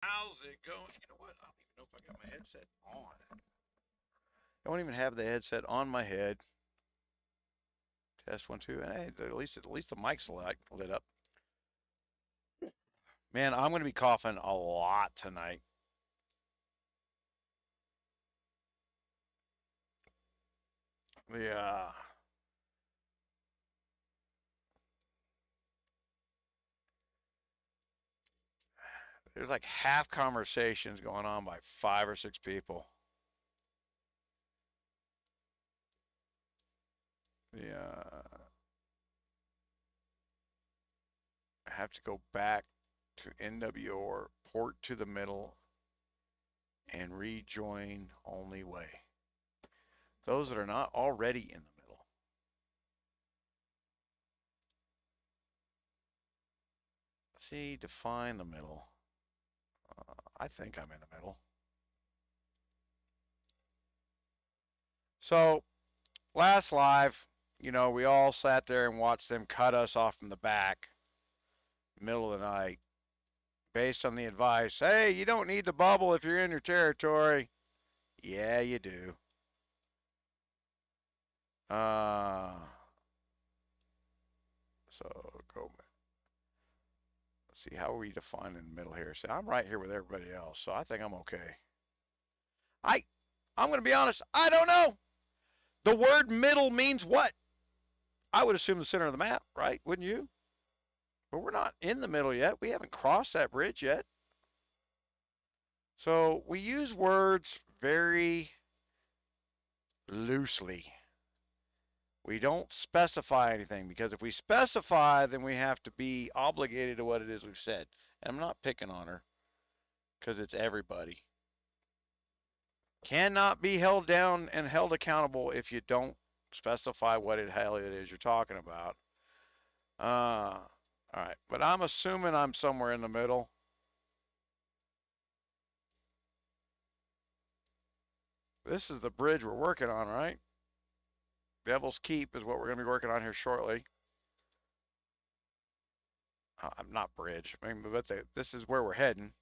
How's it going? You know what? I don't even know if I got my headset on. I don't even have the headset on my head. Test 1, 2, and hey, at least the mic's lit up. Man, I'm gonna be coughing a lot tonight. Yeah. There's like half conversations going on by 5 or 6 people. Yeah. I have to go back to NWR, port to the middle, and rejoin only way. Those that are not already in the middle. See, define the middle. I think I'm in the middle. So, last live, we all sat there and watched them cut us off from the back, middle of the night, based on the advice, hey, you don't need to bubble if you're in your territory. Yeah, you do. So go back. Let's see, how are we defining the middle here? See, I'm right here with everybody else, so I think I'm okay. I'm going to be honest, I don't know. The word middle means what? I would assume the center of the map, right? Wouldn't you? But we're not in the middle yet. We haven't crossed that bridge yet. So we use words very loosely. We don't specify anything because if we specify, then we have to be obligated to what it is we've said. And I'm not picking on her because it's everybody. Cannot be held down and held accountable if you don't specify what the hell it is you're talking about. All right, but I'm assuming I'm somewhere in the middle. This is the bridge we're working on, right? Devil's Keep is what we're going to be working on here shortly. I'm not bridge, I mean, but this is where we're heading.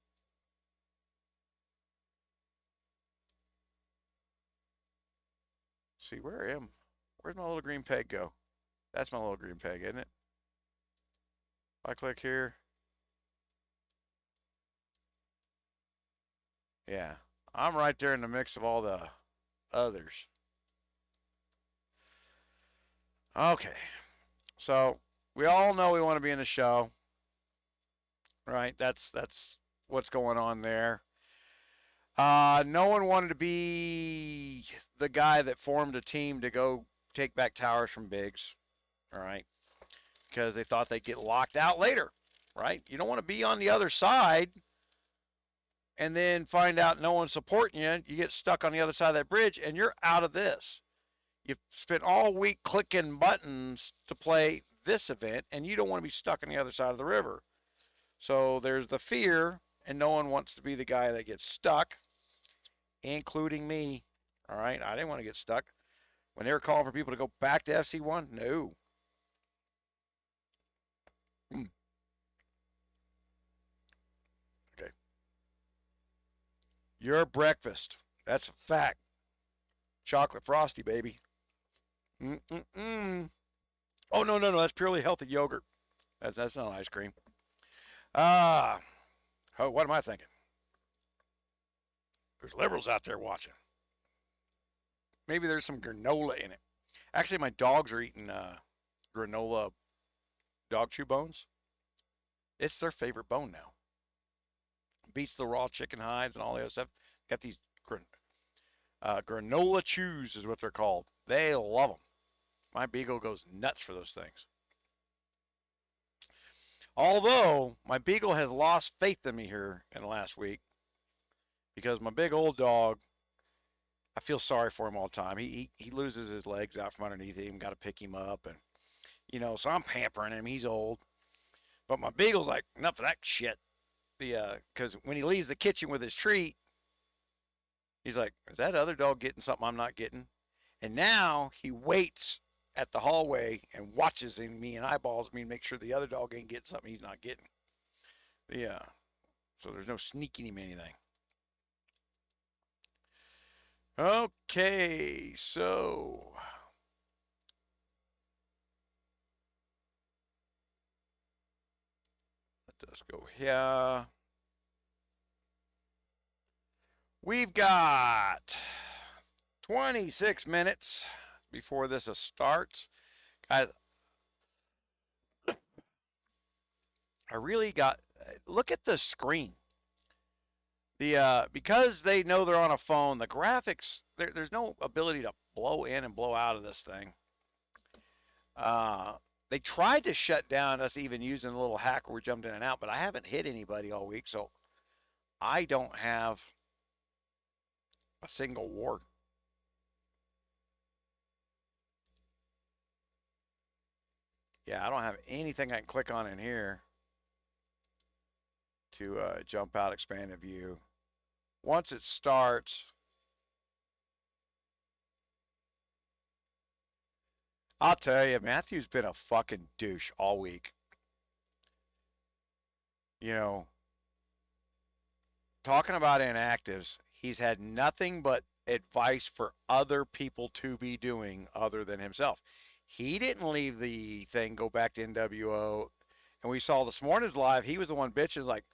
See, where I am? Where's my little green peg go? That's my little green peg, isn't it? If I click here. Yeah, I'm right there in the mix of all the others. Okay, so we all know we want to be in the show, right? That's what's going on there. No one wanted to be the guy that formed a team to go take back towers from Biggs, all right? Because they thought they'd get locked out later, right? You don't want to be on the other side and then find out no one's supporting you. You get stuck on the other side of that bridge and you're out of this. You've spent all week clicking buttons to play this event and you don't want to be stuck on the other side of the river. So there's the fear, and no one wants to be the guy that gets stuck, including me. All right, I didn't want to get stuck. When they were calling for people to go back to FC1, no. Okay. Your breakfast. That's a fact. Chocolate frosty, baby. Mm-mm-mm. Oh, no, no, no. That's purely healthy yogurt. That's not ice cream. Ah. Oh, what am I thinking? There's liberals out there watching. Maybe there's some granola in it. Actually, my dogs are eating granola dog chew bones. It's their favorite bone now. Beats the raw chicken hides and all the other stuff. Got these granola chews is what they're called. They love them. My beagle goes nuts for those things. Although my beagle has lost faith in me here in the last week because my big old dog, I feel sorry for him all the time. He loses his legs out from underneath him. Got to pick him up, and so I'm pampering him. He's old, but my beagle's like, enough of that shit. Because when he leaves the kitchen with his treat, he's like, is that other dog getting something I'm not getting? And now he waits at the hallway and watches me and eyeballs me and make sure the other dog ain't getting something he's not getting. Yeah. So there's no sneaking him anything. Okay, so let us go here. We've got 26 minutes before this starts. Guys, I really got, look at the screen. Because they know they're on a phone, the graphics, there's no ability to blow in and blow out of this thing. They tried to shut down us even using a little hack where we jumped in and out, but I haven't hit anybody all week, so I don't have a single ward. Yeah, I don't have anything I can click on in here to jump out, expanded view. Once it starts, I'll tell you, Matthew's been a fucking douche all week. You know, talking about inactives, he's had nothing but advice for other people to be doing other than himself. He didn't leave the thing, go back to NWO. And we saw this morning's live, he was the one bitching, like,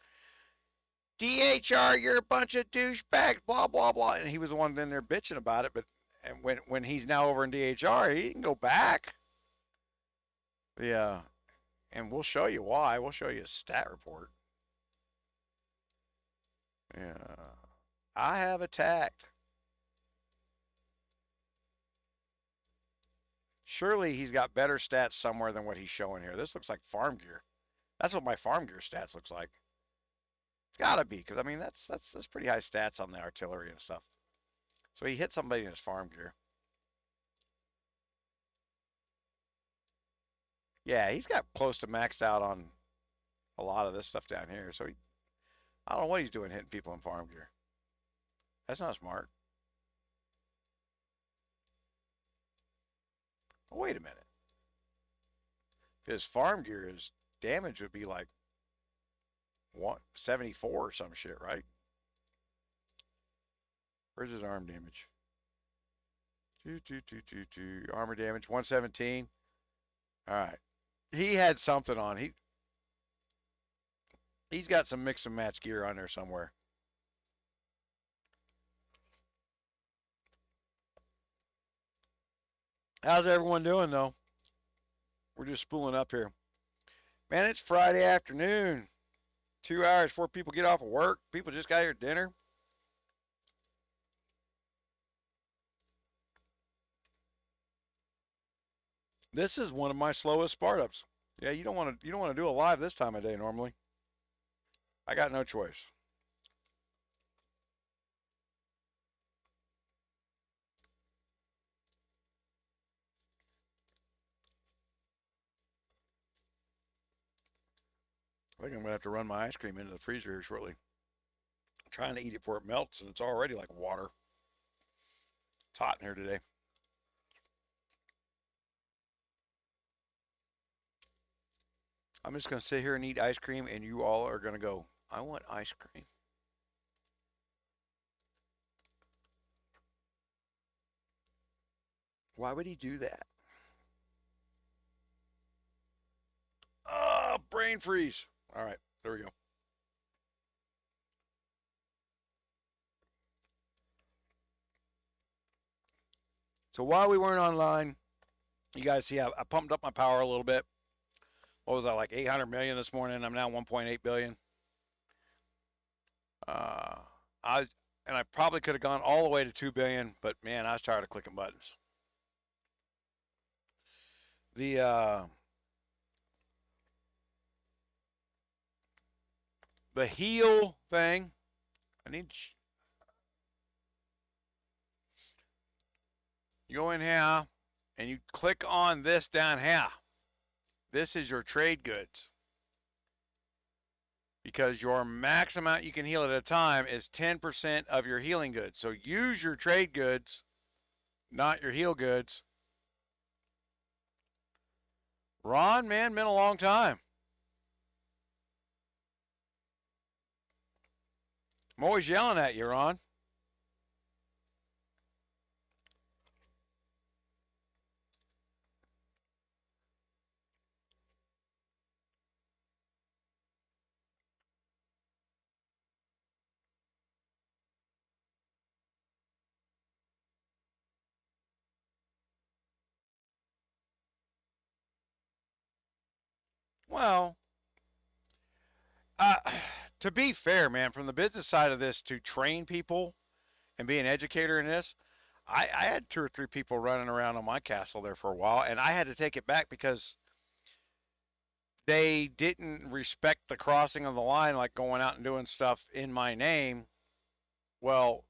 DHR, you're a bunch of douchebags, blah, blah, blah. And he was the one in there bitching about it. But and when he's now over in DHR, he can go back. Yeah. And we'll show you why. We'll show you a stat report. Yeah. I have attacked. Surely he's got better stats somewhere than what he's showing here. This looks like farm gear. That's what my farm gear stats looks like. It's gotta be, because I mean that's pretty high stats on the artillery and stuff. So he hit somebody in his farm gear. Yeah, he's got close to maxed out on a lot of this stuff down here. So I don't know what he's doing hitting people in farm gear. That's not smart. Oh, wait a minute. His farm gear, his damage would be like 174 or some shit, right? Where's his arm damage? Armor damage 117. All right. He had something on. He's got some mix and match gear on there somewhere. How's everyone doing though? We're just spooling up here. Man, it's Friday afternoon. 2 hours before people get off of work. People just got here dinner. This is one of my slowest startups. Yeah, you don't want to do a live this time of day normally. I got no choice. I think I'm gonna have to run my ice cream into the freezer here shortly. I'm trying to eat it before it melts, and it's already like water. It's hot in here today. I'm just gonna sit here and eat ice cream, and you all are gonna go, I want ice cream. Why would he do that? Oh, brain freeze. All right, there we go. So while we weren't online, you guys see I pumped up my power a little bit. What was I, like 800 million this morning? I'm now 1.8 billion. Uh, I and I probably could have gone all the way to 2 billion, but man, I was tired of clicking buttons. The heal thing. I need you go in here and you click on this down here. This is your trade goods. Because your max amount you can heal at a time is 10% of your healing goods. So use your trade goods, not your heal goods. Ron, man, been a long time. I'm always yelling at you, Ron. Well, uh, to be fair, man, from the business side of this, to train people and be an educator in this, I had 2 or 3 people running around on my castle there for a while, and I had to take it back because they didn't respect the crossing of the line, like going out and doing stuff in my name. Well,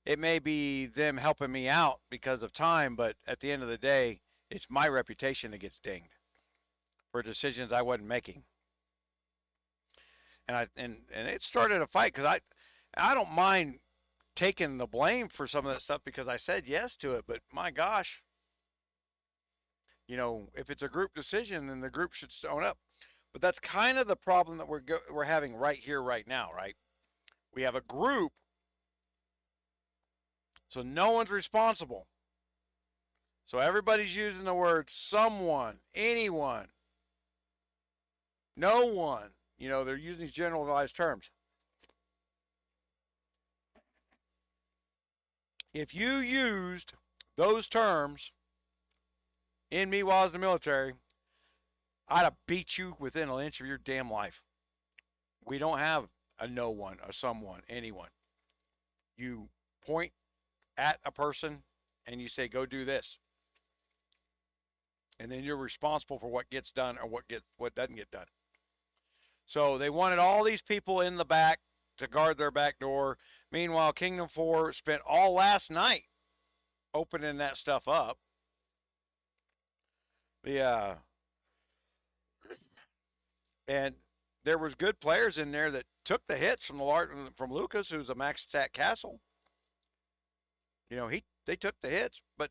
it may be them helping me out because of time, but at the end of the day, it's my reputation that gets dinged for decisions I wasn't making. And it started a fight because I don't mind taking the blame for some of that stuff because I said yes to it, but my gosh, if it's a group decision, then the group should own up. But that's kind of the problem that we're having right here, right now, right? We have a group, so no one's responsible. So everybody's using the word someone, anyone, no one. They're using these generalized terms. If you used those terms in me while I was in the military, I'd have beat you within an inch of your damn life. We don't have a no one, a someone, anyone. You point at a person and you say, go do this. And then you're responsible for what gets done or what doesn't get done. So they wanted all these people in the back to guard their back door. Meanwhile, Kingdom 4 spent all last night opening that stuff up. The and there was good players in there that took the hits from Lucas, who's a max stat castle. They took the hits, but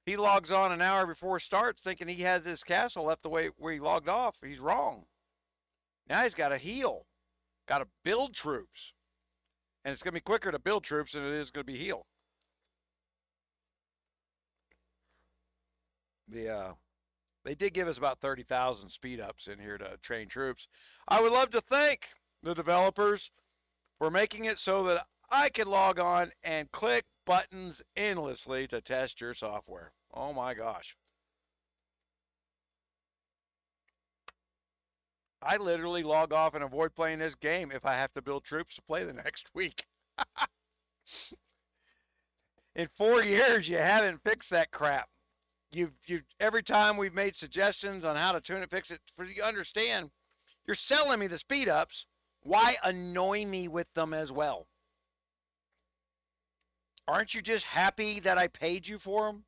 he logs on an hour before it starts thinking he has his castle left the way where he logged off. He's wrong. Now he's got to heal, got to build troops. And it's going to be quicker to build troops than it is going to be heal. They did give us about 30,000 speed ups in here to train troops. I would love to thank the developers for making it so that I could log on and click buttons endlessly to test your software. Oh my gosh. I literally log off and avoid playing this game if I have to build troops to play the next week. In 4 years, you haven't fixed that crap. You every time we've made suggestions on how to tune it, fix it, for you to understand, you're selling me the speed ups. Why annoy me with them as well? Aren't you just happy that I paid you for them?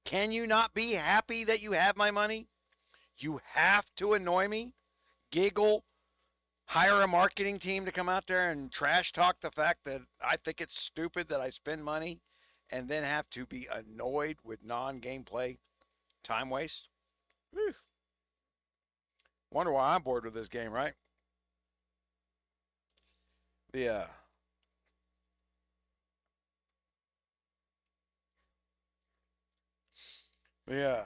Can you not be happy that you have my money? You have to annoy me, giggle, hire a marketing team to come out there and trash talk the fact that I think it's stupid that I spend money and then have to be annoyed with non-gameplay time waste. Whew. Wonder why I'm bored with this game, right? Yeah. Yeah.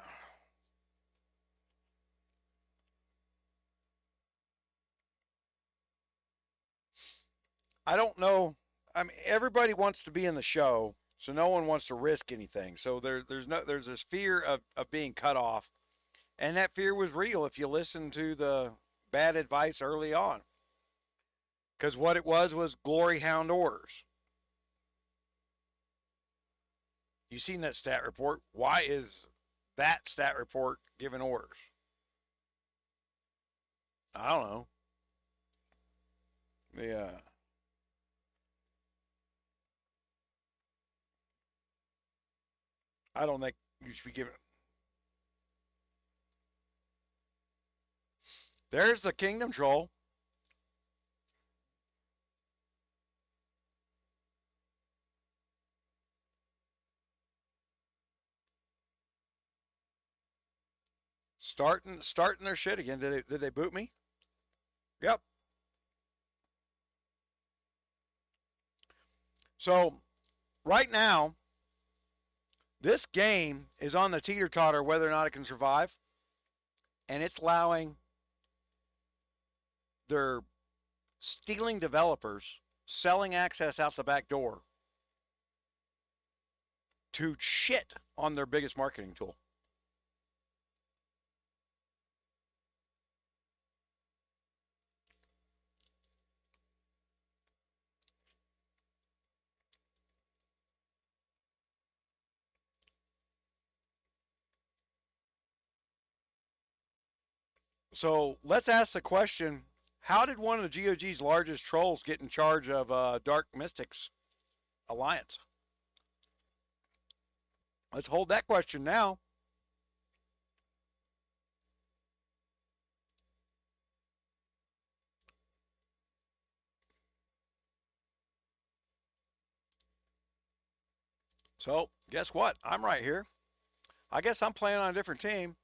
I don't know. I mean, everybody wants to be in the show, so no one wants to risk anything. So there's this fear of being cut off, and that fear was real if you listen to the bad advice early on. Because what it was glory hound orders. You seen that stat report? Why is that stat report giving orders? I don't know. Yeah. I don't think you should be giving. There's the kingdom troll. Starting their shit again. Did they boot me? Yep. So right now, this game is on the teeter-totter whether or not it can survive, and it's allowing their stealing developers, selling access out the back door to shit on their biggest marketing tool. So let's ask the question, how did one of the GOG's largest trolls get in charge of Dark Mystics Alliance? Let's hold that question now. So guess what? I'm right here. I guess I'm playing on a different team.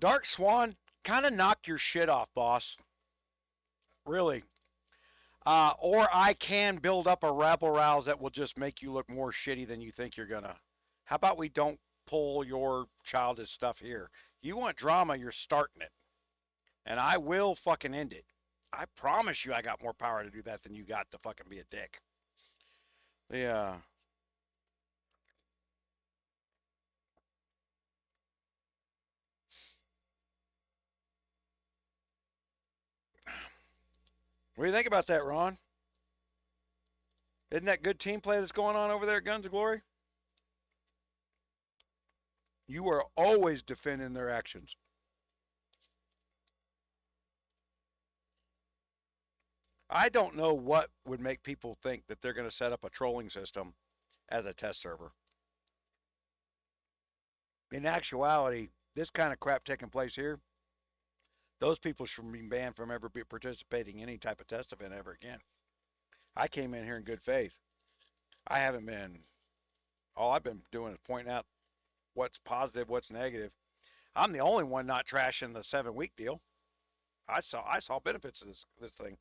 Dark Swan, kind of knock your shit off, boss. Really. Or I can build up a rabble rouse that will just make you look more shitty than you think you're gonna. How about we don't pull your childish stuff here? You want drama, you're starting it. And I will fucking end it. I promise you I got more power to do that than you got to fucking be a dick. Yeah. What do you think about that, Ron? Isn't that good team play that's going on over there at Guns of Glory? You are always defending their actions. I don't know what would make people think that they're going to set up a trolling system as a test server. In actuality, this kind of crap taking place here, those people should be banned from ever be participating in any type of test event ever again. I came in here in good faith. I haven't been, all I've been doing is pointing out what's positive, what's negative. I'm the only one not trashing the 7-week deal. I saw benefits of this thing.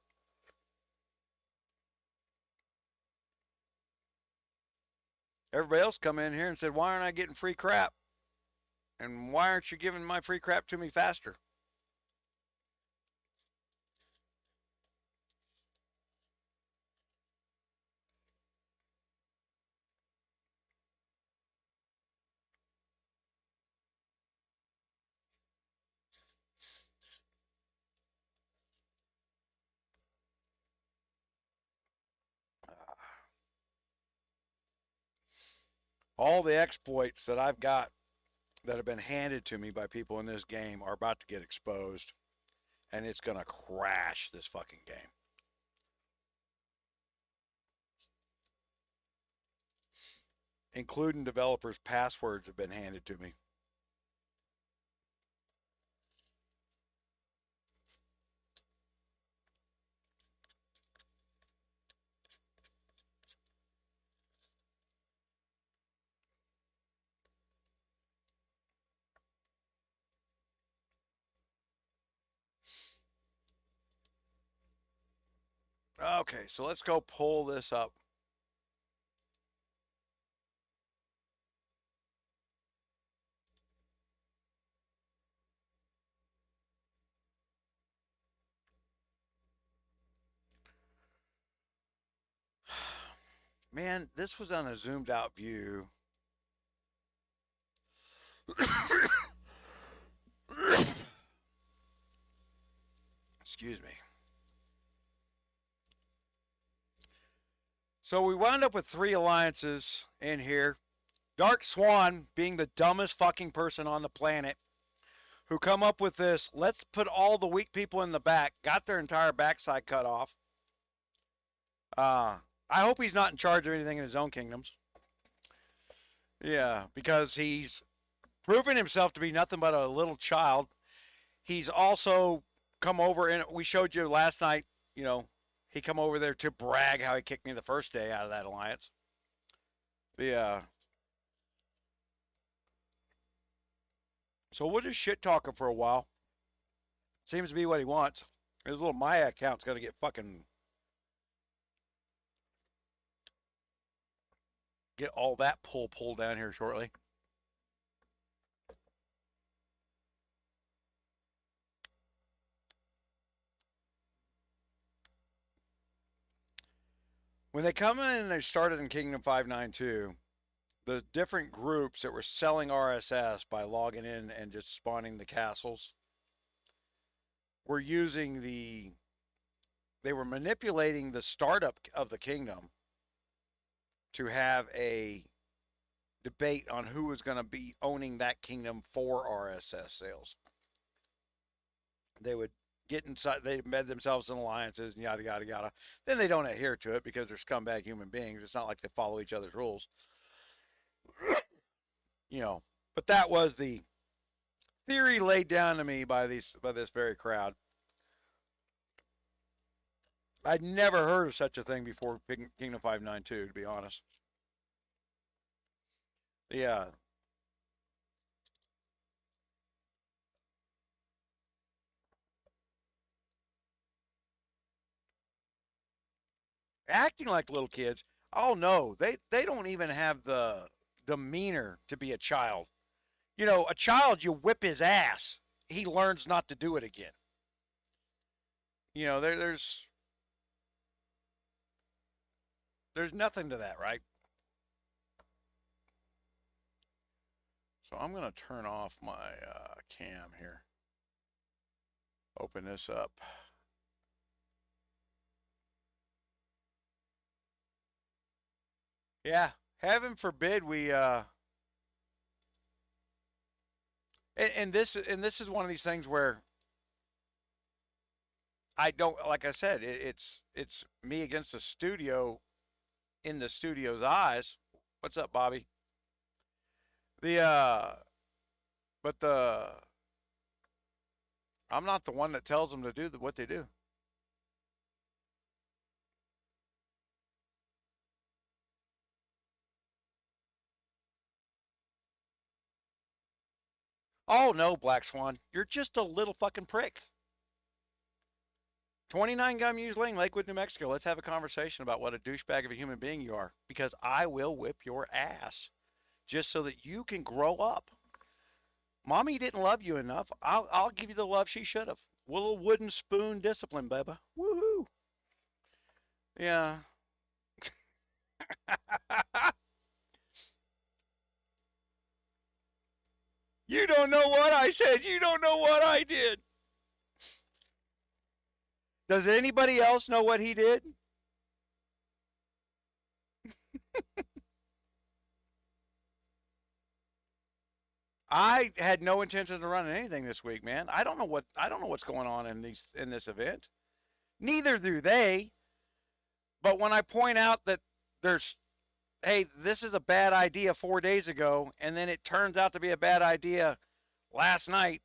Everybody else come in here and said, why aren't I getting free crap? And why aren't you giving my free crap to me faster? All the exploits that I've got that have been handed to me by people in this game are about to get exposed, and it's going to crash this fucking game. Including developers' passwords have been handed to me. Okay, so let's go pull this up. Man, this was on a zoomed out view. Excuse me. So we wound up with 3 alliances in here. Dark Swan being the dumbest fucking person on the planet who come up with this, let's put all the weak people in the back, got their entire backside cut off. I hope he's not in charge of anything in his own kingdoms. Yeah, because he's proven himself to be nothing but a little child. He's also come over, and we showed you last night, you know, he come over there to brag how he kicked me the first day out of that alliance. Yeah. So we'll just shit talk him for a while. Seems to be what he wants. His little Maya account's gonna get fucking get all that pulled down here shortly. When they come in and they started in Kingdom 592, the different groups that were selling RSS by logging in and just spawning the castles were using they were manipulating the startup of the kingdom to have a debate on who was going to be owning that kingdom for RSS sales. They would get inside, they embed themselves in alliances and yada, yada, yada. Then they don't adhere to it because they're scumbag human beings. It's not like they follow each other's rules, you know. But that was the theory laid down to me by this very crowd. I'd never heard of such a thing before Kingdom 592, to be honest. Yeah. Acting like little kids. Oh no, they don't even have the demeanor to be a child. You know, a child, you whip his ass, he learns not to do it again. You know, there's nothing to that, right? So I'm gonna turn off my cam here. Open this up. Yeah, heaven forbid we and this is one of these things where I don't, like I said, it's me against the studio in the studio's eyes. What's up, Bobby? The but the I'm not the one that tells them to do what they do. Oh no, Black Swan, you're just a little fucking prick. 29 GunMuse Lane, Lakewood, New Mexico. Let's have a conversation about what a douchebag of a human being you are, because I will whip your ass just so that you can grow up. Mommy didn't love you enough. I'll give you the love she should have. Little wooden spoon discipline, baby. Woohoo! Yeah. You don't know what I said. You don't know what I did. Does anybody else know what he did? I had no intention of running anything this week, man. I don't know what's going on in this event. Neither do they. But when I point out that there's, hey, this is a bad idea 4 days ago, and then it turns out to be a bad idea last night,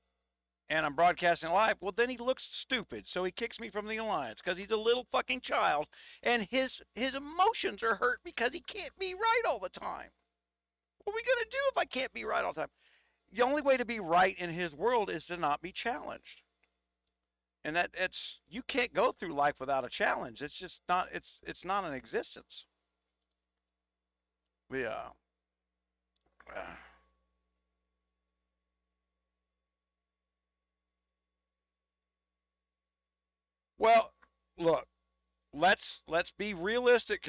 and I'm broadcasting live, well, then he looks stupid. So he kicks me from the alliance because he's a little fucking child, and his emotions are hurt because he can't be right all the time. What are we gonna do if I can't be right all the time? The only way to be right in his world is to not be challenged. And it's you can't go through life without a challenge. It's just not it's not an existence. Yeah. Well, look, let's be realistic,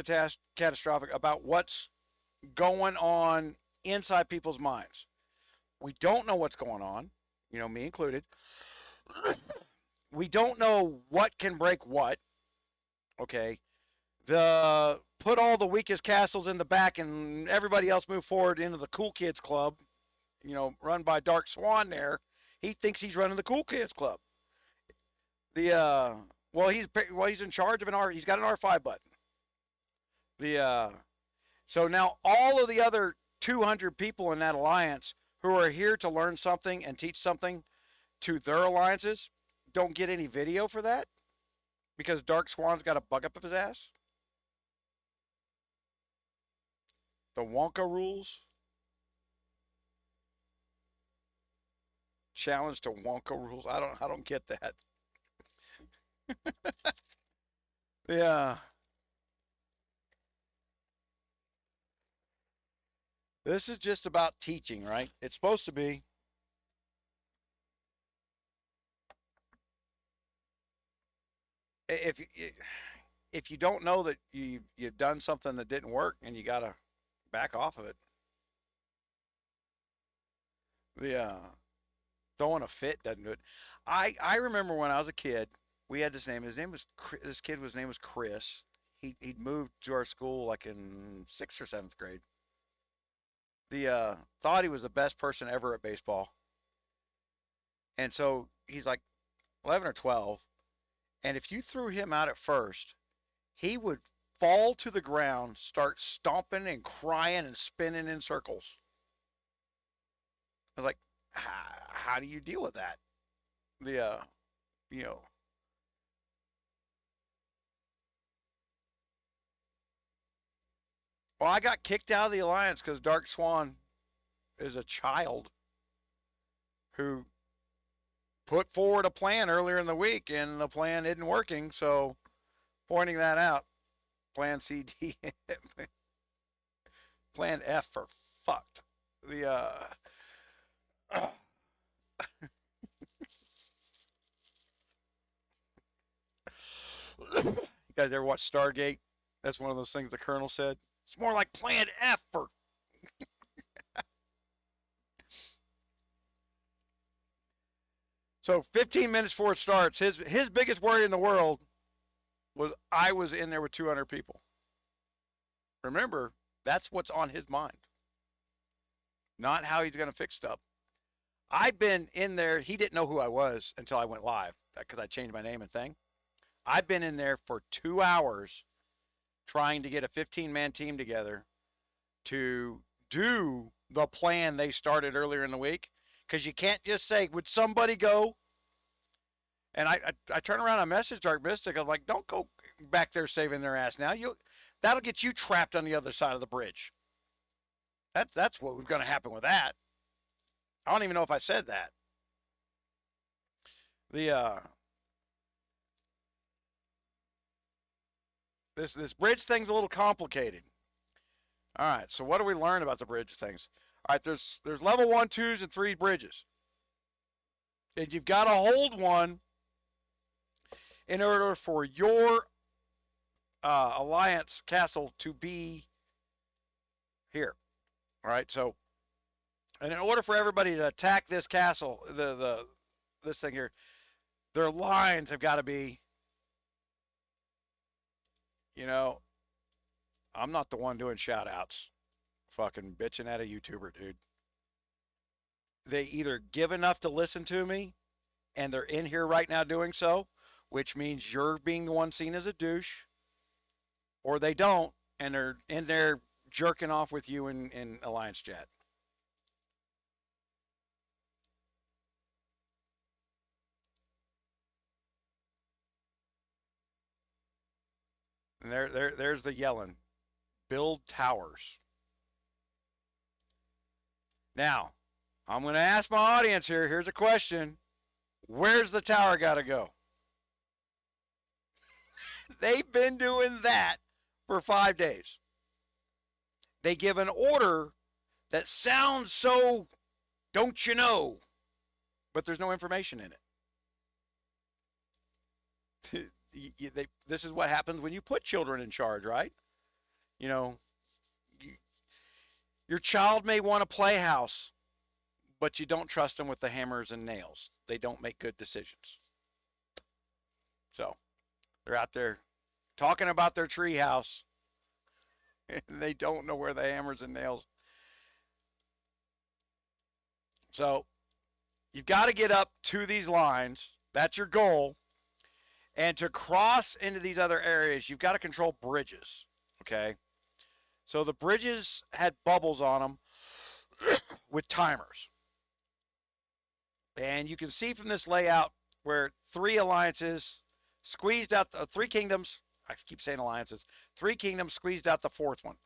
catastrophic about what's going on inside people's minds. We don't know what's going on, you know, me included. We don't know what can break what. Okay, the put all the weakest castles in the back and everybody else move forward into the cool kids club, you know, run by Dark Swan there. He thinks he's running the cool kids club. The he's in charge of an R, he's got an R5 button. The so now all of the other 200 people in that alliance who are here to learn something and teach something to their alliances don't get any video for that because Dark Swan's got a bug up of his ass. The Wonka rules. challenge to Wonka rules. I don't get that. Yeah. This is just about teaching, right? It's supposed to be. If if you don't know that you've done something that didn't work and you gotta back off of it. The throwing a fit doesn't do it. I remember when I was a kid, we had this name. His name was this kid. His name was Chris. He'd moved to our school like in sixth or seventh grade. The thought he was the best person ever at baseball, and so he's like 11 or 12. And if you threw him out at first, he would fall to the ground, start stomping and crying and spinning in circles. I was like, how do you deal with that? The you know, well, I got kicked out of the alliance because Dark Swan is a child who put forward a plan earlier in the week, and the plan isn't working. So, pointing that out, Plan C, D, Plan F for fucked. The you guys ever watch Stargate? That's one of those things the Colonel said. It's more like Plan F for. So 15 minutes before it starts, his biggest worry in the world was I was in there with 200 people. Remember, that's what's on his mind, not how he's going to fix stuff. I've been in there. He didn't know who I was until I went live because I changed my name and thing. I've been in there for 2 hours trying to get a 15-man team together to do the plan they started earlier in the week. Because you can't just say, would somebody go? And I turn around and message Dark Mystic. I'm like, don't go back there saving their ass now. That'll get you trapped on the other side of the bridge. That's what was going to happen with that. I don't even know if I said that. The this bridge thing's a little complicated. All right, so what do we learn about the bridge things? All right, there's level 1, 2s, and 3 bridges. And you've got to hold one in order for your alliance castle to be here. All right, so and in order for everybody to attack this castle, this thing here, their lines have got to be, I'm not the one doing shout outs. Fucking bitching at a YouTuber, dude. They either give enough to listen to me, and they're in here right now doing so, which means you're being the one seen as a douche, or they don't, and they're in there jerking off with you in Alliance Chat. And there's the yelling. Build towers. Now, I'm going to ask my audience here. Here's a question. Where's the tower got to go? They've been doing that for 5 days. They give an order that sounds so, don't you know, but there's no information in it. This is what happens when you put children in charge, right? Your child may want a playhouse, but you don't trust them with the hammers and nails. They don't make good decisions. So they're out there talking about their tree house, and they don't know where the hammers and nails. So you've got to get up to these lines. That's your goal. And to cross into these other areas, you've got to control bridges. Okay? So the bridges had bubbles on them with timers. And you can see from this layout where 3 alliances squeezed out 3 kingdoms. I keep saying alliances. 3 kingdoms squeezed out the 4th one.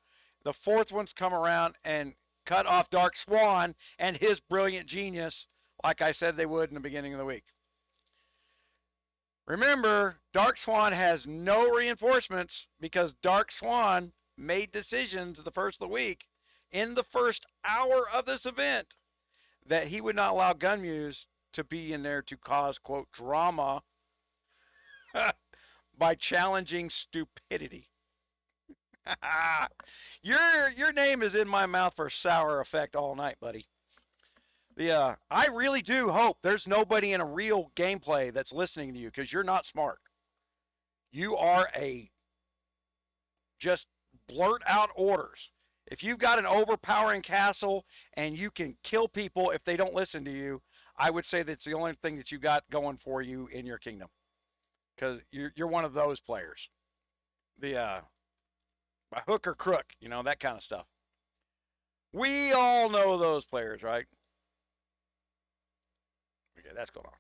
The 4th one's come around and cut off Dark Swan and his brilliant genius like I said they would in the beginning of the week. Remember, Dark Swan has no reinforcements because Dark Swan made decisions the first of the week in the first hour of this event that he would not allow GunMuse to be in there to cause, quote, drama by challenging stupidity. your name is in my mouth for sour effect all night, buddy. I really do hope there's nobody in a real gameplay that's listening to you because you're not smart. You are a just blurt out orders. If you've got an overpowering castle and you can kill people if they don't listen to you, I would say that's the only thing that you got going for you in your kingdom because you're one of those players. By hook or crook, that kind of stuff. We all know those players, right? Okay, that's going on.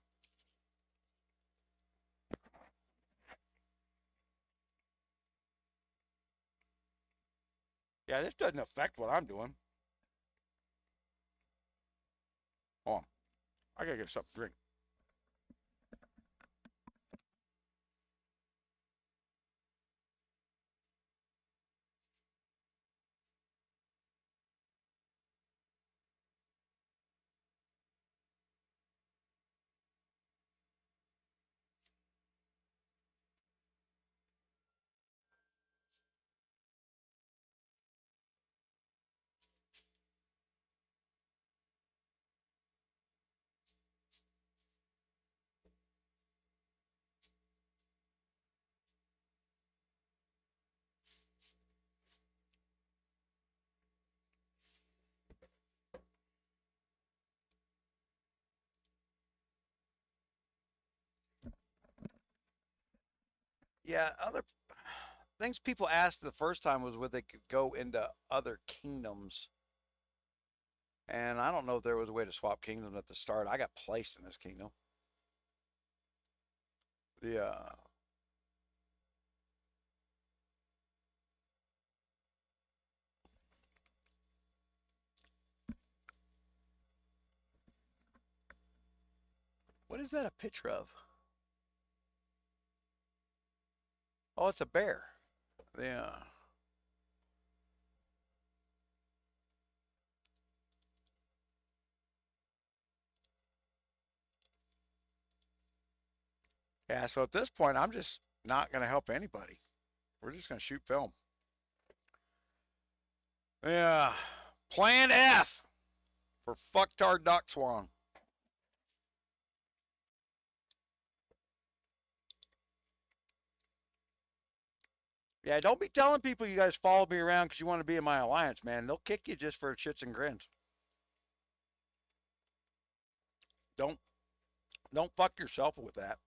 Yeah, this doesn't affect what I'm doing. Hold on. I gotta get something to drink. Yeah, other things people asked the first time was whether they could go into other kingdoms. And I don't know if there was a way to swap kingdoms at the start. I got placed in this kingdom. Yeah. What is that a picture of? Oh, it's a bear. Yeah. Yeah, so at this point, I'm just not going to help anybody. We're just going to shoot film. Yeah. Plan F for fucktard Doc Swan. Yeah, don't be telling people you guys follow me around because you want to be in my alliance, man. They'll kick you just for shits and grins. Don't don't fuck yourself with that.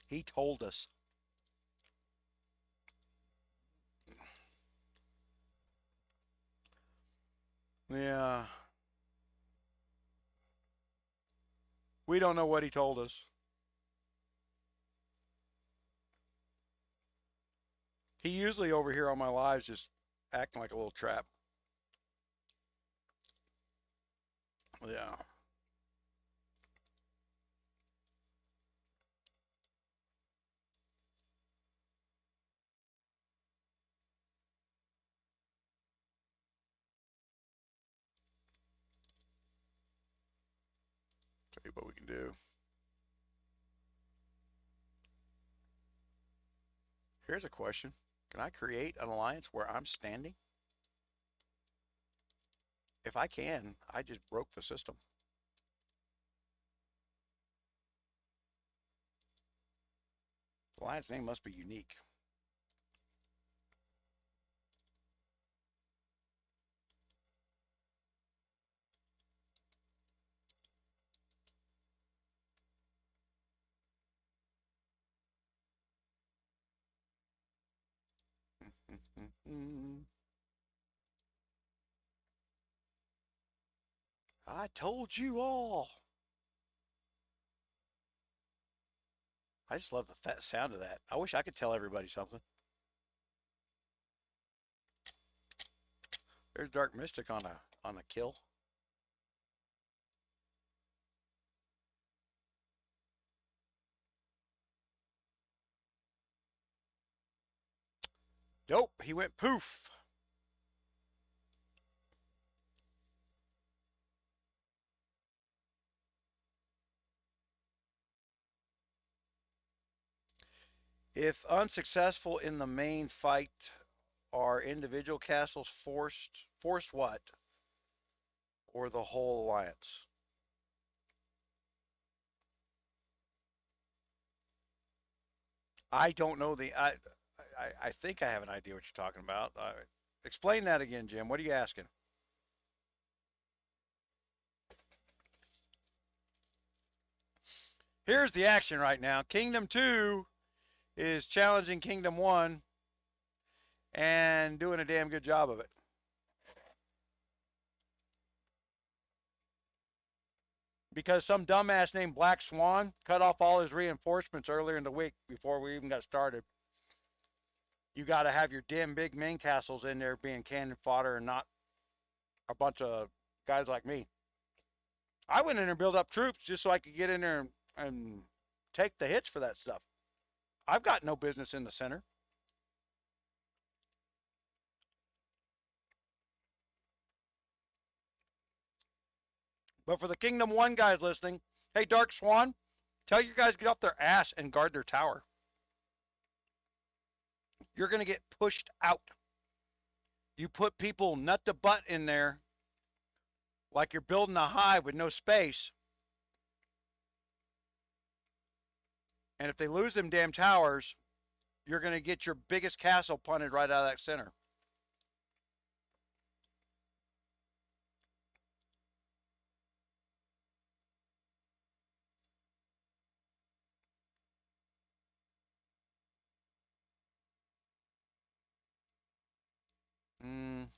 He told us. Yeah. We don't know what he told us. He usually over here on my lives just acting like a little trap. Yeah. Tell you what we can do. Here's a question. Can I create an alliance where I'm standing? If I can, I just broke the system. The alliance name must be unique. I told you all. I just love the sound of that. I wish I could tell everybody something. There's Dark Mystic on a kill. Nope, he went poof. If unsuccessful in the main fight, are individual castles forced what? Or the whole alliance? I don't know I think I have an idea what you're talking about. Explain that again, Jim. What are you asking? Here's the action right now. Kingdom 2 is challenging Kingdom 1 and doing a damn good job of it. Because some dumbass named Black Swan cut off all his reinforcements earlier in the week before we even got started. You got to have your damn big main castles in there being cannon fodder and not a bunch of guys like me. I went in there and built up troops just so I could get in there and take the hits for that stuff. I've got no business in the center. But for the Kingdom 1 guys listening, hey, Dark Swan, tell your guys to get off their ass and guard their tower. You're going to get pushed out. You put people nut to butt in there like you're building a hive with no space. And if they lose them damn towers, you're going to get your biggest castle punted right out of that center. Mm.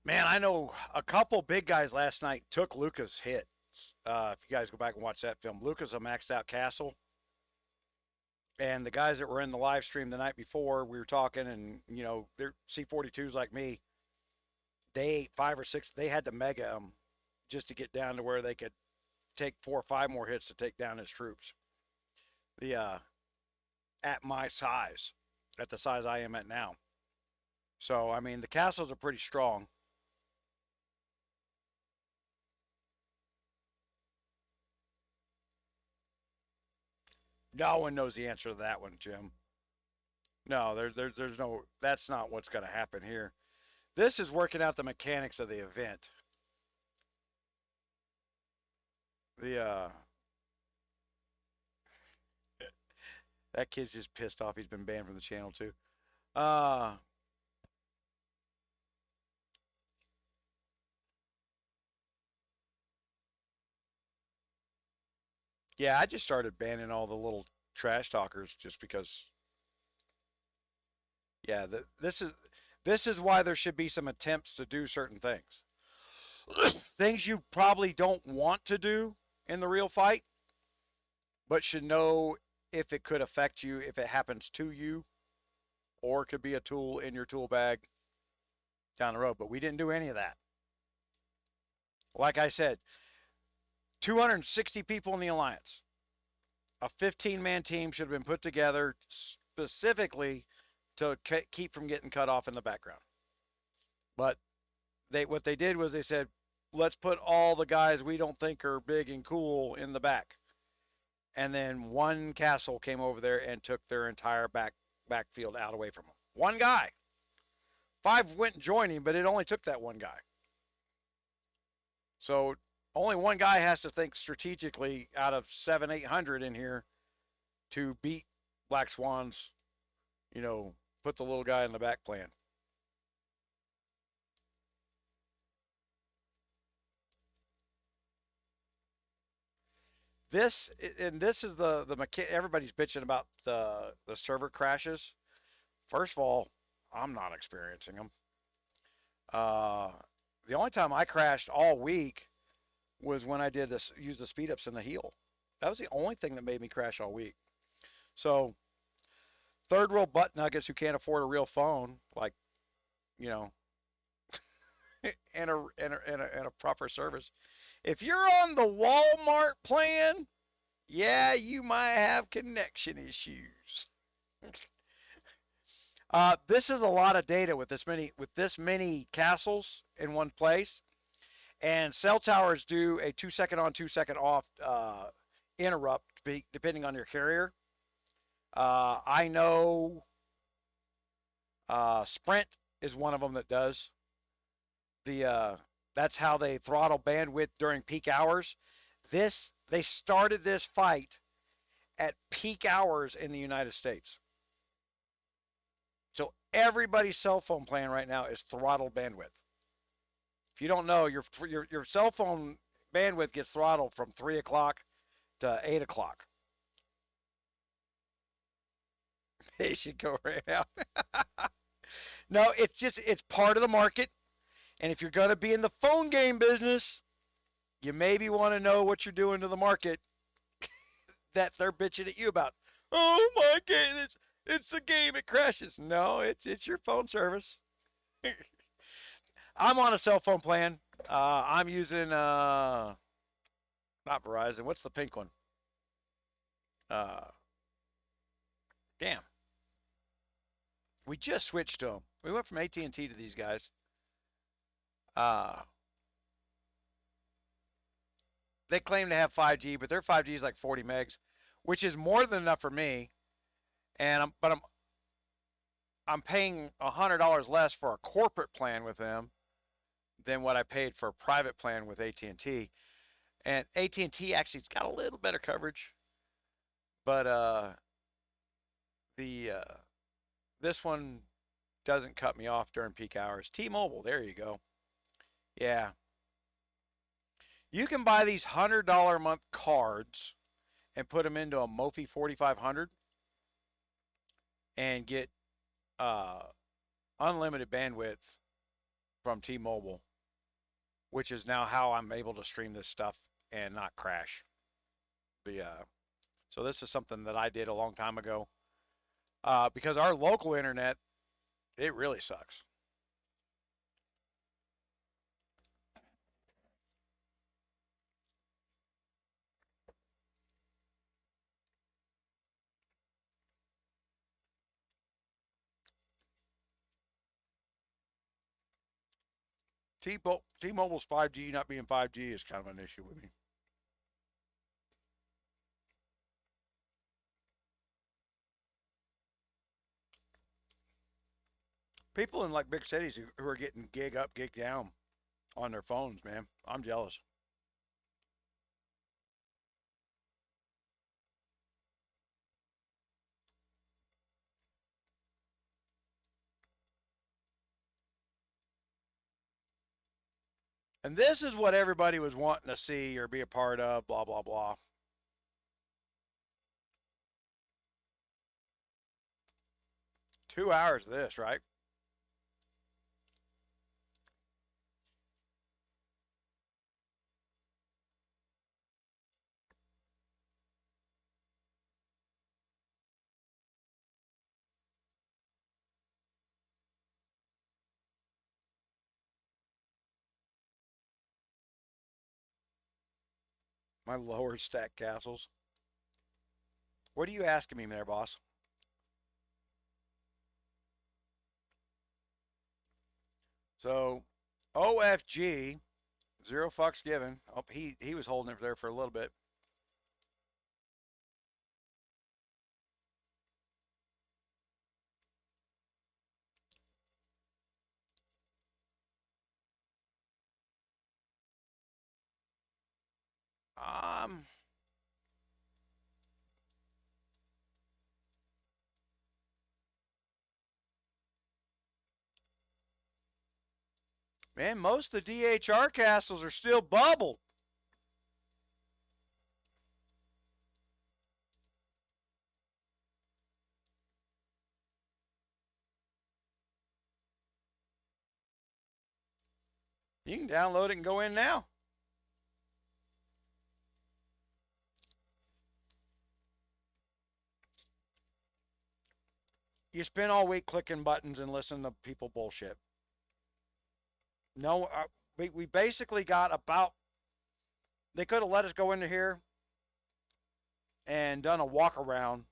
Man, I know a couple big guys last night took Luca's hit. If you guys go back and watch that film, Luca's a maxed out castle. And the guys that were in the live stream the night before, we were talking, and they're C42s like me. They ate 5 or 6. They had to mega them just to get down to where they could take 4 or 5 more hits to take down his troops. The At my size, at the size I am at now. So I mean, the castles are pretty strong. No one knows the answer to that one, Jim. No, there's no. That's not what's going to happen here. This is working out the mechanics of the event. The that kid's just pissed off. He's been banned from the channel too. Uh yeah, I just started banning all the little trash talkers just because. Yeah, this is why there should be some attempts to do certain things. Things you probably don't want to do in the real fight, but should know if it could affect you if it happens to you, or could be a tool in your tool bag down the road. But we didn't do any of that. Like I said, 260 people in the alliance. A 15-man team should have been put together specifically to keep from getting cut off in the background. But what they did was they said, let's put all the guys we don't think are big and cool in the back. And then one castle came over there and took their entire backfield out away from them. One guy. 5 went and joined him, but it only took that one guy. So only one guy has to think strategically out of 700-800 in here to beat Black Swan's, put the little guy in the back plan. This is the everybody's bitching about the server crashes. First of all, I'm not experiencing them. The only time I crashed all week was when I did this, use the speed ups in the heel. That was the only thing that made me crash all week. So third world butt nuggets who can't afford a real phone, like you know, and a proper service. If you're on the Walmart plan, yeah, you might have connection issues. This is a lot of data with this many castles in one place, and cell towers do a 2 second on, 2 second off interrupt depending on your carrier. I know Sprint is one of them that does the. That's how they throttle bandwidth during peak hours. They started this fight at peak hours in the United States. So everybody's cell phone plan right now is throttled bandwidth. If you don't know, your cell phone bandwidth gets throttled from 3 o'clock to 8 o'clock. They should go right out. No, it's part of the market. And if you're going to be in the phone game business, you maybe want to know what you're doing to the market that they're bitching at you about. Oh my game, it's the game, it crashes. No, it's your phone service. I'm on a cell phone plan. I'm using not Verizon. What's the pink one? Uh, damn. We just switched to them. We went from AT&T to these guys. Uh, they claim to have 5G, but their 5G is like 40 megs, which is more than enough for me. And I'm paying $100 less for a corporate plan with them than what I paid for a private plan with AT&T. And AT&T actually's got a little better coverage, but the this one doesn't cut me off during peak hours. T-Mobile, there you go. Yeah. You can buy these $100 a month cards and put them into a Mophie 4500 and get uh, unlimited bandwidth from T-Mobile, which is now how I'm able to stream this stuff and not crash. So this is something that I did a long time ago because our local internet, it really sucks. T-Mobile's 5G not being 5G is kind of an issue with me. People in like big cities who are getting gig up, gig down on their phones, man. I'm jealous. And this is what everybody was wanting to see or be a part of, blah, blah, blah. $2 of this, right? My lower stack castles. What are you asking me there, boss? So, OFG, zero fucks given. Oh, he was holding it there for a little bit. Um, Man, most of the DHR castles are still bubbled. You can download it and go in now. You spend all week clicking buttons and listening to people bullshit. No, we basically got about. They could have let us go into here and done a walk around,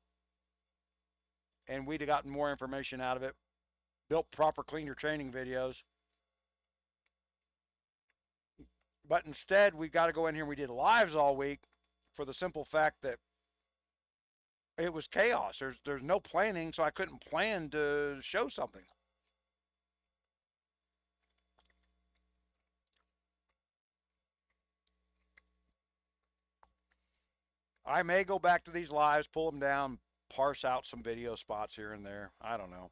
and we'd have gotten more information out of it. Built proper cleaner training videos, but instead we got to go in here and we did lives all week for the simple fact that it was chaos. There's no planning, so I couldn't plan to show something. I may go back to these lives, pull them down, parse out some video spots here and there. I don't know.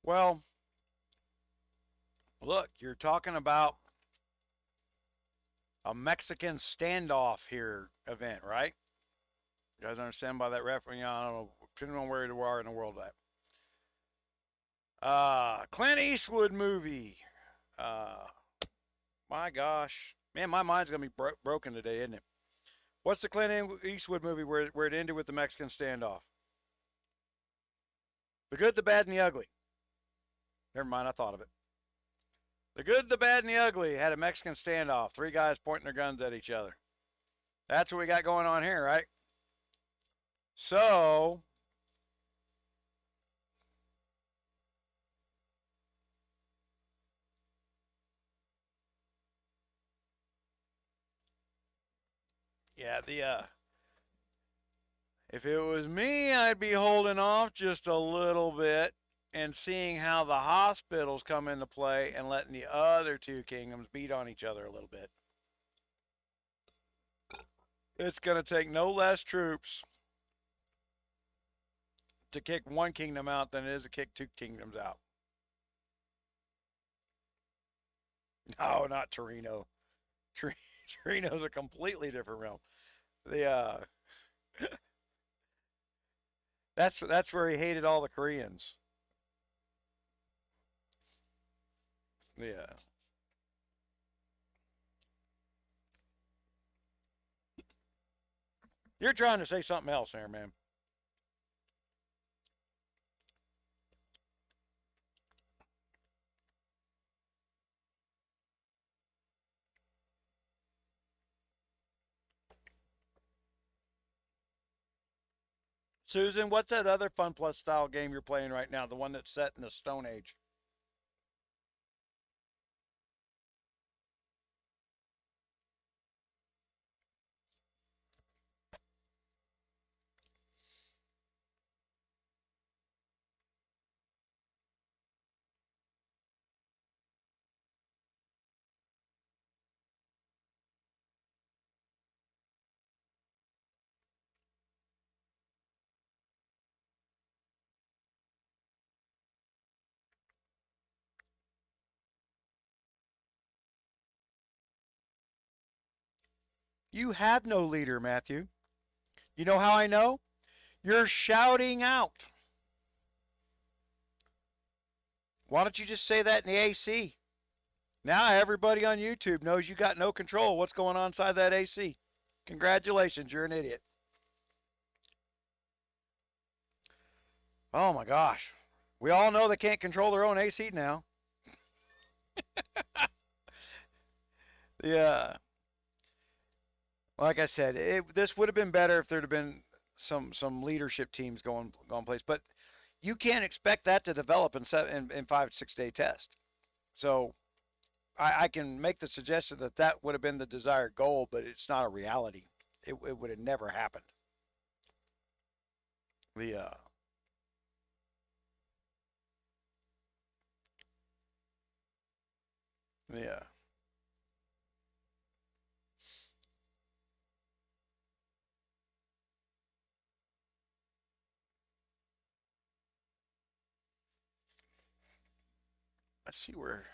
Well, look, you're talking about a Mexican standoff here event, right? You guys understand by that reference? I don't know, depending on where you are in the world at. Clint Eastwood movie. Uh, my gosh, man, my mind's gonna be broken today, isn't it? What's the Clint Eastwood movie where it ended with the Mexican standoff? The Good, the Bad, and the Ugly. Never mind, I thought of it. The Good, the Bad, and the Ugly had a Mexican standoff. Three guys pointing their guns at each other. That's what we got going on here, right? So, yeah, if it was me, I'd be holding off just a little bit and seeing how the hospitals come into play and letting the other two kingdoms beat on each other a little bit. It's going to take no less troops to kick one kingdom out than it is to kick two kingdoms out. No, not Torino. Torino's a completely different realm. The that's where he hated all the Koreans. Yeah. You're trying to say something else there, man. Susan, what's that other Fun Plus style game you're playing right now? The one that's set in the Stone Age. You have no leader, Matthew. You know how I know? You're shouting out. Why don't you just say that in the AC? Now everybody on YouTube knows you got no control of what's going on inside that AC. Congratulations, you're an idiot. Oh my gosh. We all know they can't control their own AC now. Yeah. Like I said, this would have been better if there'd have been some leadership teams going place, but you can't expect that to develop in 5 6 day test. So I can make the suggestion that that would have been the desired goal, but it's not a reality. It would have never happened. The yeah. Let's see where.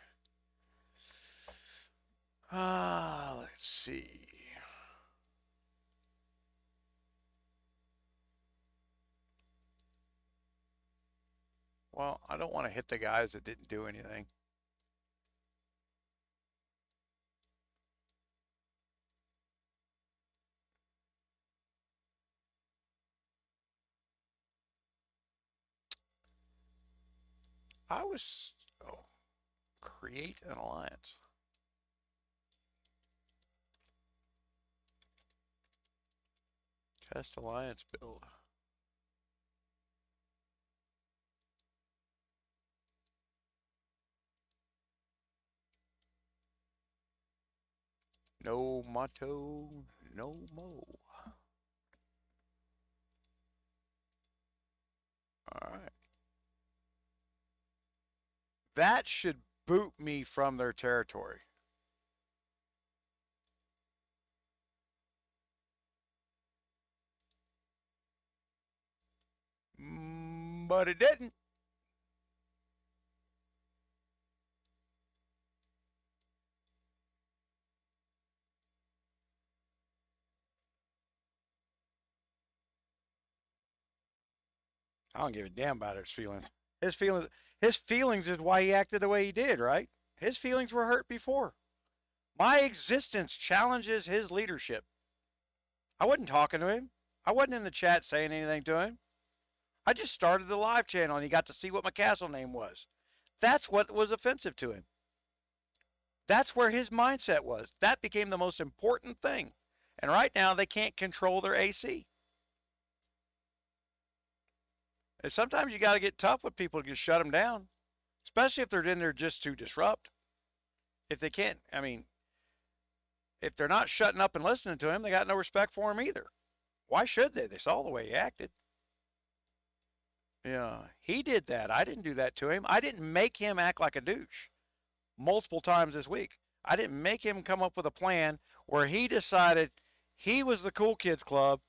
Let's see. Well, I don't want to hit the guys that didn't do anything. I was, oh, create an alliance. Test alliance build. No motto, no mo. All right. That should boot me from their territory. But it didn't. I don't give a damn about his feelings. His feelings, his feelings is why he acted the way he did, right? His feelings were hurt before. My existence challenges his leadership. I wasn't talking to him. I wasn't in the chat saying anything to him. I just started the live channel and he got to see what my castle name was. That's what was offensive to him. That's where his mindset was. That became the most important thing. And right now they can't control their AC. And sometimes you got to get tough with people to just shut them down, especially if they're in there just to disrupt. If they can't, I mean, if they're not shutting up and listening to him, they got no respect for him either. Why should they? They saw the way he acted. Yeah, he did that. I didn't do that to him. I didn't make him act like a douche multiple times this week. I didn't make him come up with a plan where he decided he was the cool kids club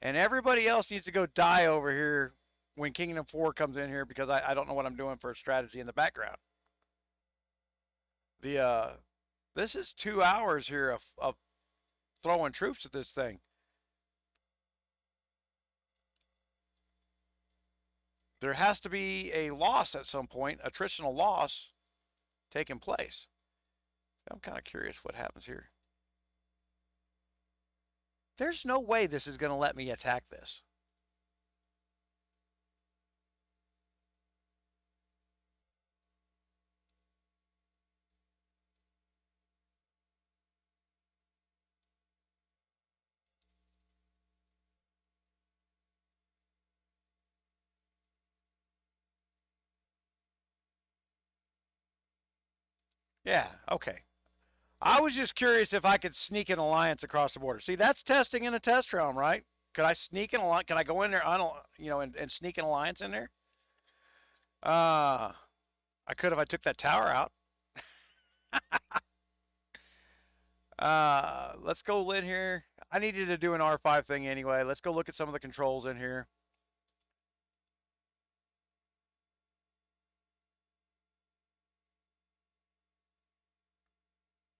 and everybody else needs to go die over here when Kingdom 4 comes in here because I don't know what I'm doing for a strategy in the background. The this is 2 hours here of throwing troops at this thing. There has to be a loss at some point, attritional loss taking place. I'm kind of curious what happens here. There's no way this is going to let me attack this. Yeah, okay. I was just curious if I could sneak an alliance across the border. See, that's testing in a test realm, right? Could I sneak an alliance? Can I go in there, and sneak an alliance in there? Uh, I could if I took that tower out. Let's go in here. I needed to do an R5 thing anyway. Let's go look at some of the controls in here.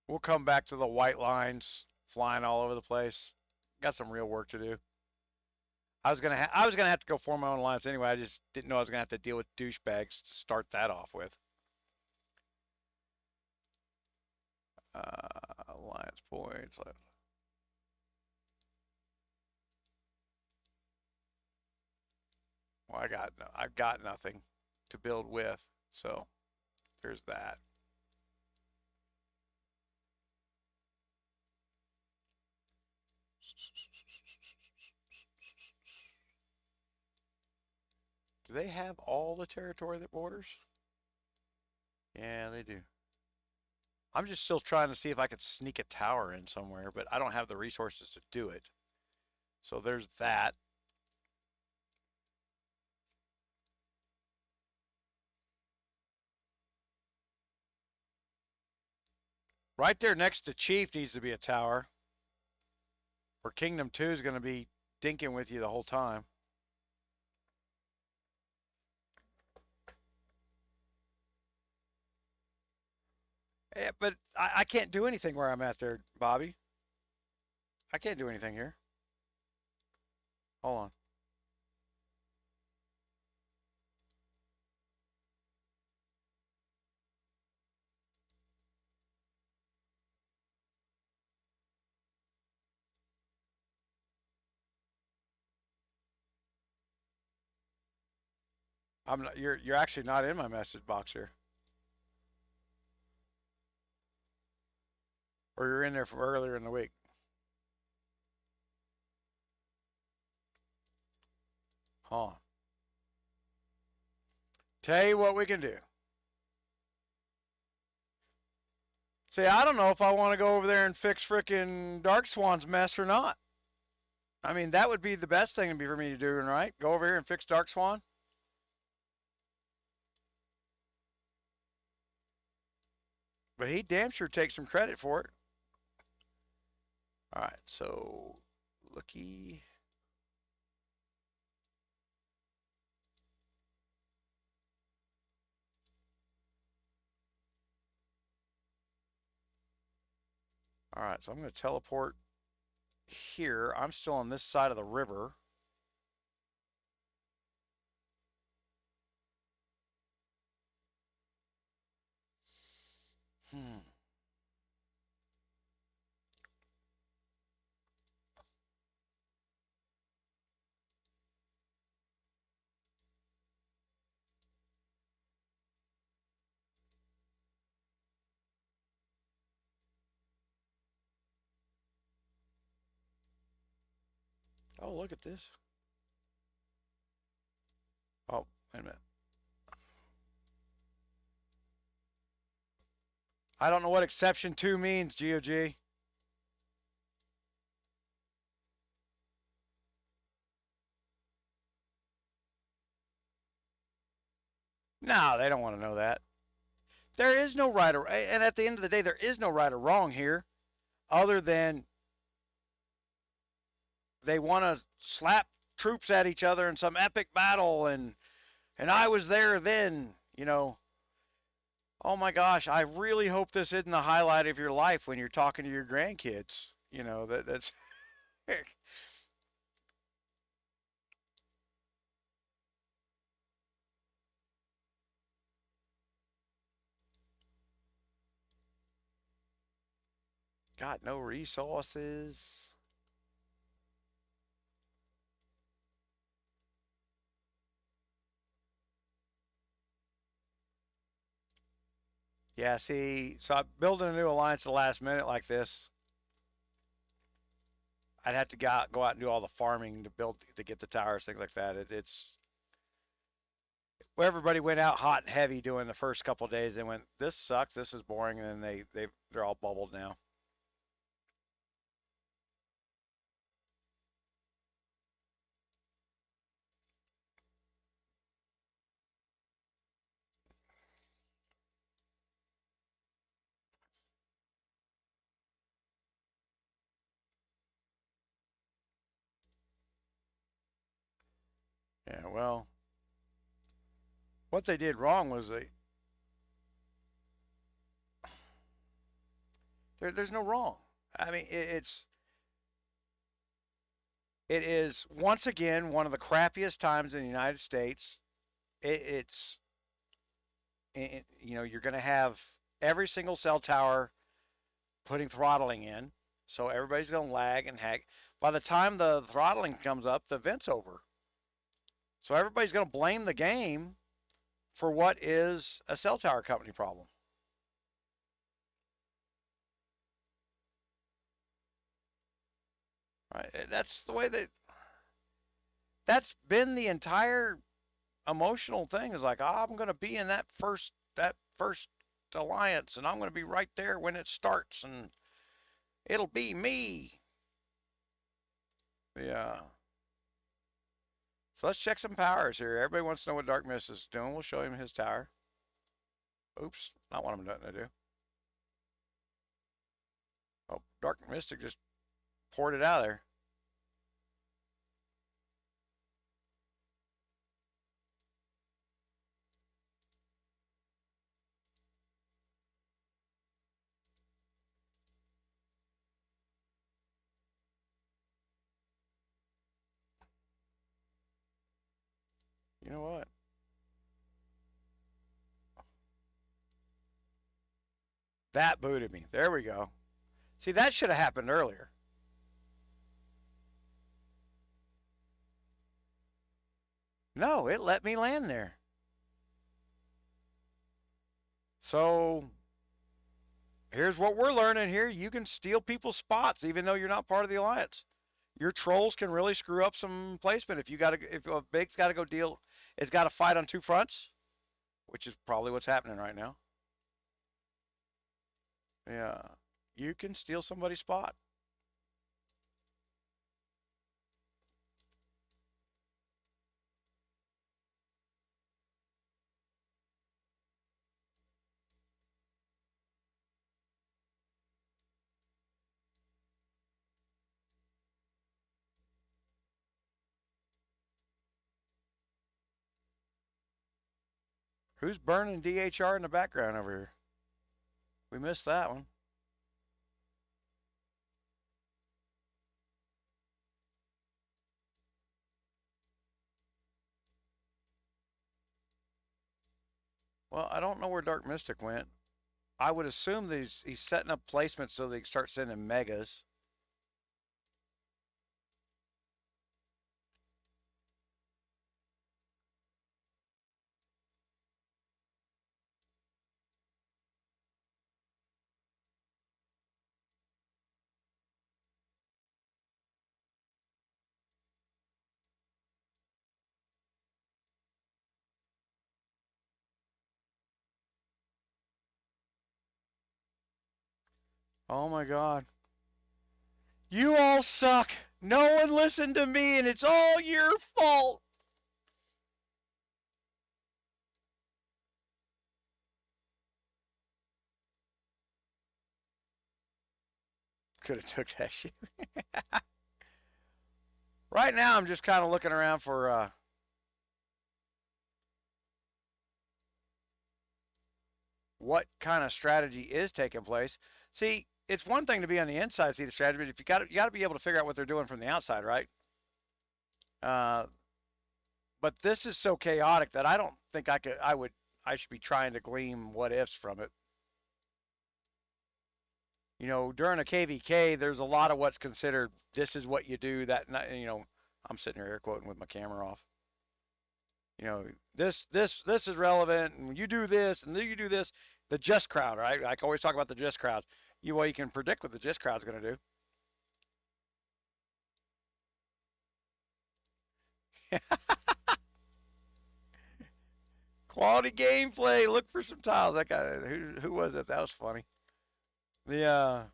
We'll come back to the white lines flying all over the place. Got some real work to do. I was gonna have to go form my own alliance anyway. I just didn't know I was gonna have to deal with douchebags to start that off with. Alliance points. Well, I've got nothing to build with, so there's that. Do they have all the territory that borders? Yeah, they do. I'm just still trying to see if I could sneak a tower in somewhere, but I don't have the resources to do it. So there's that. Right there next to Chief needs to be a tower. Or Kingdom 2 is going to be dinking with you the whole time. Yeah, but I can't do anything where I'm at there, Bobby. I can't do anything here. Hold on. I'm not, you're actually not in my message box here. Or you're in there from earlier in the week. Huh. Tell you what we can do. See, I don't know if I want to go over there and fix frickin' Dark Swan's mess or not. I mean, that would be the best thing for me to do, right? Go over here and fix Dark Swan. But he damn sure takes some credit for it. All right, so looky. All right, so I'm going to teleport here. I'm still on this side of the river. Hmm. Oh, look at this. Oh, wait a minute. I don't know what exception 2 means, GOG. No, they don't want to know that. There is no right or, and at the end of the day, there is no right or wrong here, other than they want to slap troops at each other in some epic battle, and I was there then, you know. Oh my gosh, I really hope this isn't the highlight of your life when you're talking to your grandkids. You know, that's got no resources. Yeah, see, so I'm building a new alliance at the last minute like this. I'd have to go out and do all the farming to get the towers, things like that. It's where everybody went out hot and heavy doing the first couple of days. They went, this sucks, this is boring, and then they're all bubbled now. Yeah, well, what they did wrong was there's no wrong. I mean, it is once again one of the crappiest times in the United States. It's you know, you're going to have every single cell tower putting throttling in, so everybody's going to lag and hag. By the time the throttling comes up, the event's over. So everybody's going to blame the game for what is a cell tower company problem. Right? That's the way that's been the entire emotional thing is like, oh, I'm going to be in that first alliance and I'm going to be right there when it starts and it'll be me. Yeah. So let's check some powers here. Everybody wants to know what Dark Mist is doing. We'll show him his tower. Oops, not what I'm going to do. Oh, Dark Mystic just poured it out of there. You know what? That booted me. There we go. See, that should have happened earlier. No, it let me land there. So here's what we're learning here. You can steal people's spots even though you're not part of the alliance. Your trolls can really screw up some placement if a big's got to go deal, it's got to fight on two fronts, which is probably what's happening right now. Yeah, you can steal somebody's spot. Who's burning DHR in the background over here? We missed that one. Well, I don't know where Dark Mystic went. I would assume that he's setting up placements so they can start sending megas. Oh my God. You all suck. No one listened to me and it's all your fault. Could have took that shit. Right now, I'm just kind of looking around for what kind of strategy is taking place. See, it's one thing to be on the inside, see the strategy, but if you got to be able to figure out what they're doing from the outside, right? Uh, but this is so chaotic that I don't think I should be trying to glean what ifs from it. You know, during a KVK, there's a lot of what's considered this is what you do. I'm sitting here air quoting with my camera off. You know, this is relevant, and you do this, and then you do this. The just crowd, right? I always talk about the just crowd. You can predict what the just crowd's going to do. Quality gameplay. Look for some tiles. That guy, who was it? That was funny. The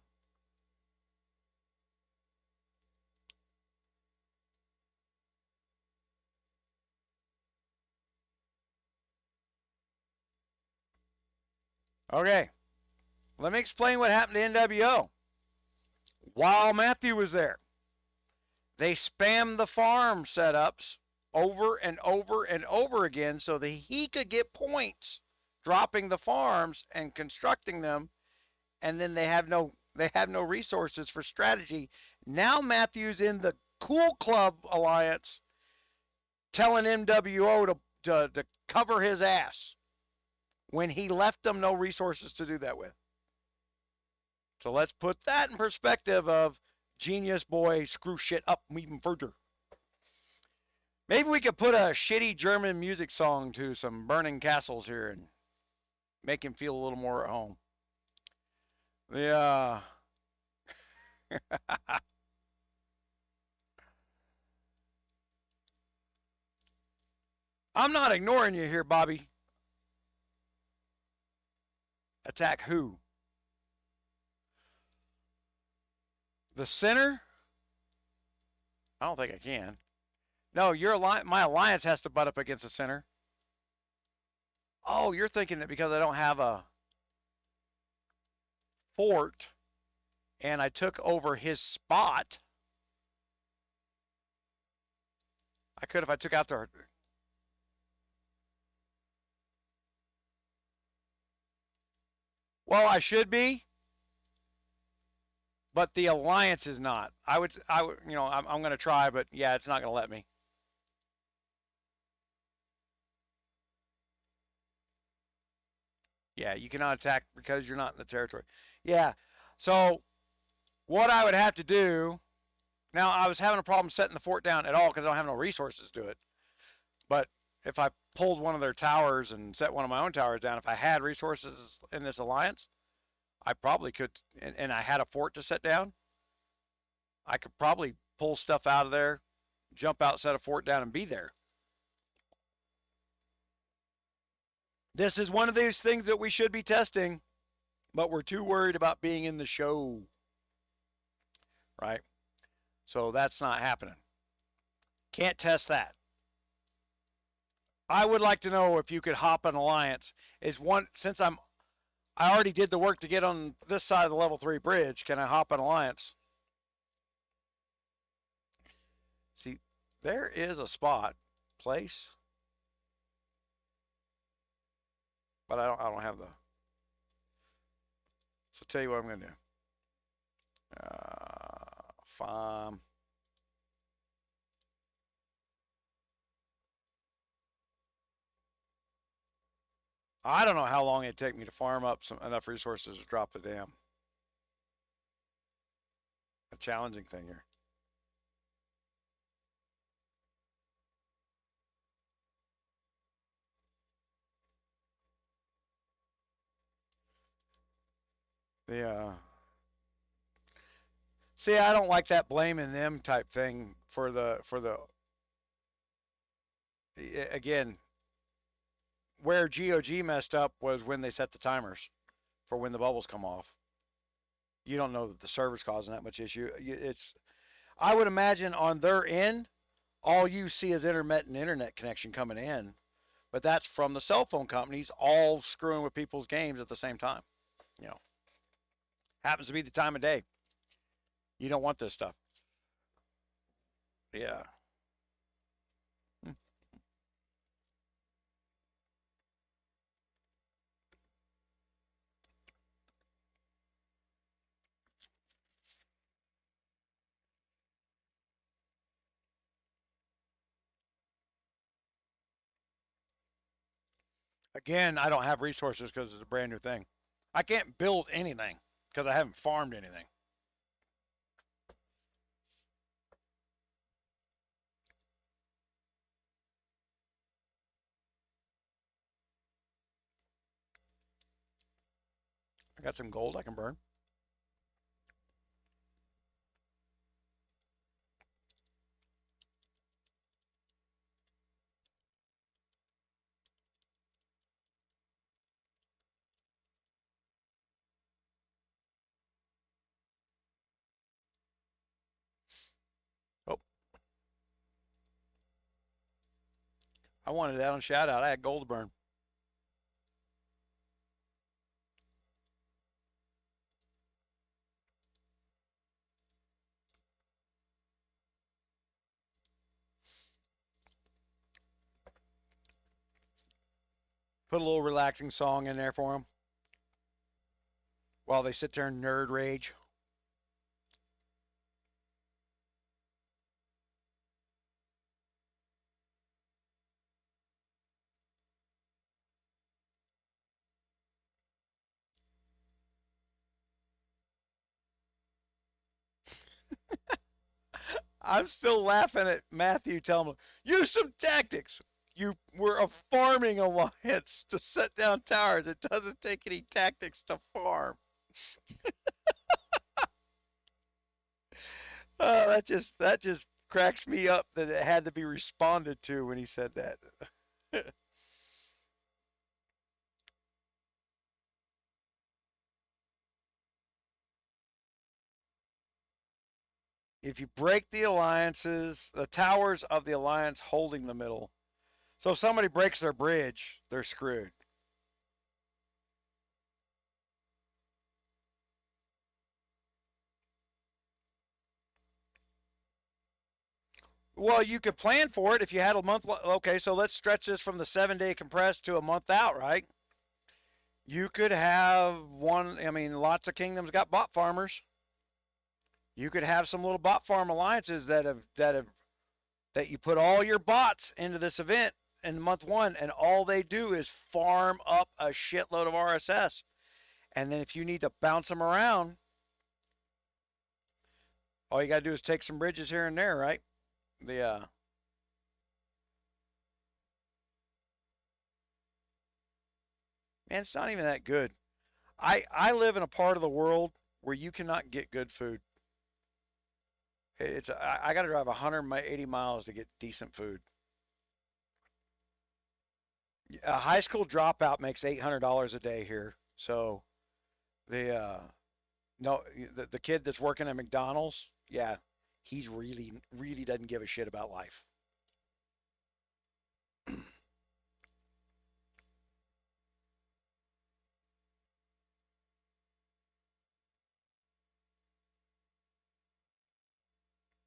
Okay, let me explain what happened to NWO. While Matthew was there, they spammed the farm setups over and over and over again so that he could get points dropping the farms and constructing them, and then they have no resources for strategy. Now Matthew's in the Cool Club Alliance telling NWO to cover his ass when he left them no resources to do that with. So let's put that in perspective of genius boy screw shit up even further. Maybe we could put a shitty German music song to some burning castles here and make him feel a little more at home. Yeah. I'm not ignoring you here, Bobby. Attack who? The center? I don't think I can. No, my alliance has to butt up against the center. Oh, you're thinking that because I don't have a fort and I took over his spot. I could if I took out the. Well, I should be, but the alliance is not. I'm going to try, but yeah, it's not going to let me. Yeah, you cannot attack because you're not in the territory. Yeah, so what I would have to do. Now, I was having a problem setting the fort down at all because I don't have no resources to do it. But if I pulled one of their towers and set one of my own towers down. If I had resources in this alliance, I probably could, and I had a fort to set down, I could probably pull stuff out of there, jump out, set a fort down, and be there. This is one of these things that we should be testing, but we're too worried about being in the show, right? So that's not happening. Can't test that. I would like to know if you could hop an alliance. Since I already did the work to get on this side of the level 3 bridge, can I hop an alliance? See, there is a spot, place, but I don't have the. So tell you what I'm going to do. Farm. I don't know how long it'd take me to farm up enough resources to drop the dam. A challenging thing here. See, I don't like that blaming them type thing for the again, where GOG messed up was when they set the timers for when the bubbles come off. You don't know that the server's causing that much issue. I would imagine on their end, all you see is intermittent internet connection coming in, but that's from the cell phone companies all screwing with people's games at the same time. You know, happens to be the time of day. You don't want this stuff. Yeah. Again, I don't have resources because it's a brand new thing. I can't build anything because I haven't farmed anything. I got some gold I can burn. Oh, I wanted that on shout out. I had gold to burn. Put a little relaxing song in there for them while they sit there and nerd rage. I'm still laughing at Matthew telling them, use some tactics. You were a farming alliance to set down towers. It doesn't take any tactics to farm. Oh, that just cracks me up that it had to be responded to when he said that. If you break the alliances, the towers of the alliance holding the middle. So if somebody breaks their bridge, they're screwed. Well, you could plan for it if you had a month. Okay, so let's stretch this from the 7-day compressed to a month out, right? You could have one. I mean, lots of kingdoms got bot farmers. You could have some little bot farm alliances that you put all your bots into this event in month 1, and all they do is farm up a shitload of RSS. And then if you need to bounce them around, all you got to do is take some bridges here and there, right? The Man, it's not even that good. I live in a part of the world where you cannot get good food. I got to drive 180 miles to get decent food. A high school dropout makes $800 a day here. So the no the kid that's working at McDonald's, yeah, he's really doesn't give a shit about life.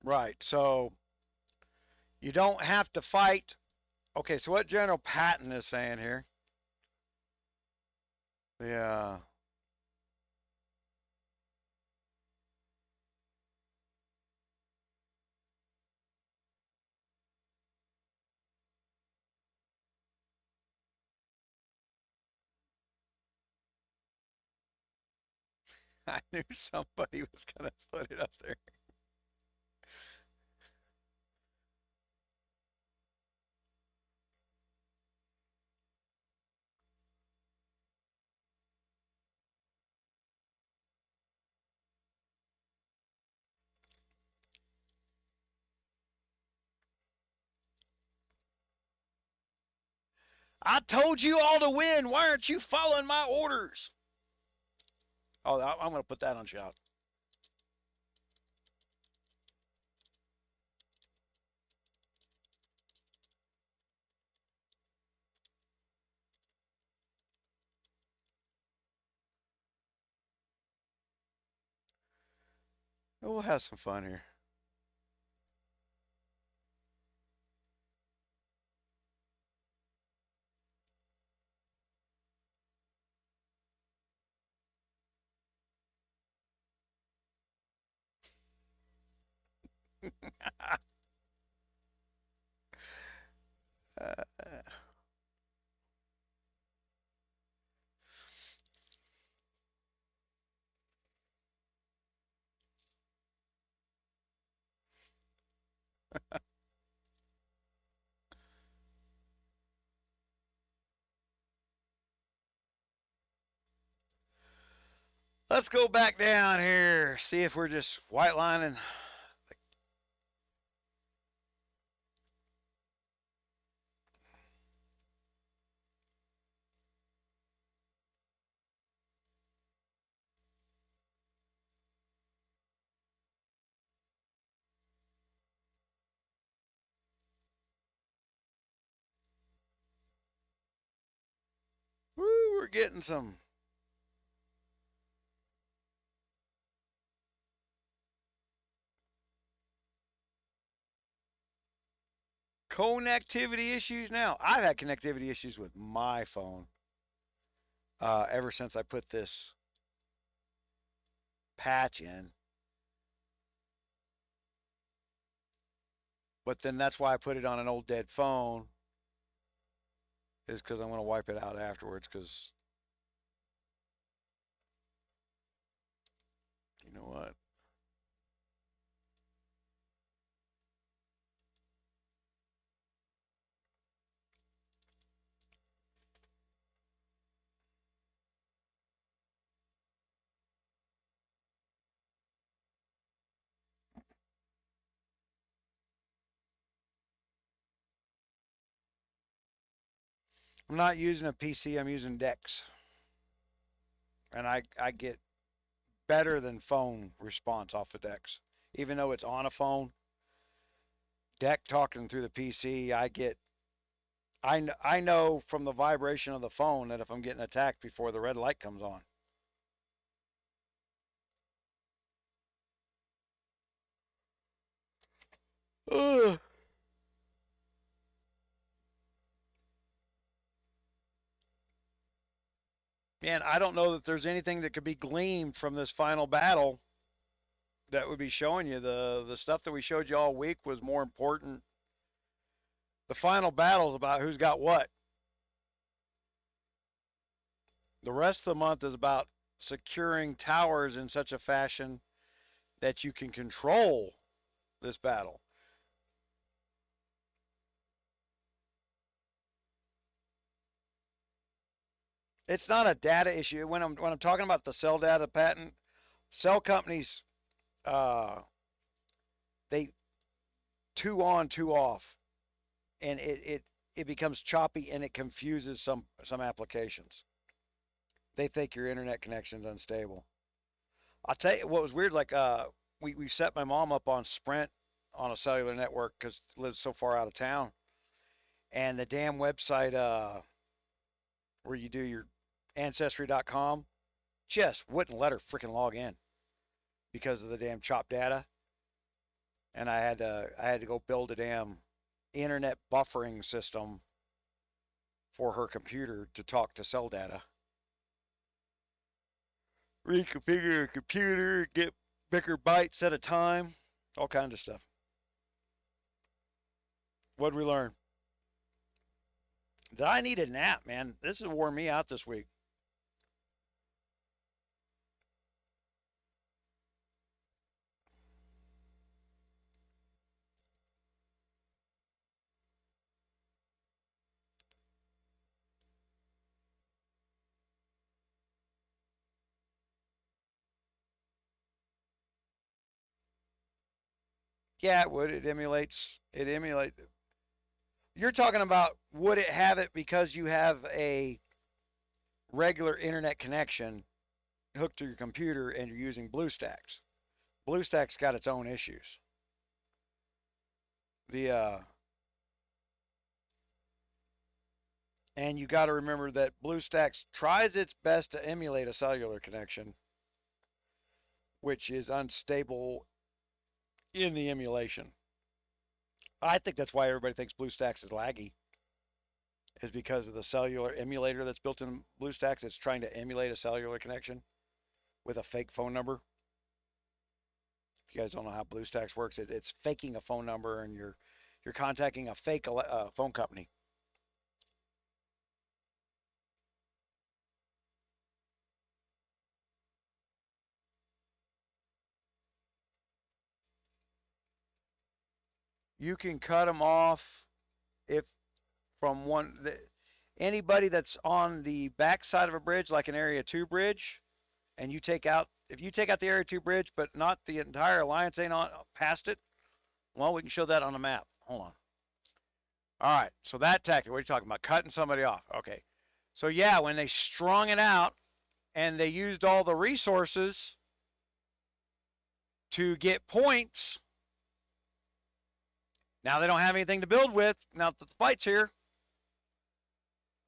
Right. So you don't have to fight. Okay, so what General Patton is saying here? Yeah. I knew somebody was gonna put it up there. I told you all to win. Why aren't you following my orders? Oh, I'm gonna put that on shout. We'll have some fun here. Let's go back down here. See if we're just white lining. Woo, we're getting some connectivity issues now. I've had connectivity issues with my phone ever since I put this patch in. But then that's why I put it on an old dead phone, is because I'm going to wipe it out afterwards. Because you know what? I'm not using a PC. I'm using Dex, and I get better than phone response off of Dex, even though it's on a phone. Deck talking through the PC, I know from the vibration of the phone that if I'm getting attacked before the red light comes on. Ugh. Man, I don't know that there's anything that could be gleaned from this final battle that would be showing you. The stuff that we showed you all week was more important. The final battle is about who's got what. The rest of the month is about securing towers in such a fashion that you can control this battle. it's not a data issue. When I'm talking about the cell data patent, cell companies they two on, two off, and it becomes choppy and it confuses some applications. They think your internet connection's unstable. I'll tell you what was weird. Like we set my mom up on Sprint on a cellular network because it lives so far out of town, and the damn website where you do your ancestry.com just wouldn't let her freaking log in because of the damn chopped data, and I had to go build a damn internet buffering system for her computer to talk to cell data. Reconfigure your computer, get bigger bytes at a time, all kinds of stuff. What'd we learn? Did I need a nap, man? This has worn me out this week. Yeah, it would. It emulates. It emulates. You're talking about would it have it because you have a regular internet connection hooked to your computer and you're using BlueStacks. BlueStacks got its own issues. The and you got to remember that BlueStacks tries its best to emulate a cellular connection, which is unstable in the emulation. I think that's why everybody thinks BlueStacks is laggy, is because of the cellular emulator that's built in BlueStacks. It's trying to emulate a cellular connection with a fake phone number. If you guys don't know how BlueStacks works, it's faking a phone number and you're contacting a fake phone company. You can cut them off if from anybody that's on the back side of a bridge, like an Area 2 bridge, and if you take out the Area 2 bridge, but not the entire alliance ain't on past it, well, we can show that on the map. Hold on. All right, so that tactic, what are you talking about? Cutting somebody off. Okay. So yeah, when they strung it out and they used all the resources to get points, now they don't have anything to build with. Now that the fight's here,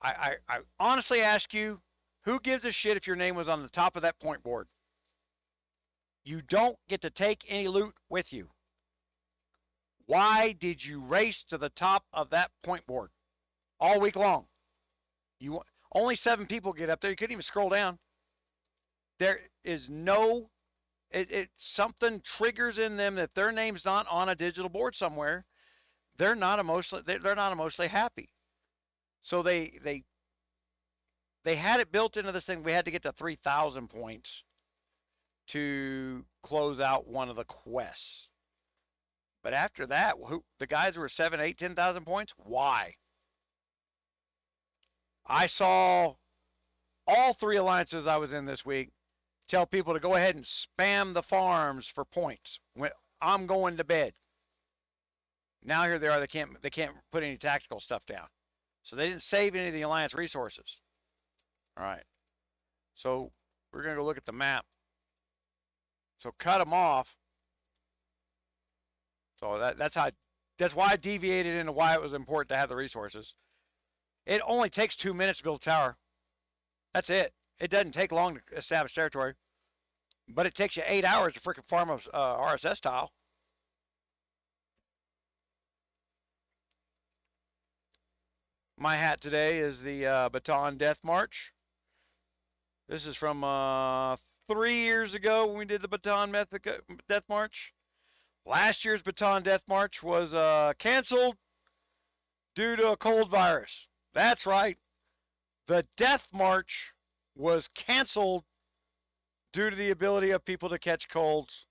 I honestly ask you, who gives a shit if your name was on the top of that point board? You don't get to take any loot with you. Why did you race to the top of that point board all week long? You only 7 people get up there. You couldn't even scroll down. There is no something triggers in them that their name's not on a digital board somewhere. They're not emotionally happy. So they had it built into this thing. We had to get to 3,000 points to close out one of the quests. But after that, the guys who were 7, 8, 10,000 points, why? I saw all 3 alliances I was in this week tell people to go ahead and spam the farms for points. When I'm going to bed. Now here they are, they can't put any tactical stuff down. So they didn't save any of the alliance resources. All right. So we're going to go look at the map. So cut them off. So that's why I deviated into why it was important to have the resources. It only takes 2 minutes to build a tower. That's it. It doesn't take long to establish territory. But it takes you 8 hours to freaking farm a RSS tile. My hat today is the Bataan Death March. This is from 3 years ago when we did the Bataan Death March. Last year's Bataan Death March was canceled due to a cold virus. That's right. The Death March was canceled due to the ability of people to catch colds.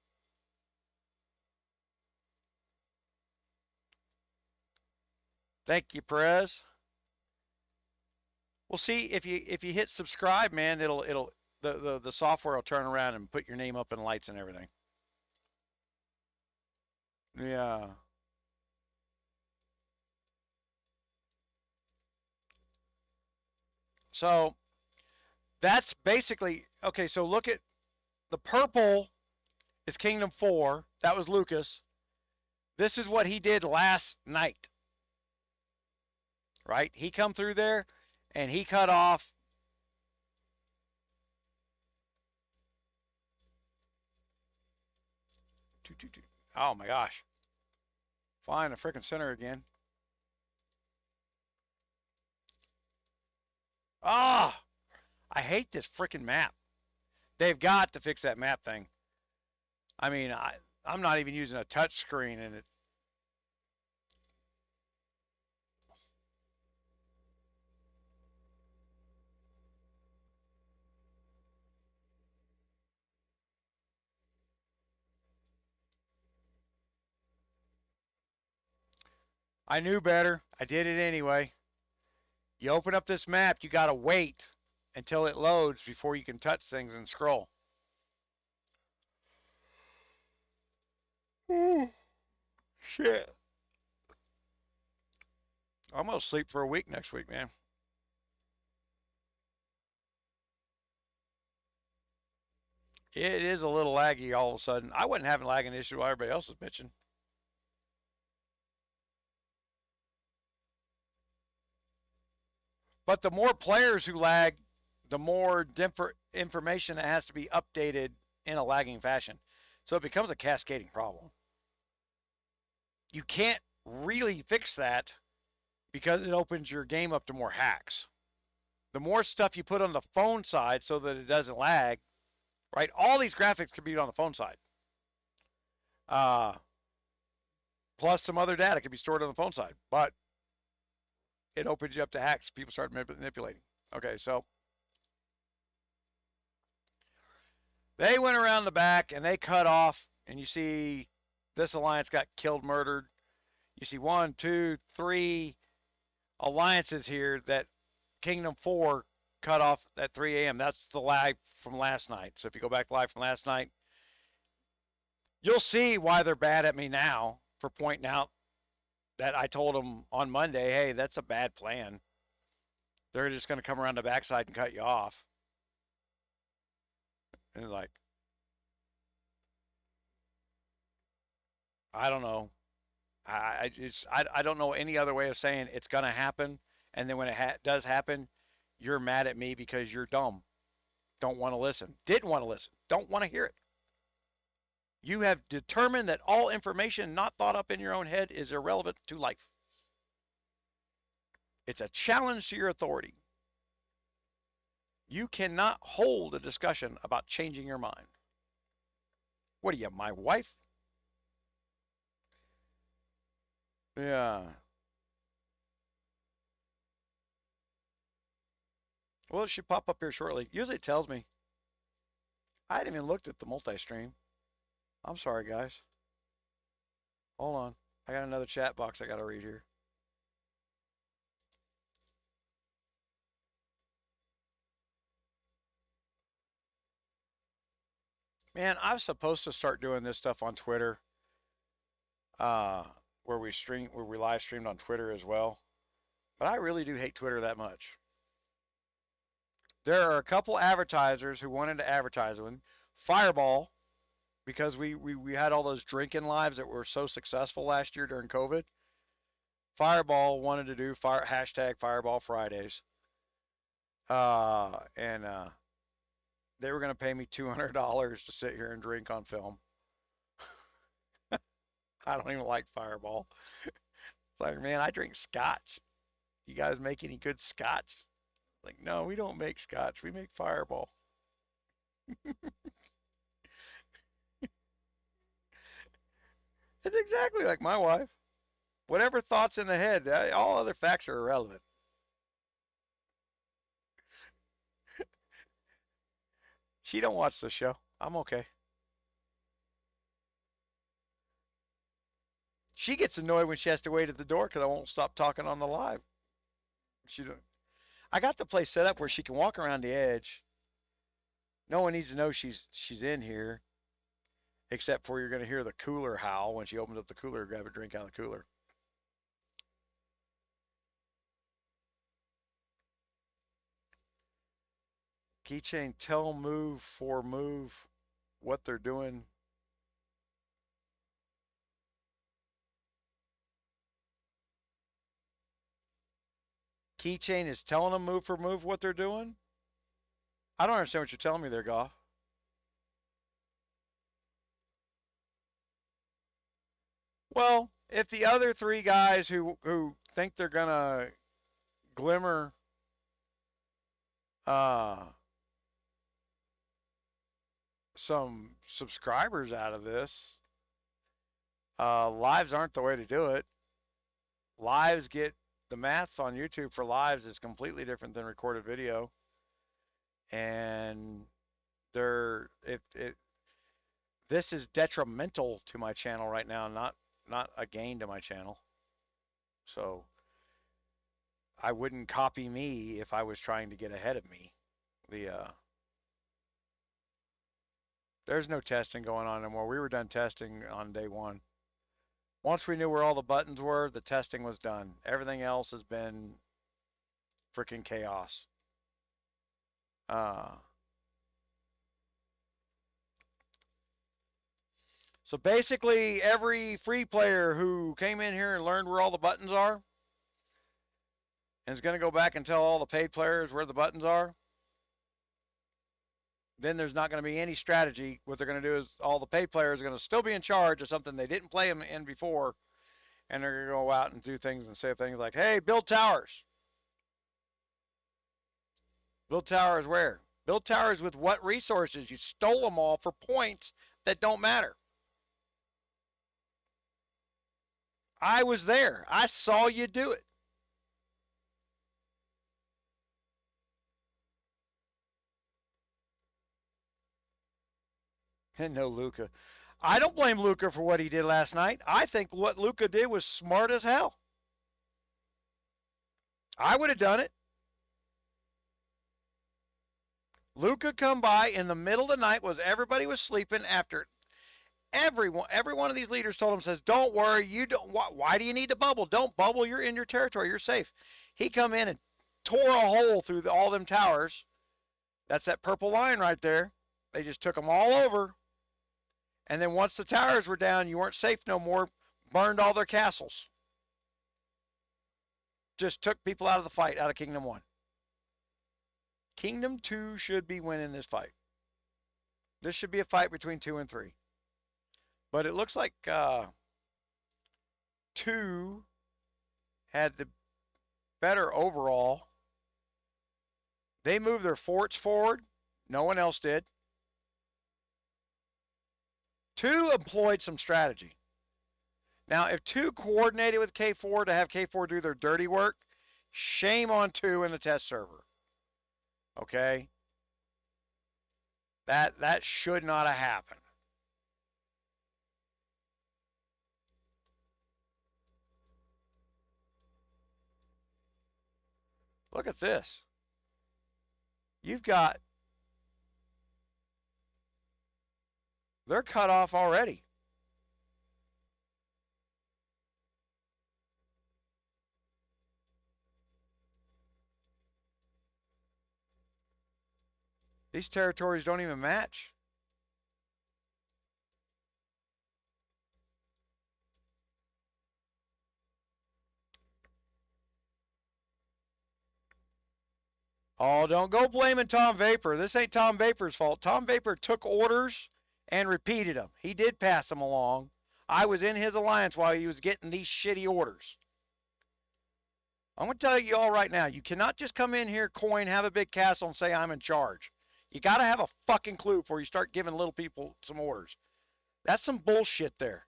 Thank you, Perez. Well, see, if you hit subscribe, man, it'll the software will turn around and put your name up in lights and everything. Yeah. So that's basically okay. So look at the purple is Kingdom 4. That was Lucas. This is what he did last night, right? He come through there and he cut off. Oh my gosh. Flying the freaking center again. Ah, oh, I hate this freaking map. They've got to fix that map thing. I mean, I'm not even using a touch screen and it. I knew better. I did it anyway. You open up this map, you got to wait until it loads before you can touch things and scroll. Shit. I'm going to sleep for a week next week, man. It is a little laggy all of a sudden. I wasn't having lagging issue while everybody else was bitching. But the more players who lag, the more information that has to be updated in a lagging fashion. So it becomes a cascading problem. You can't really fix that because it opens your game up to more hacks. The more stuff you put on the phone side so that it doesn't lag, right? All these graphics can be on the phone side. Uh, Plus some other data can be stored on the phone side, but it opens you up to hacks. People start manipulating. Okay, so they went around the back and they cut off, and you see this alliance got killed, murdered. You see 1, 2, 3 alliances here that Kingdom 4 cut off at 3 a.m. That's the lag from last night. So if you go back live from last night, you'll see why they're bad at me now for pointing out that I told them on Monday, hey, that's a bad plan. They're just going to come around the backside and cut you off. And like, I don't know. I don't know any other way of saying it's going to happen. And then when it does happen, you're mad at me because you're dumb. Don't want to listen. Didn't want to listen. Don't want to hear it. You have determined that all information not thought up in your own head is irrelevant to life. It's a challenge to your authority. You cannot hold a discussion about changing your mind. What are you, my wife? Yeah. Well, it should pop up here shortly. Usually it tells me. I hadn't even looked at the multi-stream. I'm sorry, guys. Hold on. I got another chat box I got to read here. Man, I was supposed to start doing this stuff on Twitter, uh, where we live streamed on Twitter as well. But I really do hate Twitter that much. There are a couple advertisers who wanted to advertise with Fireball, because we had all those drinking lives that were so successful last year during COVID. Fireball wanted to do hashtag Fireball Fridays, and they were going to pay me $200 to sit here and drink on film. I don't even like Fireball. It's like, man, I drink scotch. You guys make any good scotch? Like, no, we don't make scotch. We make Fireball. It's exactly like my wife. Whatever thoughts in the head, all other facts are irrelevant. She don't watch the show. I'm okay. She gets annoyed when she has to wait at the door because I won't stop talking on the live. She don't. I got the place set up where she can walk around the edge. No one needs to know she's in here, except for you're going to hear the cooler howl when she opens up the cooler, grab a drink out of the cooler. Keychain, tell move for move what they're doing. Keychain is telling them move for move what they're doing? I don't understand what you're telling me there, Goff. Well, if the other three guys who think they're gonna glimmer some subscribers out of this, lives aren't the way to do it. Lives get the math on YouTube for lives is completely different than recorded video, and this is detrimental to my channel right now, not a gain to my channel. So I wouldn't copy me if I was trying to get ahead of me. There's no testing going on anymore. We were done testing on day one. Once we knew where all the buttons were, the testing was done. Everything else has been freaking chaos. So basically, every free player who came in here and learned where all the buttons are and is going to go back and tell all the paid players where the buttons are, then there's not going to be any strategy. What they're going to do is all the paid players are going to still be in charge of something they didn't play them in before, and they're going to go out and do things and say things like, hey, build towers. Build towers where? Build towers with what resources? You stole them all for points that don't matter. I was there. I saw you do it. And no Luca. I don't blame Luca for what he did last night. I think what Luca did was smart as hell. I would have done it. Luca come by in the middle of the night was everybody was sleeping after every one of these leaders told him, says, don't worry, you don't, why do you need to bubble? Don't bubble, you're in your territory, you're safe. He come in and tore a hole through all them towers. That's that purple line right there. They just took them all over. And then once the towers were down, you weren't safe no more, burned all their castles. Just took people out of the fight, out of Kingdom 1. Kingdom 2 should be winning this fight. This should be a fight between 2 and 3. But it looks like 2 had the better overall. They moved their forts forward. No one else did. 2 employed some strategy. Now, if 2 coordinated with K4 to have K4 do their dirty work, shame on 2 in the test server. Okay? That should not have happened. Look at this. You've got, they're cut off already. These territories don't even match. Oh, don't go blaming Tom Vapor. This ain't Tom Vapor's fault. Tom Vapor took orders and repeated them. He did pass them along. I was in his alliance while he was getting these shitty orders. I'm going to tell you all right now, you cannot just come in here, coin, have a big castle, and say I'm in charge. You got to have a fucking clue before you start giving little people some orders. That's some bullshit there.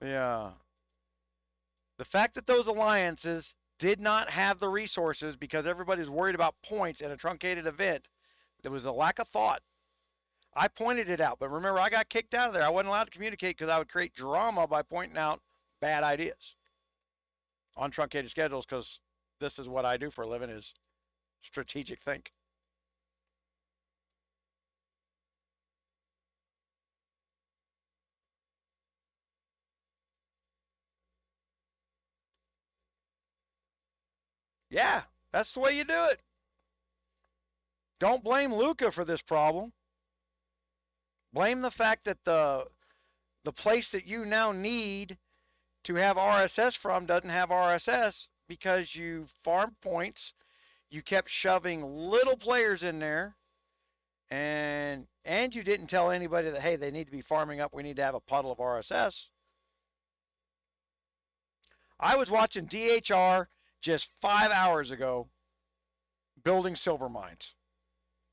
Yeah. The fact that those alliances did not have the resources because everybody's worried about points in a truncated event, there was a lack of thought. I pointed it out, but remember, I got kicked out of there. I wasn't allowed to communicate because I would create drama by pointing out bad ideas on truncated schedules because this is what I do for a living, is strategic think. Yeah, that's the way you do it. Don't blame Luca for this problem. Blame the fact that the place that you now need to have RSS from doesn't have RSS because you farmed points. You kept shoving little players in there, and you didn't tell anybody that, hey, they need to be farming up. We need to have a puddle of RSS. I was watching DHR just 5 hours ago building silver mines.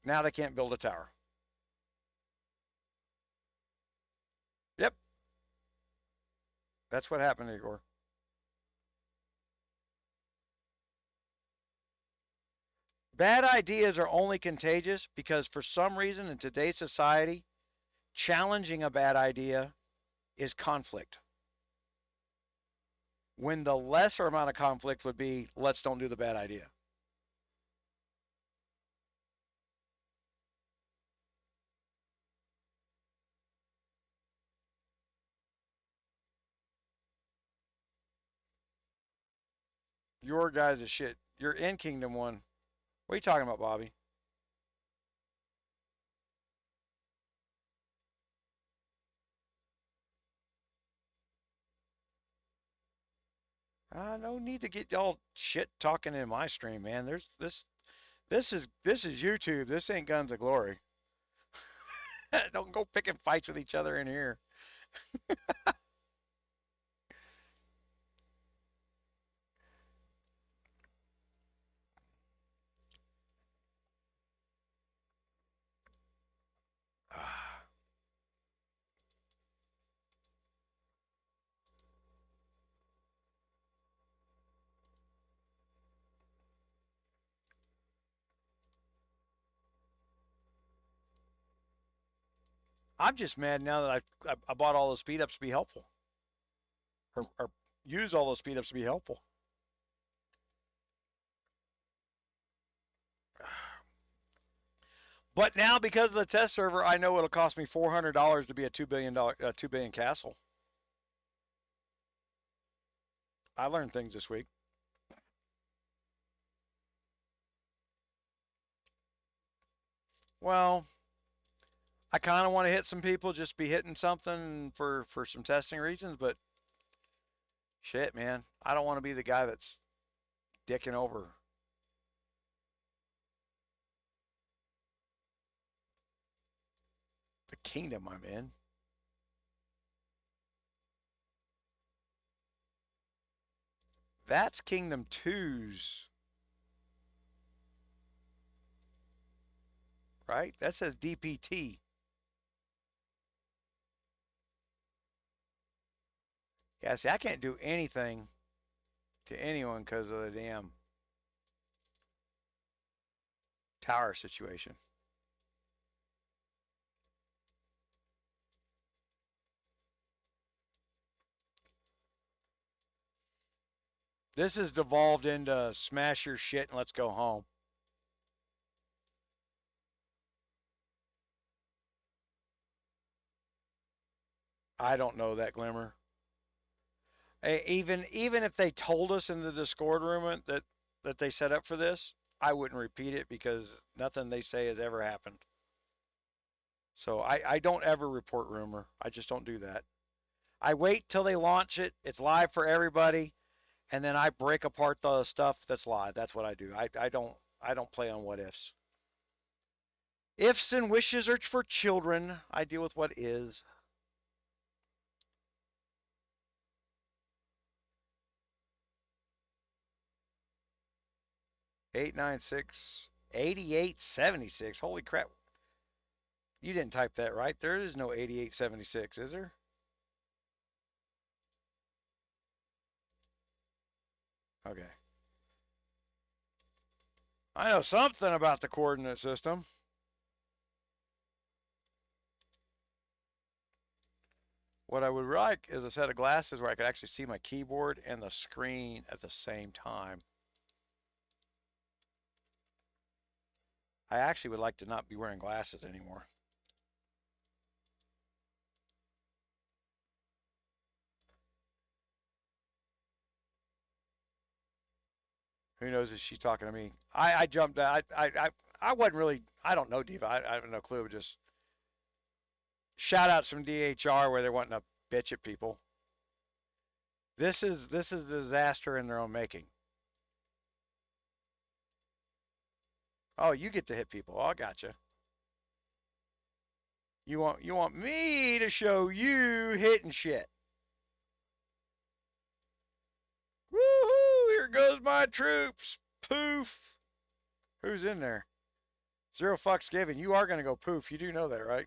Now they can't build a tower. Yep, that's what happened, Igor. Bad ideas are only contagious because for some reason in today's society, challenging a bad idea is conflict. When the lesser amount of conflict would be, let's don't do the bad idea. Your guys is shit. Your in kingdom one. What are you talking about, Bobby? No need to get y'all shit talking in my stream, man. There's this is YouTube. This ain't Guns of Glory. Don't go picking fights with each other in here. I'm just mad now that I bought all those speed ups to be helpful, or use all those speed ups to be helpful. But now because of the test server, I know it'll cost me $400 to be a $2 billion castle. I learned things this week. Well, I kind of want to hit some people, just be hitting something for some testing reasons, but shit, man, I don't want to be the guy that's dicking over the kingdom I'm in. That's Kingdom 2's, right? That says DPT. Yeah, see, I can't do anything to anyone because of the damn tower situation. This has devolved into smash your shit and let's go home. I don't know that, Glimmer. Even if they told us in the Discord room that they set up for this, I wouldn't repeat it because nothing they say has ever happened. So I don't ever report rumor. I just don't do that. I wait till they launch it. It's live for everybody, and then I break apart the stuff that's live. That's what I do. I don't play on what ifs. Ifs and wishes are for children. I deal with what is. Eight nine six 8876. Holy crap. You didn't type that right. There is no 8876, is there? Okay. I know something about the coordinate system. What I would like is a set of glasses where I could actually see my keyboard and the screen at the same time. I actually would like to not be wearing glasses anymore. Who knows if she's talking to me? I jumped out. I wasn't really. I don't know, Diva. I have no clue. Just shout out some DHR where they're wanting to bitch at people. This is a disaster in their own making. Oh, you get to hit people. Oh, I gotcha. You want me to show you hitting shit. Woohoo! Here goes my troops. Poof. Who's in there? Zero fucks given. You are gonna go poof. You do know that, right?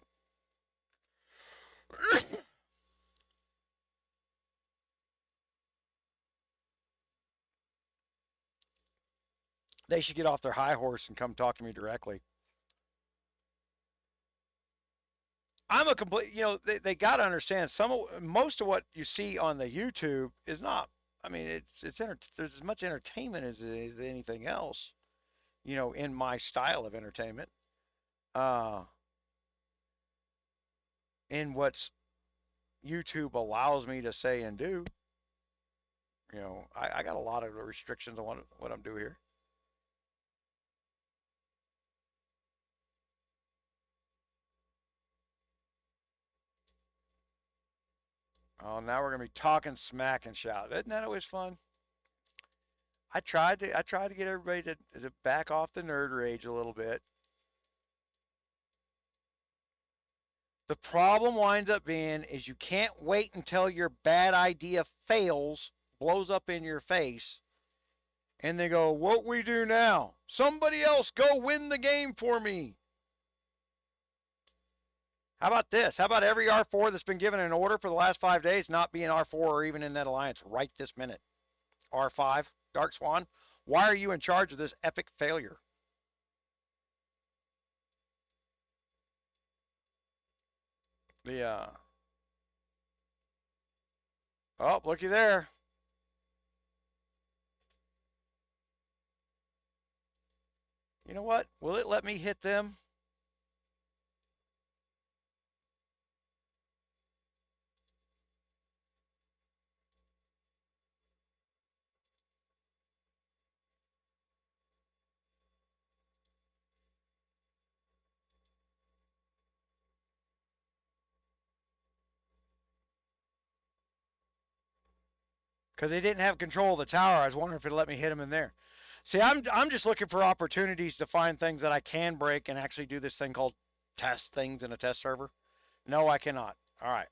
They should get off their high horse and come talk to me directly. I'm a complete, they got to understand most of what you see on the YouTube is not, I mean, there's as much entertainment as anything else, in my style of entertainment, uh, in what's YouTube allows me to say and do. I got a lot of restrictions on what I'm doing here. Oh, now we're gonna be talking smack and shout. Isn't that always fun? I tried to get everybody to back off the nerd rage a little bit. The problem winds up being is you can't wait until your bad idea fails, blows up in your face, and they go, "What we do now? Somebody else go win the game for me." How about this? How about every R4 that's been given an order for the last 5 days not being R4 or even in that alliance right this minute? R5, Dark Swan, why are you in charge of this epic failure? The Oh, looky there. You know what? Will it let me hit them? Because they didn't have control of the tower. I was wondering if it'd let me hit them in there. See, I'm just looking for opportunities to find things that I can break and actually do this thing called test things in a test server. No, I cannot. All right.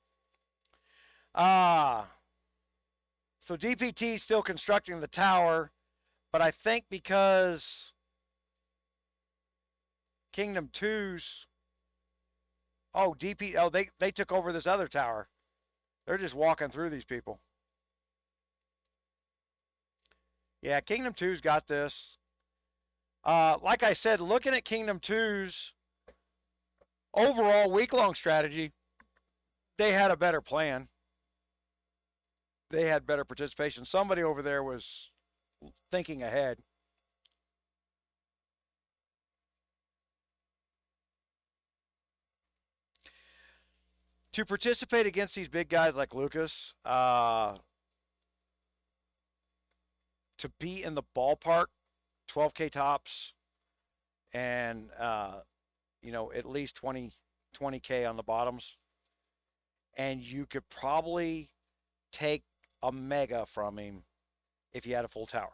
Ah, so DPT is still constructing the tower, but I think because Kingdom 2's they took over this other tower. They're just walking through these people. Yeah, Kingdom 2's got this. Like I said, looking at Kingdom 2's overall week-long strategy, they had a better plan. They had better participation. Somebody over there was thinking ahead. To participate against these big guys like Lucas, to be in the ballpark, 12K tops, and at least 20K on the bottoms, and you could probably take a mega from him if you had a full tower.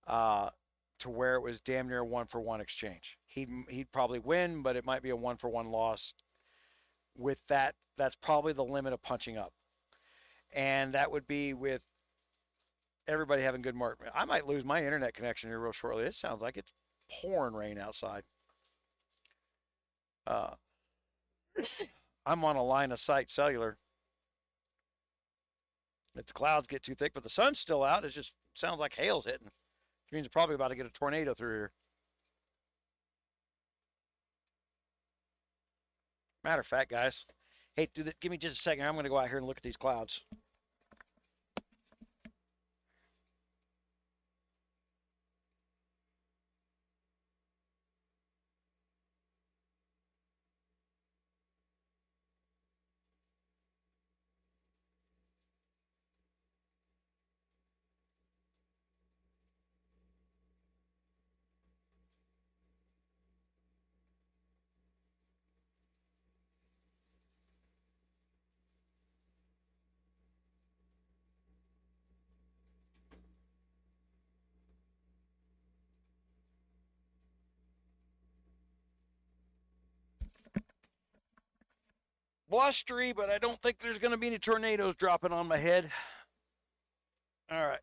To where it was damn near a 1-for-1 exchange. He'd probably win, but it might be a 1-for-1 loss. With that, that's probably the limit of punching up, and that would be with everybody having good mark. I might lose my internet connection here real shortly. It sounds like it's pouring rain outside. Uh, I'm on a line of sight cellular. If the clouds get too thick, but the sun's still out, it just sounds like hail's hitting. Which means we're probably about to get a tornado through here. Matter of fact, guys, hey, give me just a second. I'm going to go out here and look at these clouds. blustery, but I don't think there's going to be any tornadoes dropping on my head. All right.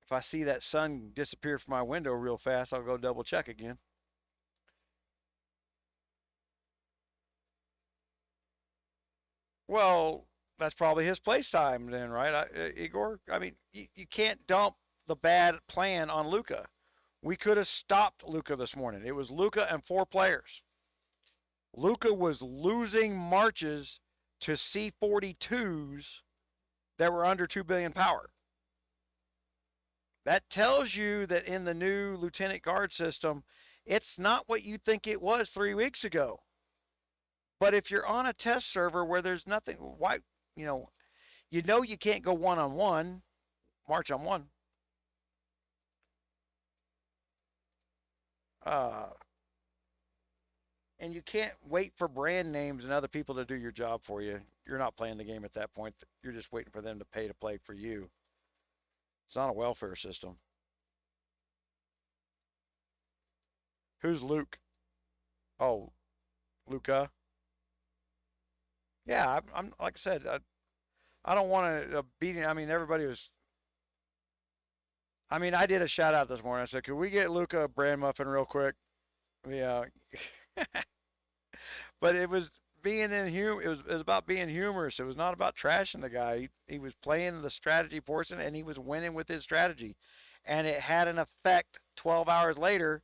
If I see that sun disappear from my window real fast, I'll go double check again. Well, that's probably his place time then, right, Igor? I mean, you can't dump the bad plan on Luka. We could have stopped Luka this morning. It was Luka and 4 players. Luka was losing marches to C-42s that were under 2 billion power. That tells you that in the new Lieutenant Guard system, it's not what you think it was 3 weeks ago. But if you're on a test server where there's nothing, why, you you can't go one-on-one, march on one. And you can't wait for brand names and other people to do your job for you. You're not playing the game at that point. You're just waiting for them to pay to play for you. It's not a welfare system. Who's Luke? Oh, Luca. Yeah, I'm like I said, I don't want to beat him. I mean, everybody was. I mean, I did a shout out this morning. I said, "Could we get Luca a brand muffin real quick?" Yeah, but it was being in humor. It was about being humorous. It was not about trashing the guy. He was playing the strategy portion, and he was winning with his strategy, and it had an effect 12 hours later.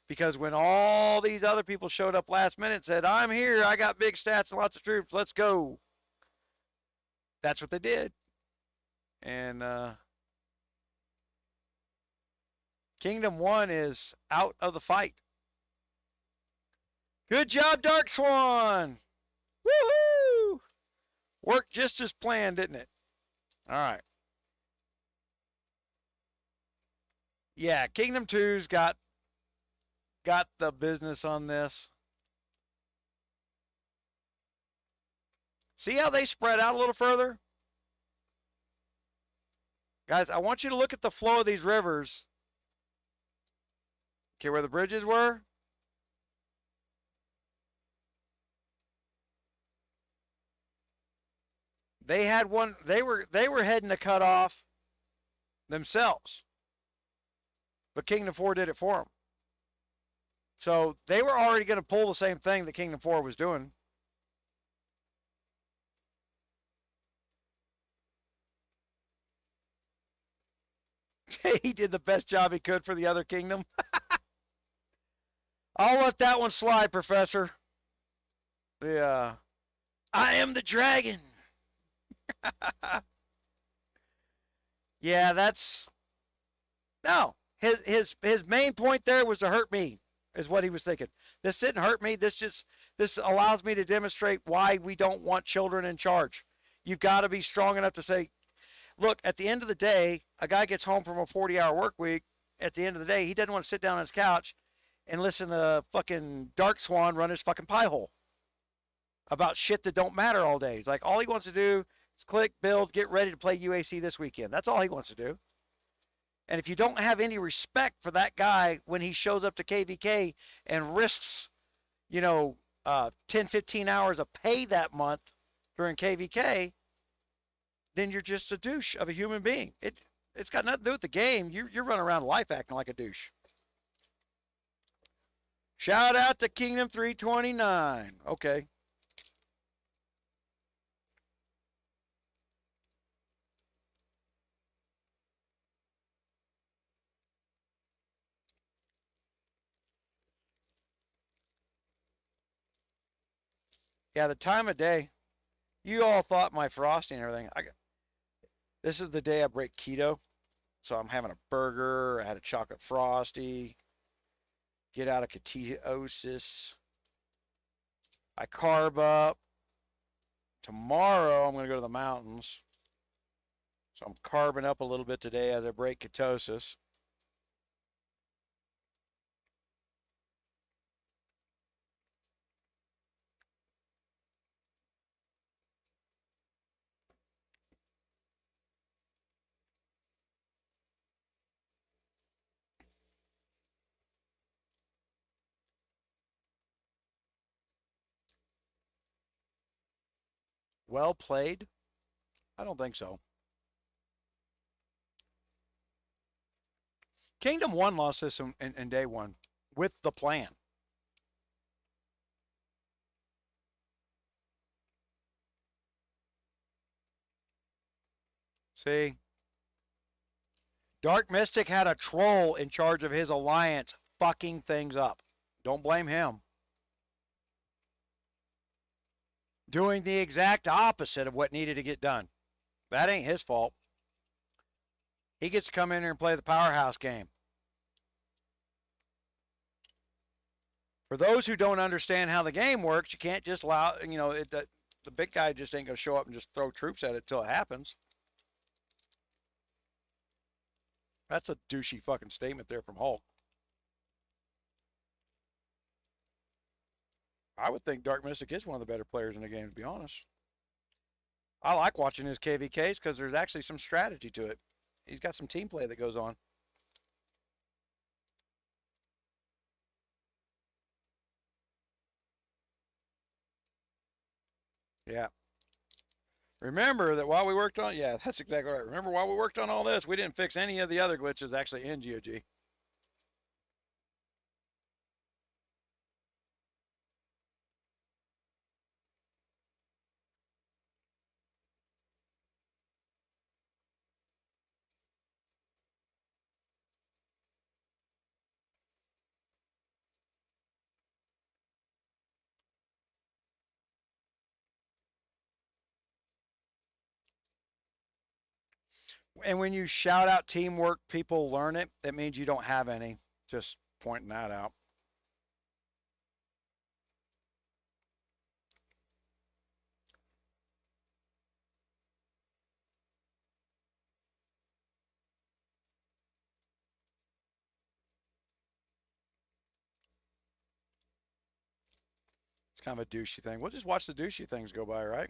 Because when all these other people showed up last minute and said, "I'm here, I got big stats and lots of troops, let's go," that's what they did. And Kingdom 1 is out of the fight. Good job, Dark Swan! Woohoo! Worked just as planned, didn't it? All right. Yeah, Kingdom 2's got the business on this. See how they spread out a little further? Guys, I want you to look at the flow of these rivers. Okay, where the bridges were? They had one, they were heading to cut off themselves. But Kingdom 4 did it for them. So they were already going to pull the same thing that Kingdom 4 was doing. He did the best job he could for the other kingdom. I'll let that one slide, Professor. Yeah. I am the dragon. Yeah, that's no. His main point there was to hurt me, is what he was thinking. This didn't hurt me. This allows me to demonstrate why we don't want children in charge. You've got to be strong enough to say, look, at the end of the day, a guy gets home from a 40-hour work week. At the end of the day, he doesn't want to sit down on his couch and listen to fucking Dark Swan run his fucking pie hole about shit that don't matter all day. He's like, all he wants to do is click, build, get ready to play UAC this weekend. That's all he wants to do. And if you don't have any respect for that guy when he shows up to KVK and risks, 10, 15 hours of pay that month during KVK, then you're just a douche of a human being. It's got nothing to do with the game. You're running around life acting like a douche. Shout out to Kingdom 329. Okay. Yeah, the time of day. You all thought my frosting and everything. This is the day I break keto. So I'm having a burger. I had a chocolate frosty. Get out of ketosis. I carb up. Tomorrow I'm going to go to the mountains. So I'm carbing up a little bit today as I break ketosis. well played? I don't think so. Kingdom 1 lost this in day one with the plan. See? Dark Mystic had a troll in charge of his alliance fucking things up. Don't blame him. Doing the exact opposite of what needed to get done. That ain't his fault. He gets to come in here and play the powerhouse game. For those who don't understand how the game works, you can't just allow, the big guy just ain't going to show up and just throw troops at it till it happens. That's a douchey fucking statement there from Hulk. I would think Dark Mystic is one of the better players in the game, to be honest. I like watching his KVKs because there's actually some strategy to it. He's got some team play that goes on. Yeah. Remember that while we worked on, yeah, that's exactly right. Remember while we worked on all this, we didn't fix any of the other glitches actually in GOG. And when you shout out teamwork, people learn it. It means you don't have any. Just pointing that out. It's kind of a douchey thing. We'll just watch the douchey things go by, right?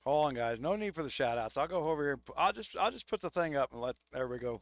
Hold on, guys. No need for the shout outs. I'll go over here. I'll just put the thing up and let there we go.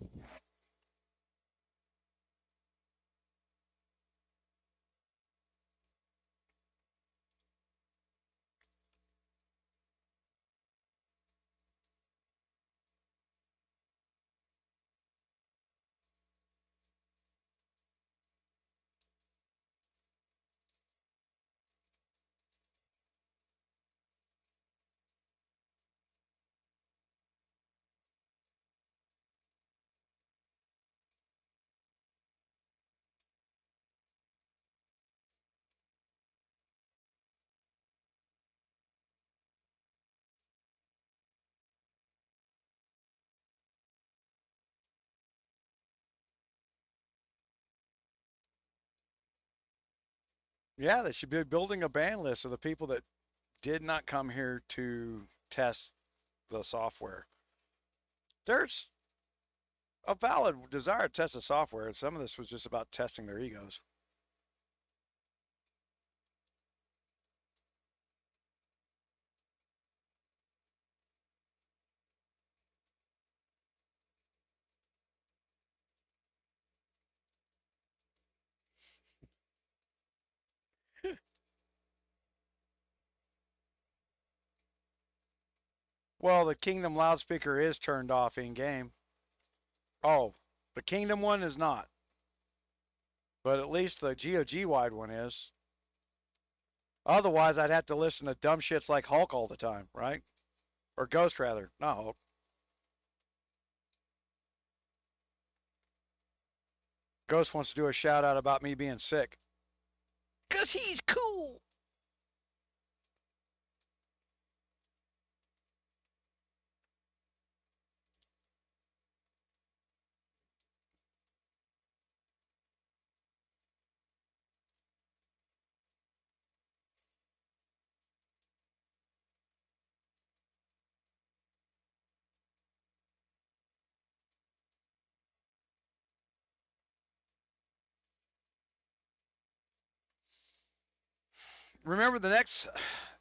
Yeah, they should be building a ban list of the people that did not come here to test the software. There's a valid desire to test the software, and some of this was just about testing their egos. Well, the Kingdom loudspeaker is turned off in game. Oh, the Kingdom one is not, but at least the GOG wide one is. Otherwise, I'd have to listen to dumb shits like Hulk all the time, right? Or Ghost, rather, not Hulk. Ghost wants to do a shout out about me being sick. Because he's cool. Remember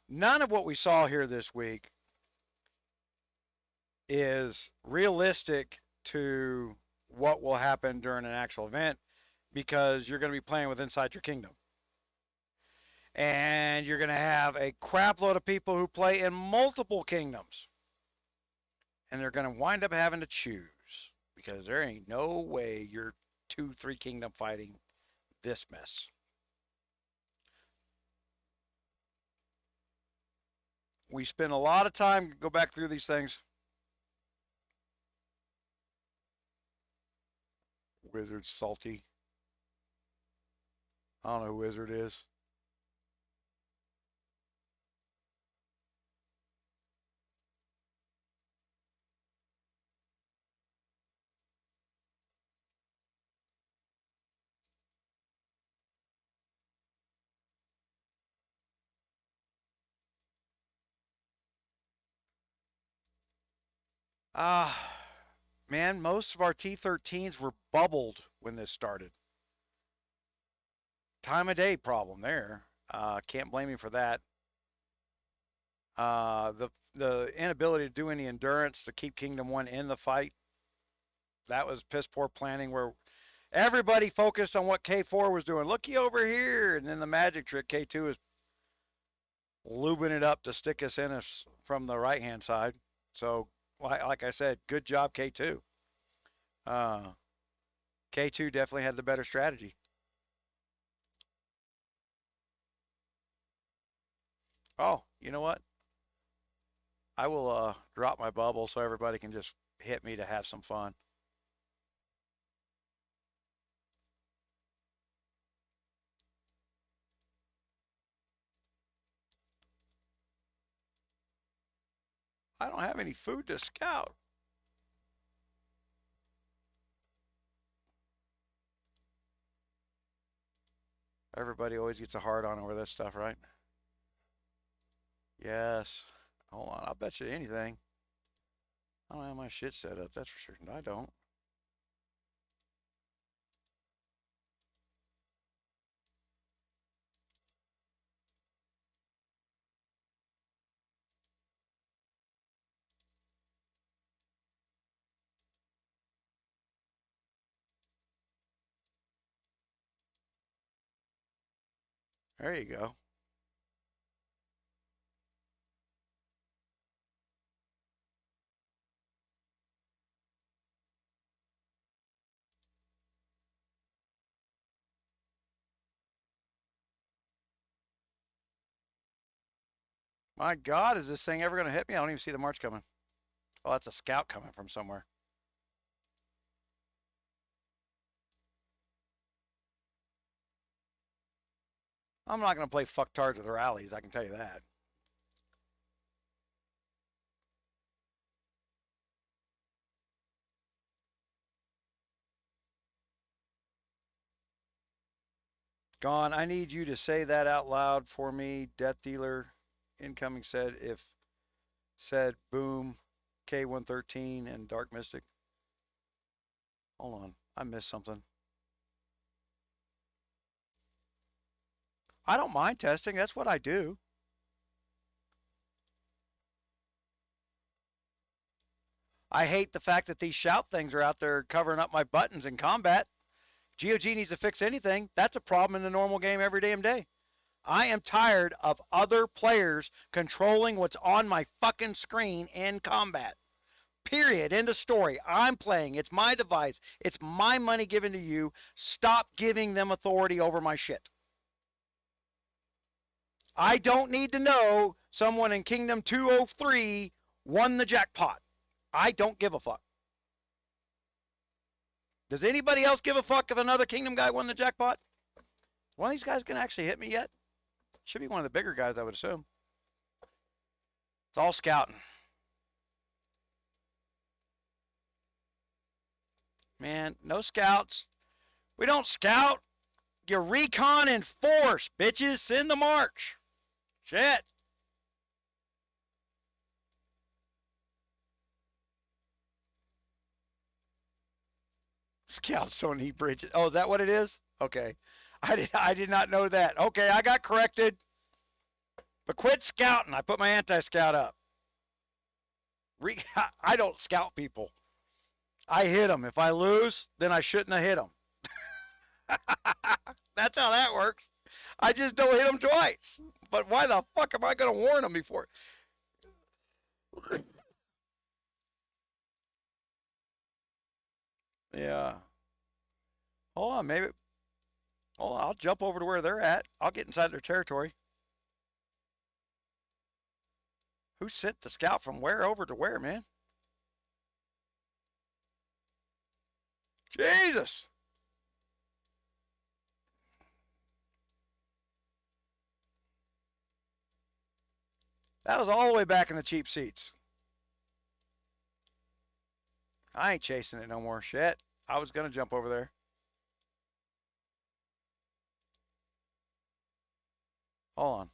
none of what we saw here this week is realistic to what will happen during an actual event because you're going to be playing with inside your kingdom. And you're going to have a crap load of people who play in multiple kingdoms. And they're going to wind up having to choose because there ain't no way you're 2-3 kingdom fighting this mess. We spend a lot of time to go back through these things. Wizard's salty. I don't know who Wizard is. Man, most of our T13s were bubbled when this started. Time of day problem there. Can't blame you for that. The inability to do any endurance to keep Kingdom 1 in the fight, that was piss poor planning where everybody focused on what K4 was doing. Looky over here. And then the magic trick, K2 is lubing it up to stick us in us from the right-hand side. So, like I said, good job, K2. K2 definitely had the better strategy. Oh, you know what? I will drop my bubble so everybody can just hit me to have some fun. I don't have any food to scout. Everybody always gets a hard on over this stuff, right? Yes. Hold on, I'll bet you anything. I don't have my shit set up, that's for certain. I don't. There you go. My God, is this thing ever going to hit me? I don't even see the march coming. Oh, that's a scout coming from somewhere. I'm not going to play fucktards with rallies, I can tell you that. Gone. I need you to say that out loud for me. Death Dealer incoming said boom, K113 and Dark Mystic. Hold on, I missed something. I don't mind testing. That's what I do. I hate the fact that these shout things are out there covering up my buttons in combat. GOG needs to fix anything. That's a problem in the normal game every damn day. I am tired of other players controlling what's on my fucking screen in combat. Period. End of story. I'm playing. It's my device. It's my money given to you. Stop giving them authority over my shit. I don't need to know someone in Kingdom 203 won the jackpot. I don't give a fuck. Does anybody else give a fuck if another Kingdom guy won the jackpot? One of these guys gonna actually hit me yet? Should be one of the bigger guys, I would assume. It's all scouting. Man, no scouts. We don't scout. You recon and force, bitches. Send the march. Shit. Scouts don't need bridges. Oh, is that what it is? Okay. I did not know that. Okay, I got corrected. But quit scouting. I put my anti-scout up. I don't scout people. I hit them. If I lose, then I shouldn't have hit them. That's how that works. I just don't hit them twice. But why the fuck am I going to warn them before? Yeah. Hold on, maybe. Hold on, I'll jump over to where they're at. I'll get inside their territory. Who sent the scout from where over to where, man? Jesus. That was all the way back in the cheap seats. I ain't chasing it no more. Shit. I was going to jump over there. Hold on.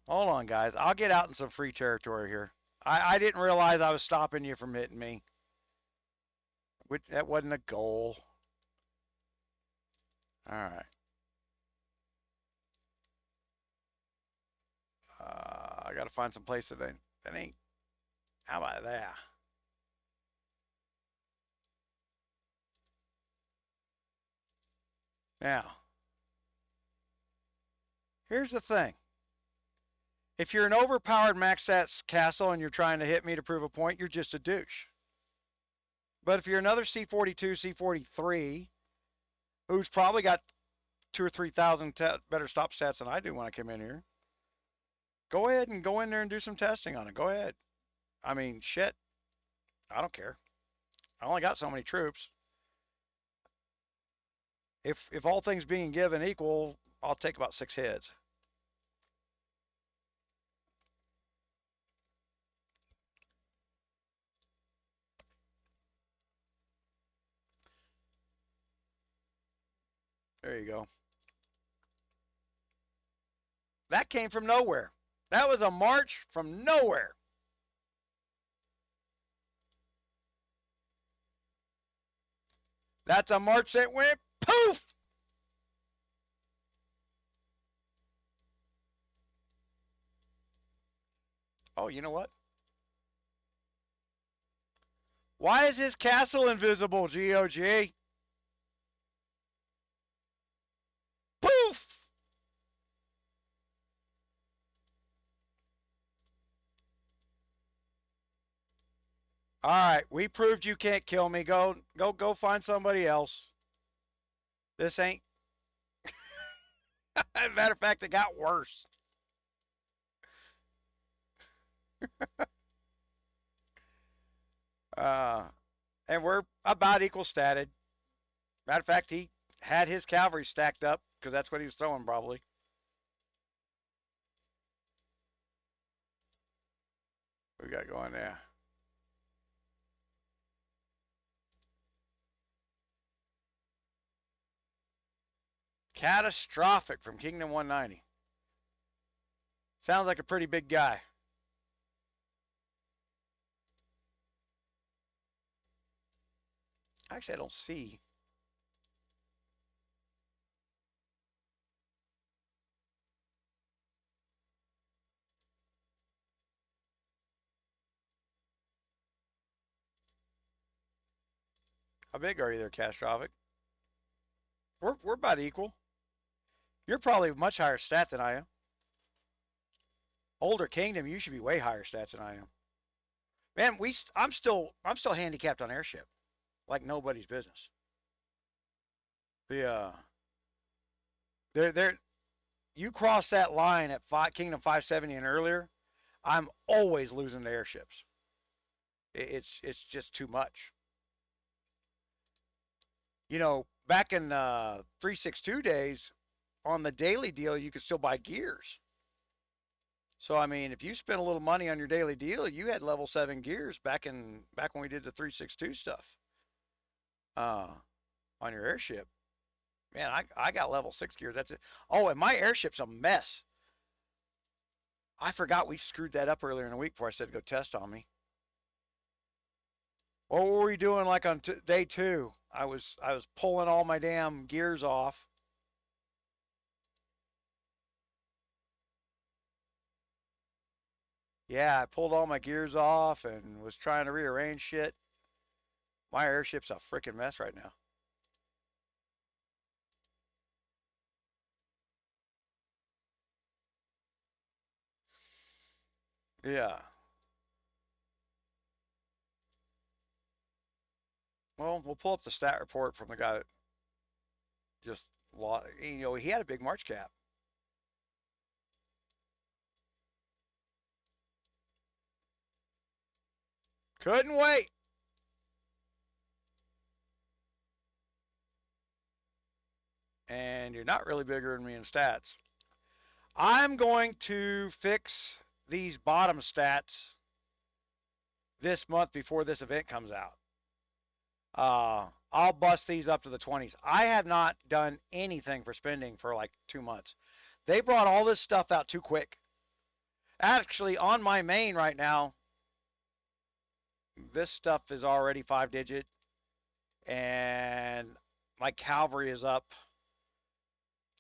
Hold on, guys. I'll get out in some free territory here. I didn't realize I was stopping you from hitting me. That wasn't a goal. All right. I got to find some place that ain't. How about that? Now, here's the thing. If you're an overpowered max stats castle and you're trying to hit me to prove a point, you're just a douche. But if you're another C42, C43, who's probably got 2,000 or 3,000 better stop stats than I do when I came in here, go ahead and go in there and do some testing on it. Go ahead. I mean, shit. I don't care. I only got so many troops. If all things being given equal, I'll take about 6 heads. There you go. That came from nowhere. That was a march from nowhere. That's a march that went poof. Oh, you know what? Why is his castle invisible, GOG? Poof! All right, we proved you can't kill me. Go find somebody else. This ain't. As a matter of fact, it got worse. Uh, and we're about equal statted. Matter of fact, he had his cavalry stacked up because that's what he was throwing probably. We got going there. Catastrophic from Kingdom 190. Sounds like a pretty big guy. Actually, I don't see. How big are you there, Catastrophic? We're about equal. You're probably much higher stat than I am. Older Kingdom, you should be way higher stats than I am. Man, I'm still handicapped on airship, like nobody's business. The they're you cross that line at Kingdom 570 and earlier, I'm always losing to airships. It's just too much. You know, back in 362 days, on the daily deal, you could still buy gears. So I mean, if you spent a little money on your daily deal, you had level 7 gears back when we did the 362 stuff. On your airship. Man, I got level 6 gears. That's it. Oh, and my airship's a mess. I forgot we screwed that up earlier in the week before I said go test on me. What were we doing like on day 2? I was pulling all my damn gears off. Yeah, I pulled all my gears off and was trying to rearrange shit. My airship's a freaking mess right now. Yeah. Well, we'll pull up the stat report from the guy that just, he had a big March cap. Couldn't wait. And you're not really bigger than me in stats. I'm going to fix these bottom stats this month before this event comes out. I'll bust these up to the 20s. I have not done anything for spending for like 2 months. They brought all this stuff out too quick. Actually, on my main right now, this stuff is already 5 digit, and my cavalry is up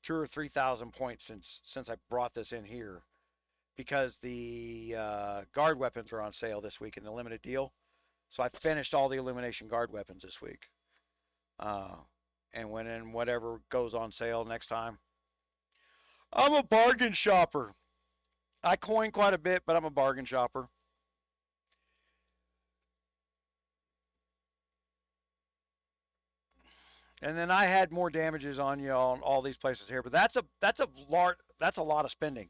2 or 3 thousand points since I brought this in here, because the guard weapons are on sale this week in the limited deal. So I finished all the illumination guard weapons this week, uh, and went in whatever goes on sale next time. I'm a bargain shopper. I coin quite a bit, but I'm a bargain shopper. And then I had more damages on you on all these places here, but that's a lot of spending.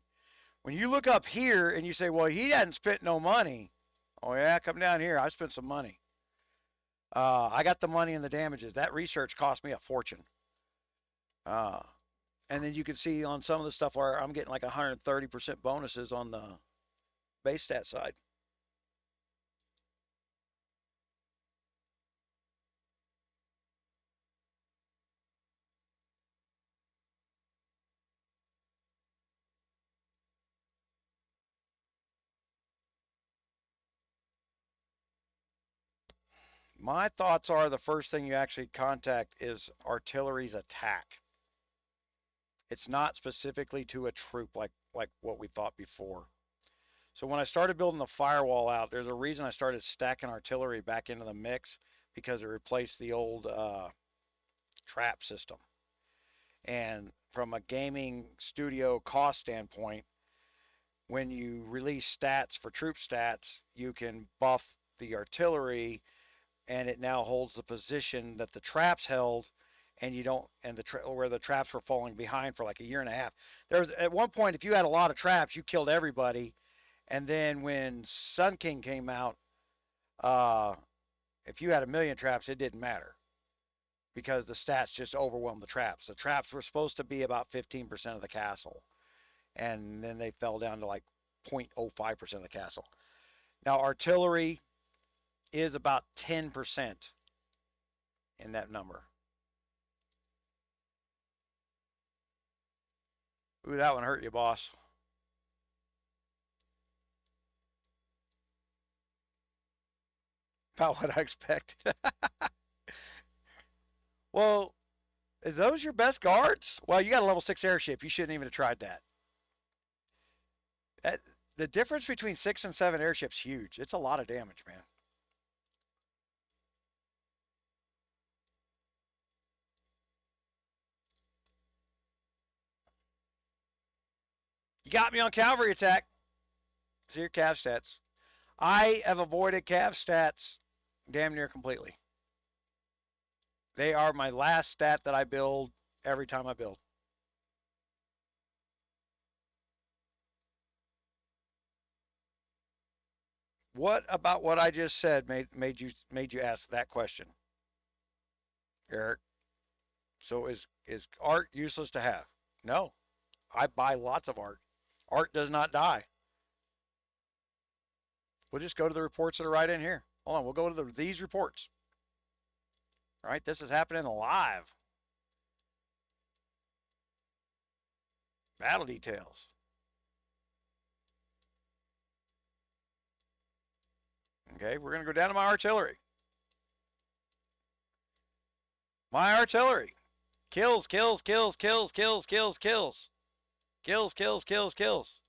When you look up here and you say, well, he hadn't spent no money. Oh yeah, come down here. I spent some money. I got the money and the damages. That research cost me a fortune. Uh, and then you can see on some of the stuff where I'm getting like 130% bonuses on the base stat side. My thoughts are the first thing you actually contact is artillery's attack. It's not specifically to a troop like what we thought before. So when I started building the firewall out, there's a reason I started stacking artillery back into the mix, because it replaced the old trap system. And from a gaming studio cost standpoint, when you release stats for troop stats, you can buff the artillery, and it now holds the position that the traps held, and you don't, and where the traps were falling behind for like a year and a half. There was at one point, if you had a lot of traps, you killed everybody, and then when Sun King came out, uh, if you had a million traps, it didn't matter, because the stats just overwhelmed the traps. The traps were supposed to be about 15% of the castle, and then they fell down to like 0.05% of the castle. Now, artillery is about 10% in that number. Ooh, that one hurt you, boss. About what I expected. Well, is those your best guards? Well, you got a level 6 airship. You shouldn't even have tried that. that the difference between 6 and 7 airships huge. It's a lot of damage, man. You got me on cavalry attack. See your cav stats. I have avoided cav stats damn near completely. They are my last stat that I build every time I build. What about what I just said made you ask that question, Eric? So is art useless to have? No. I buy lots of art. Art does not die. We'll just go to the reports that are right in here. Hold on, we'll go to these reports. All right, this is happening live. Battle details. Okay, we're going to go down to my artillery. My artillery. Kills, kills, kills, kills, kills, kills, kills. Kills, kills, kills, kills.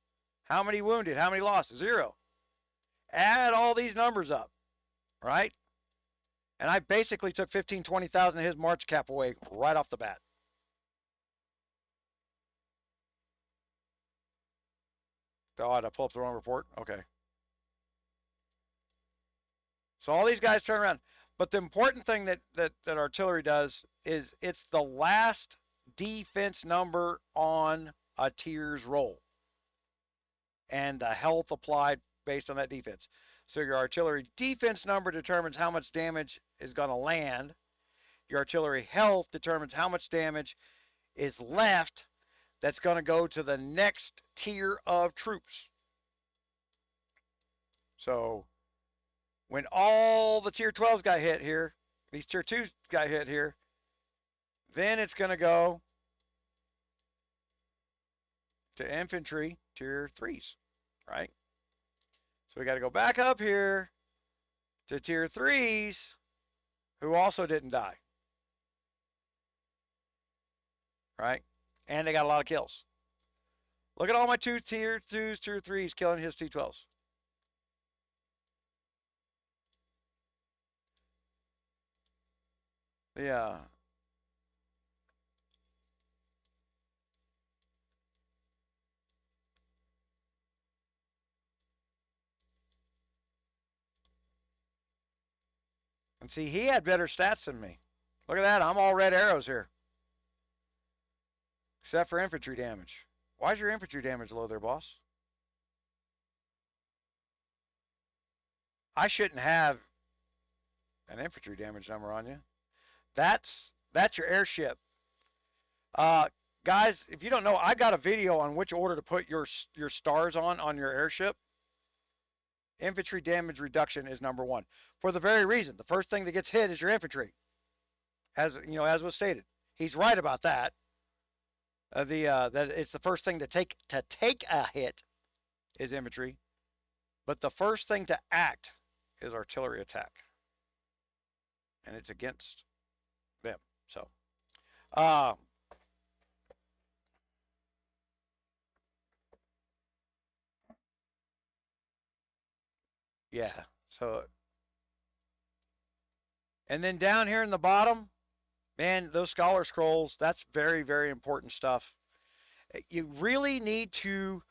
How many wounded? How many lost? 0. add all these numbers up, right? And I basically took 15, 20,000 of his march cap away right off the bat. Oh, did I pull up the wrong report? Okay. So all these guys turn around. But the important thing that artillery does is it's the last defense number on a tier's roll. And the health applied based on that defense. So your artillery defense number determines how much damage is going to land. Your artillery health determines how much damage is left that's going to go to the next tier of troops. So when all the tier 12s got hit here, these tier 2s got hit here, then it's going to go to infantry tier 3s, right? So we got to go back up here to tier 3s who also didn't die, right? And they got a lot of kills. Look at all my tier 2s, tier 3s killing his T12s. Yeah. And see, he had better stats than me. Look at that. I'm all red arrows here. Except for infantry damage. Why is your infantry damage low there, boss? I shouldn't have an infantry damage number on you. That's your airship. Guys, if you don't know, I got a video on which order to put your stars on your airship. Infantry damage reduction is number 1 for the very reason the first thing that gets hit is your infantry, as was stated. He's right about that. That it's the first thing to take a hit is infantry, but the first thing to act is artillery attack, and it's against them. So, yeah. So, and then down here in the bottom, man, those scholar scrolls, that's very, very important stuff. You really need to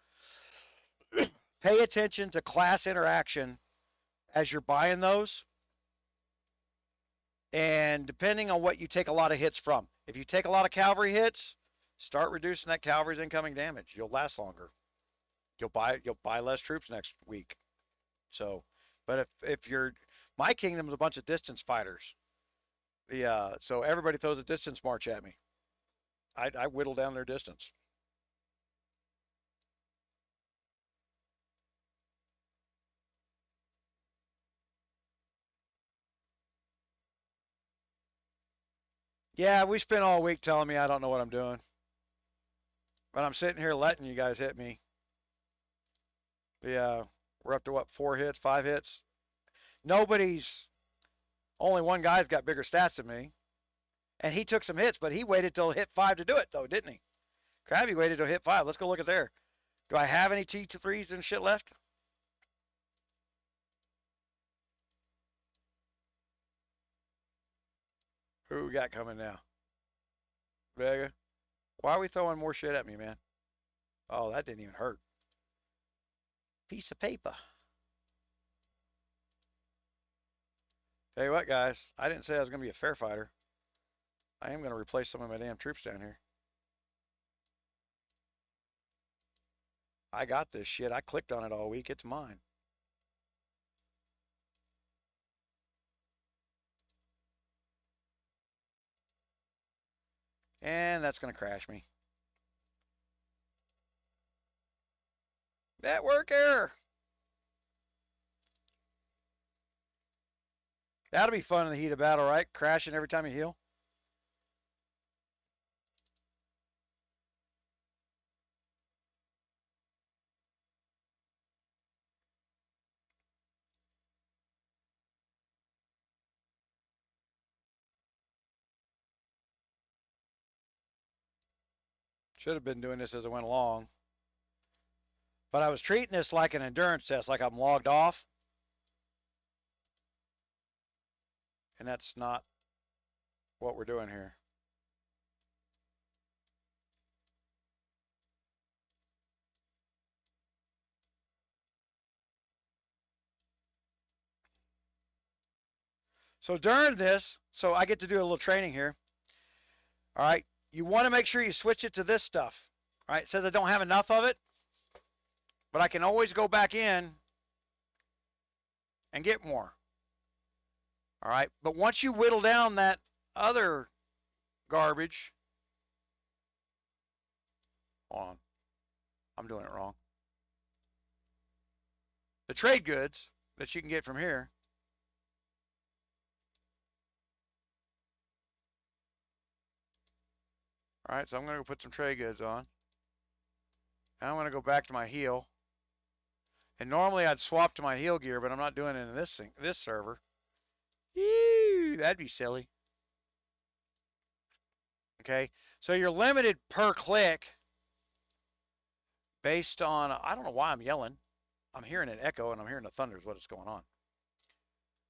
pay attention to class interaction as you're buying those. And depending on what you take a lot of hits from. If you take a lot of cavalry hits, start reducing that cavalry's incoming damage. You'll last longer. You'll buy less troops next week. So, but if you're, my kingdom's a bunch of distance fighters. So everybody throws a distance march at me. I whittle down their distance. Yeah, we spent all week telling me I don't know what I'm doing. But I'm sitting here letting you guys hit me. Yeah, we're up to what, 4 hits, 5 hits? Only one guy's got bigger stats than me. And he took some hits, but he waited till hit 5 to do it, though, didn't he? Krabby waited till hit 5. Let's go look at there. Do I have any T3s and shit left? Who we got coming now? Vega. Why are we throwing more shit at me, man? Oh, that didn't even hurt. Piece of paper. Tell you what, guys. I didn't say I was going to be a fair fighter. I am going to replace some of my damn troops down here. I got this shit. I clicked on it all week. It's mine. And that's going to crash me. Network error. That'll be fun in the heat of battle, right? Crashing every time you heal. Should have been doing this as I went along. But I was treating this like an endurance test, like I'm logged off. And that's not what we're doing here. So during this, so I get to do a little training here. All right. You want to make sure you switch it to this stuff. All right. It says I don't have enough of it, but I can always go back in and get more. All right. But once you whittle down that other garbage, hold on, I'm doing it wrong. The trade goods that you can get from here. All right, so I'm going to put some trade goods on. And I'm going to go back to my heel. And normally I'd swap to my heel gear, but I'm not doing it in this server. Ew, that'd be silly. Okay, so you're limited per click based on, I don't know why I'm yelling. I'm hearing an echo and I'm hearing the thunder is what is going on.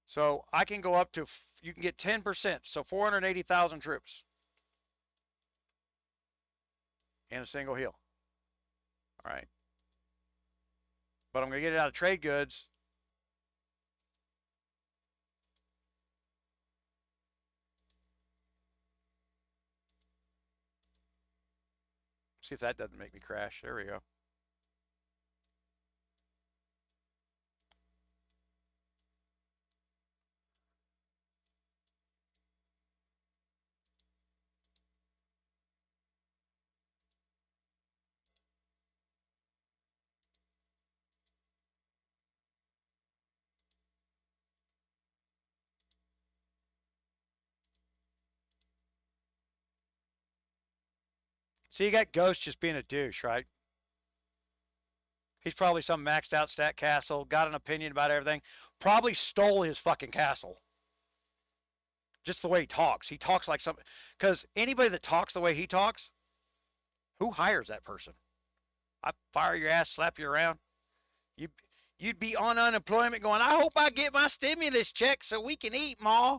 So I can go up to, you can get 10%, so 480,000 troops in a single heel. All right. But I'm going to get it out of trade goods. See if that doesn't make me crash. There we go. So you got Ghost just being a douche, right? He's probably some maxed out stat castle, got an opinion about everything, probably stole his fucking castle. Just the way he talks. He talks like some, because anybody that talks the way he talks, who hires that person? I fire your ass, slap you around. You'd be on unemployment going, I hope I get my stimulus check so we can eat, Ma.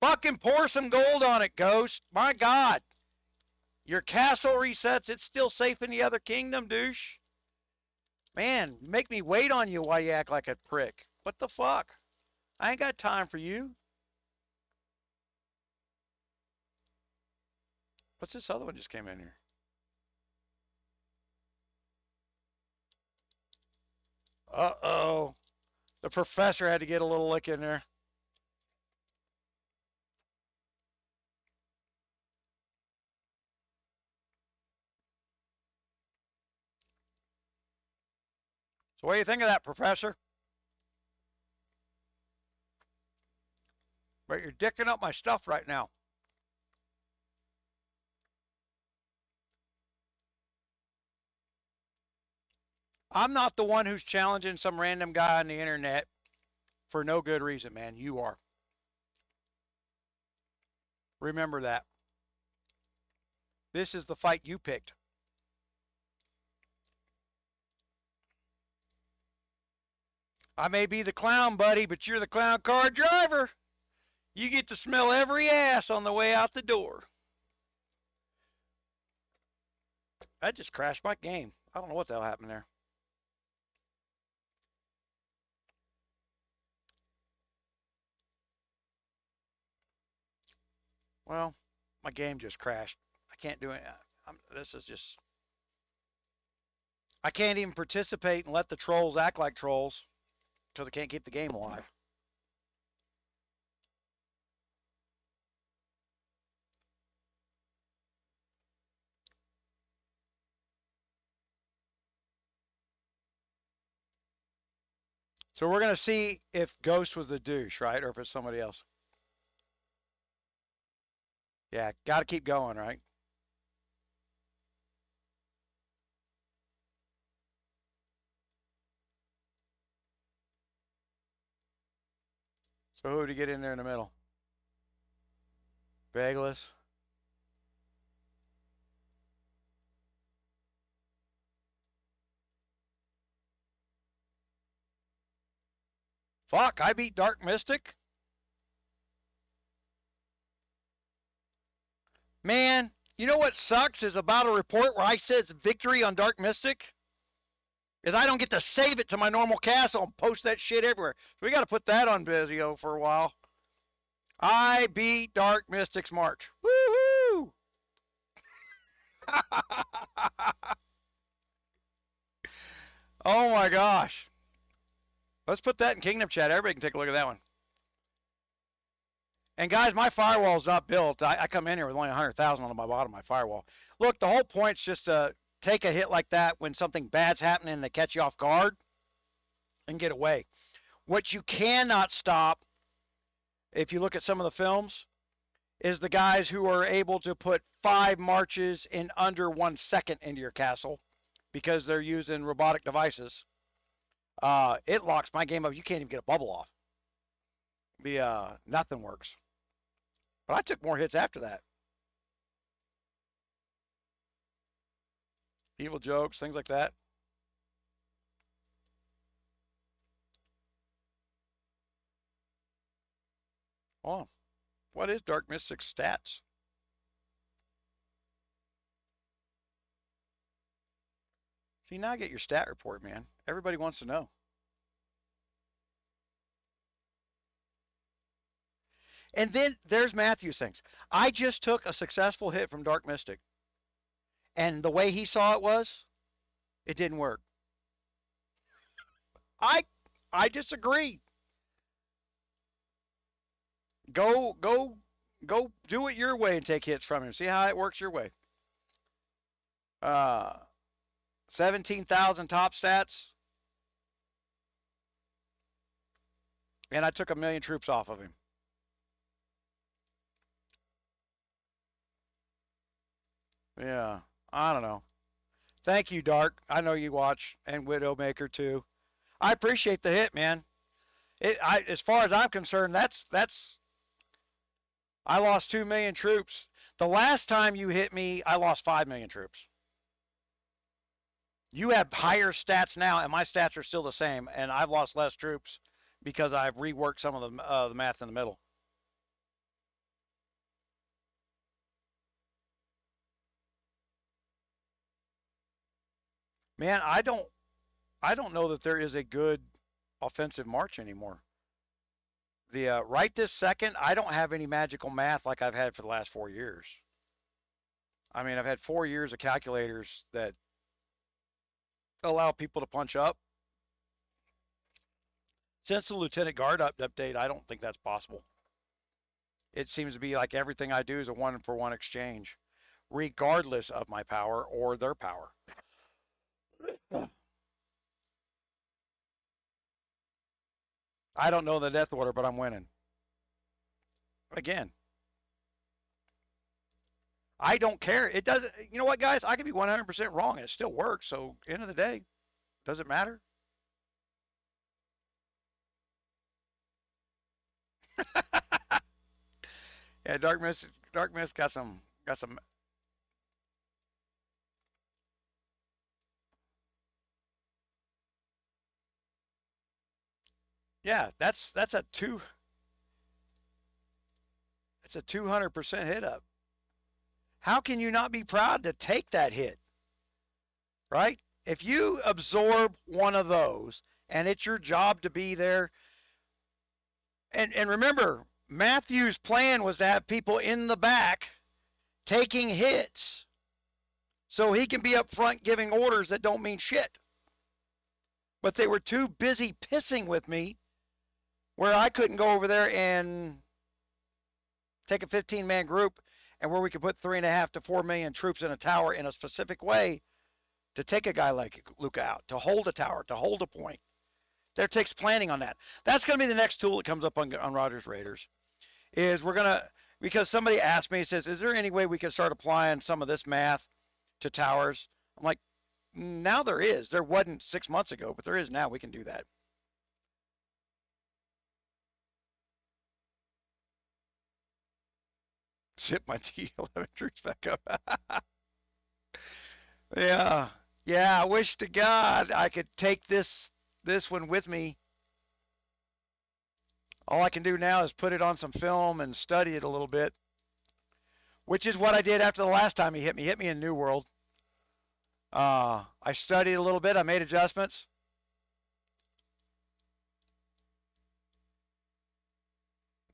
Fucking pour some gold on it, Ghost. My God. Your castle resets. It's still safe in the other kingdom, douche. Man, make me wait on you while you act like a prick. What the fuck? I ain't got time for you. What's this other one just came in here? Uh-oh. The professor had to get a little lick in there. So what do you think of that, Professor? But you're dicking up my stuff right now. I'm not the one who's challenging some random guy on the internet for no good reason, man. You are. Remember that. This is the fight you picked. I may be the clown buddy, but you're the clown car driver. You get to smell every ass on the way out the door. That just crashed my game. I don't know what the hell happened there. Well, my game just crashed. I can't do it. This is just... I can't even participate and let the trolls act like trolls because they can't keep the game alive. So we're going to see if Ghost was the douche, right? Or if it's somebody else. Yeah, got to keep going, right? So who would you get in there in the middle? Vagalus. Fuck, I beat Dark Mystic? Man, you know what sucks is about a report where I said it's victory on Dark Mystic? Is I don't get to save it to my normal castle and post that shit everywhere. So we got to put that on video for a while. I beat Dark Mystic's March. Woohoo! Oh my gosh. Let's put that in Kingdom Chat. Everybody can take a look at that one. And guys, my firewall's not built. I come in here with only 100,000 on my bottom of my firewall. Look, the whole point's just to take a hit like that when something bad's happening and they catch you off guard and get away. What you cannot stop, if you look at some of the films, is the guys who are able to put 5 marches in under 1 second into your castle because they're using robotic devices. It locks my game up. You can't even get a bubble off. Nothing works. But I took more hits after that. Evil jokes, things like that. Oh, what is Dark Mystic's stats? See, now I get your stat report, man. Everybody wants to know. And then there's Matthew's things. I just took a successful hit from Dark Mystic. And the way he saw it was, it didn't work. I disagree. Go do it your way and take hits from him. See how it works your way. 17,000 top stats. And I took 1 million troops off of him. Yeah, I don't know. Thank you, Dark. I know you watch, and Widowmaker too. I appreciate the hit, man. As far as I'm concerned, that's. I lost 2 million troops. The last time you hit me, I lost 5 million troops. You have higher stats now, and my stats are still the same, and I've lost less troops because I've reworked some of the math in the middle. Man, I don't know that there is a good offensive march anymore. Right this second, I don't have any magical math like I've had for the last 4 years. I mean, I've had 4 years of calculators that allow people to punch up. Since the Lieutenant Guard update, I don't think that's possible. It seems to be like everything I do is a 1-for-1 exchange, regardless of my power or their power. I don't know the death order, but I'm winning. Again, I don't care. It doesn't, you know what, guys? I could be 100% wrong and it still works. So, end of the day, does it matter? Yeah, Dark Mist got some. Yeah, that's a 200% hit up. How can you not be proud to take that hit? Right? If you absorb one of those and it's your job to be there, and remember, Matthew's plan was to have people in the back taking hits so he can be up front giving orders that don't mean shit. But they were too busy pissing with me where I couldn't go over there and take a 15-man group and where we could put 3.5 to 4 million troops in a tower in a specific way to take a guy like Luca out, to hold a tower, to hold a point. There takes planning on that. That's going to be the next tool that comes up on Rogers Raiders. Is we're going to, because somebody asked me, says, is there any way we can start applying some of this math to towers? I'm like, now there is. There wasn't 6 months ago, but there is now. We can do that. Zip my T11 troops back up. Yeah. I wish to God I could take this one with me. All I can do now is put it on some film and study it a little bit, which is what I did after the last time he hit me. He hit me in New World. I studied a little bit. I made adjustments.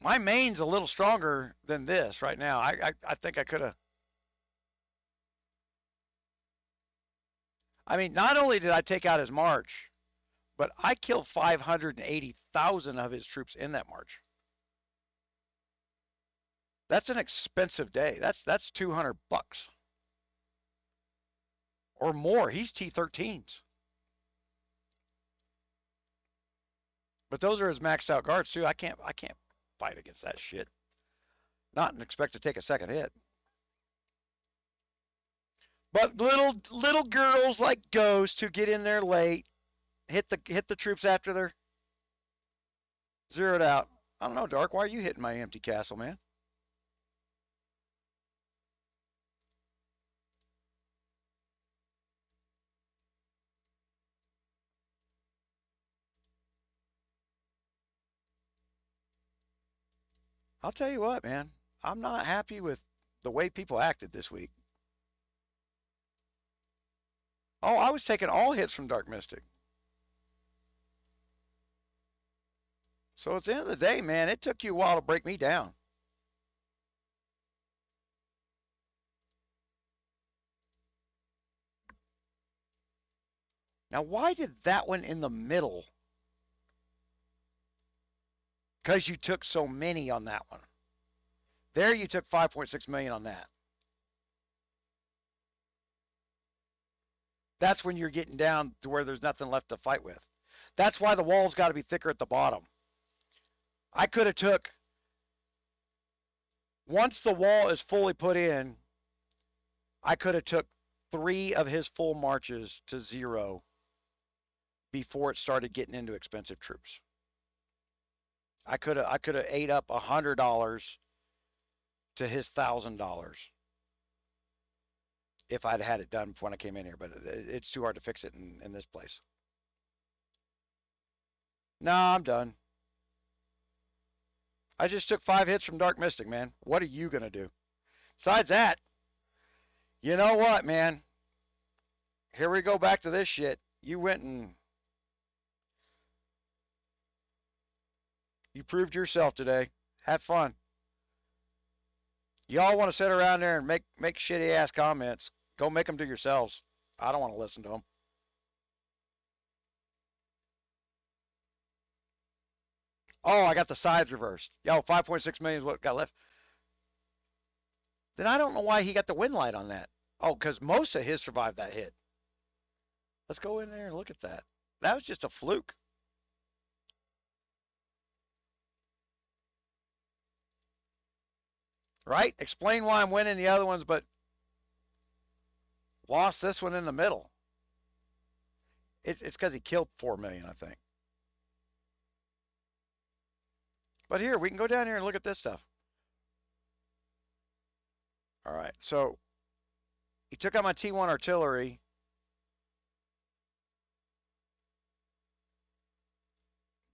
My main's a little stronger than this right now. I think I could have. I mean, not only did I take out his march, but I killed 580,000 of his troops in that march. That's an expensive day. That's $200 or more. He's T-13s. But those are his maxed out guards too. I can't fight against that shit. Not and expect to take a second hit. But little girls like Ghost who get in there late, hit the troops after they're zeroed out. I don't know, Dark. Why are you hitting my empty castle, man? I'll tell you what, man. I'm not happy with the way people acted this week. Oh, I was taking all hits from Dark Mystic. So at the end of the day, man, it took you a while to break me down. Now, why did that one in the middle? Because you took so many on that one. There you took 5.6 million on that. That's when you're getting down to where there's nothing left to fight with. That's why the wall's got to be thicker at the bottom. I could have took, once the wall is fully put in, I could have took 3 of his full marches to 0 before it started getting into expensive troops. I could have ate up $100 to his $1,000 if I'd had it done when I came in here, but it's too hard to fix it in this place. No, I'm done. I just took 5 hits from Dark Mystic, man. What are you going to do? Besides that, you know what, man? Here we go back to this shit. You went and you proved yourself today. Have fun. Y'all want to sit around there and make shitty ass comments. Go make them to yourselves. I don't want to listen to them. Oh, I got the sides reversed. Yo, 5.6 million is what got left. Then I don't know why he got the win light on that. Oh, because most of his survived that hit. Let's go in there and look at that. That was just a fluke. Right? Explain why I'm winning the other ones, but lost this one in the middle. It's because he killed 4 million, I think. But here, we can go down here and look at this stuff. All right, so he took out my T1 artillery.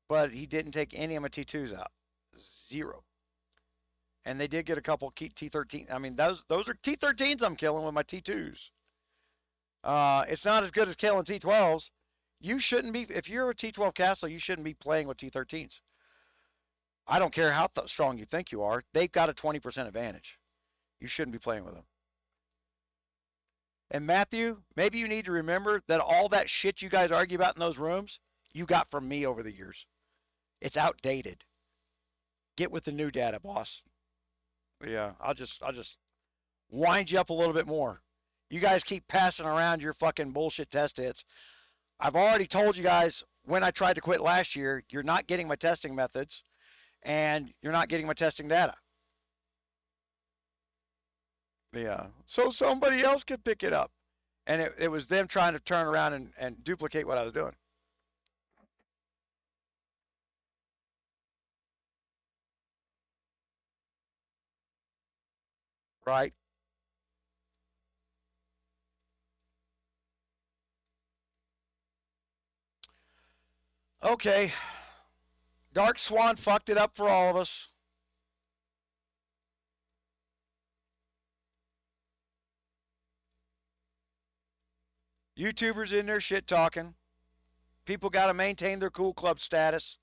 But he didn't take any of my T2s out. 0. And they did get a couple T13. I mean, those are T13s I'm killing with my T2s. It's not as good as killing T12s. You shouldn't be, if you're a T12 castle, you shouldn't be playing with T13s. I don't care how strong you think you are. They've got a 20% advantage. You shouldn't be playing with them. And Matthew, maybe you need to remember that all that shit you guys argue about in those rooms, you got from me over the years. It's outdated. Get with the new data, boss. Yeah, I'll just wind you up a little bit more. You guys keep passing around your fucking bullshit test hits. I've already told you guys when I tried to quit last year, you're not getting my testing methods and you're not getting my testing data. Yeah, so somebody else could pick it up. And it was them trying to turn around and duplicate what I was doing. Right? Okay. Dark Swan fucked it up for all of us. YouTubers in there shit talking. People got to maintain their cool club status.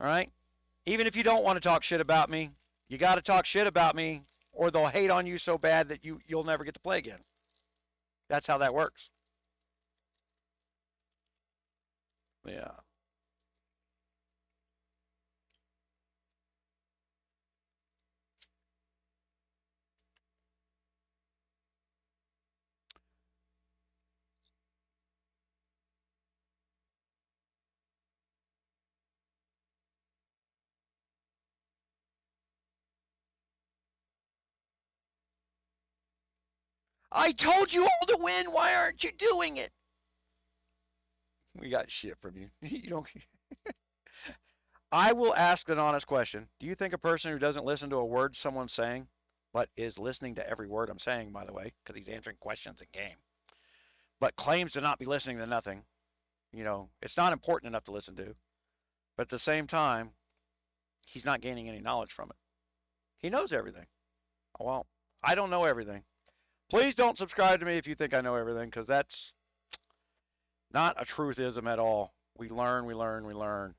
All right? Even if you don't want to talk shit about me, you got to talk shit about me or they'll hate on you so bad that you'll never get to play again. That's how that works. Yeah. I told you all to win. Why aren't you doing it? We got shit from you. You don't. I will ask an honest question. Do you think a person who doesn't listen to a word someone's saying, but is listening to every word I'm saying, by the way, because he's answering questions in game, but claims to not be listening to nothing, it's not important enough to listen to, but at the same time, he's not gaining any knowledge from it. He knows everything. Well, I don't know everything. Please don't subscribe to me if you think I know everything, because that's not a truthism at all. We learn, we learn, we learn.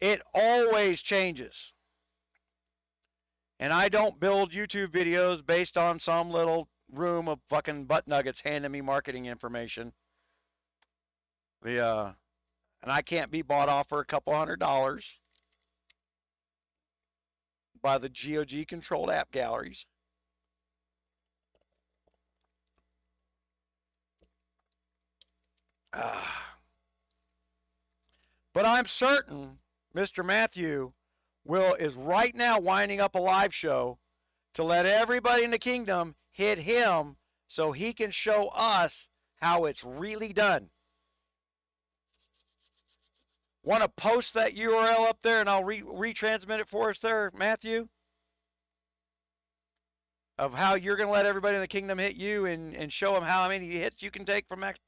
It always changes. And I don't build YouTube videos based on some little room of fucking butt nuggets handing me marketing information. And I can't be bought off for a couple $100 by the GOG controlled app galleries. But I'm certain Mr. Matthew is right now winding up a live show to let everybody in the kingdom hit him so he can show us how it's really done. Want to post that URL up there and I'll retransmit it for us there, Matthew? Of how you're going to let everybody in the kingdom hit you and show them how many hits you can take from Max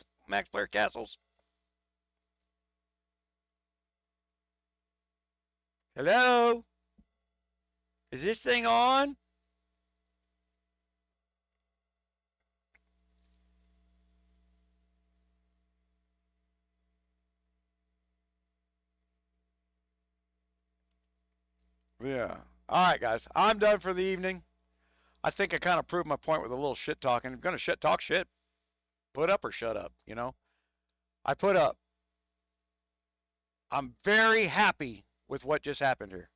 Player Castles. Hello? Is this thing on? Yeah. All right, guys. I'm done for the evening. I think I kind of proved my point with a little shit talking. I'm going to talk shit. Put up or shut up, I put up. I'm very happy with what just happened here.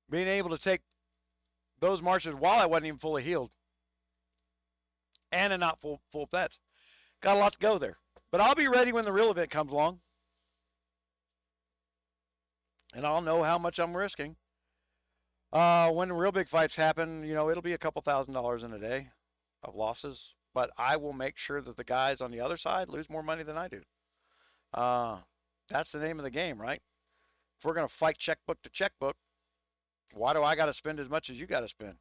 Being able to take those marches while I wasn't even fully healed and not full pets. Got a lot to go there. But I'll be ready when the real event comes along. And I'll know how much I'm risking. When the real big fights happen, it'll be a couple $1,000s in a day of losses. But I will make sure that the guys on the other side lose more money than I do. That's the name of the game, right? If we're going to fight checkbook to checkbook, why do I got to spend as much as you got to spend?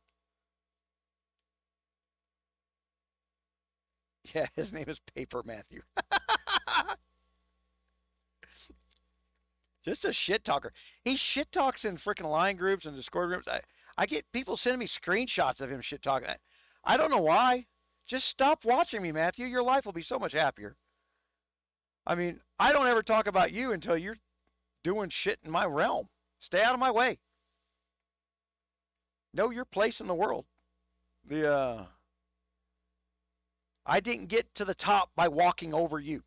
Yeah, his name is Paper Matthew. Just a shit talker. He shit talks in freaking line groups and Discord groups. I get people sending me screenshots of him shit talking. I don't know why. Just stop watching me, Matthew. Your life will be so much happier. I mean, I don't ever talk about you until you're doing shit in my realm. Stay out of my way. Know your place in the world. I didn't get to the top by walking over you.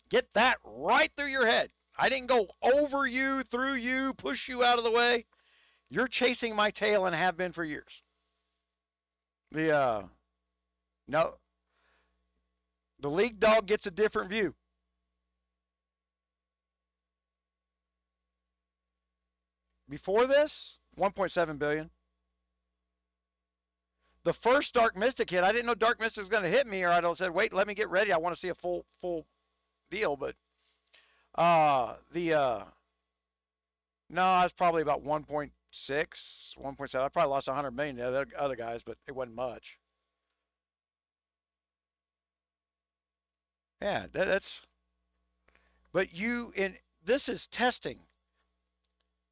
Get that right through your head. I didn't go over you, through you, push you out of the way. You're chasing my tail and have been for years. No. The league dog gets a different view. Before this, 1.7 billion. The first Dark Mystic hit, I didn't know Dark Mystic was going to hit me, or I'd have said, wait, let me get ready. I want to see a full deal. But no, I was probably about 1.5 1.7. I probably lost 100 million to the other guys, but it wasn't much. Yeah, that's. But this is testing.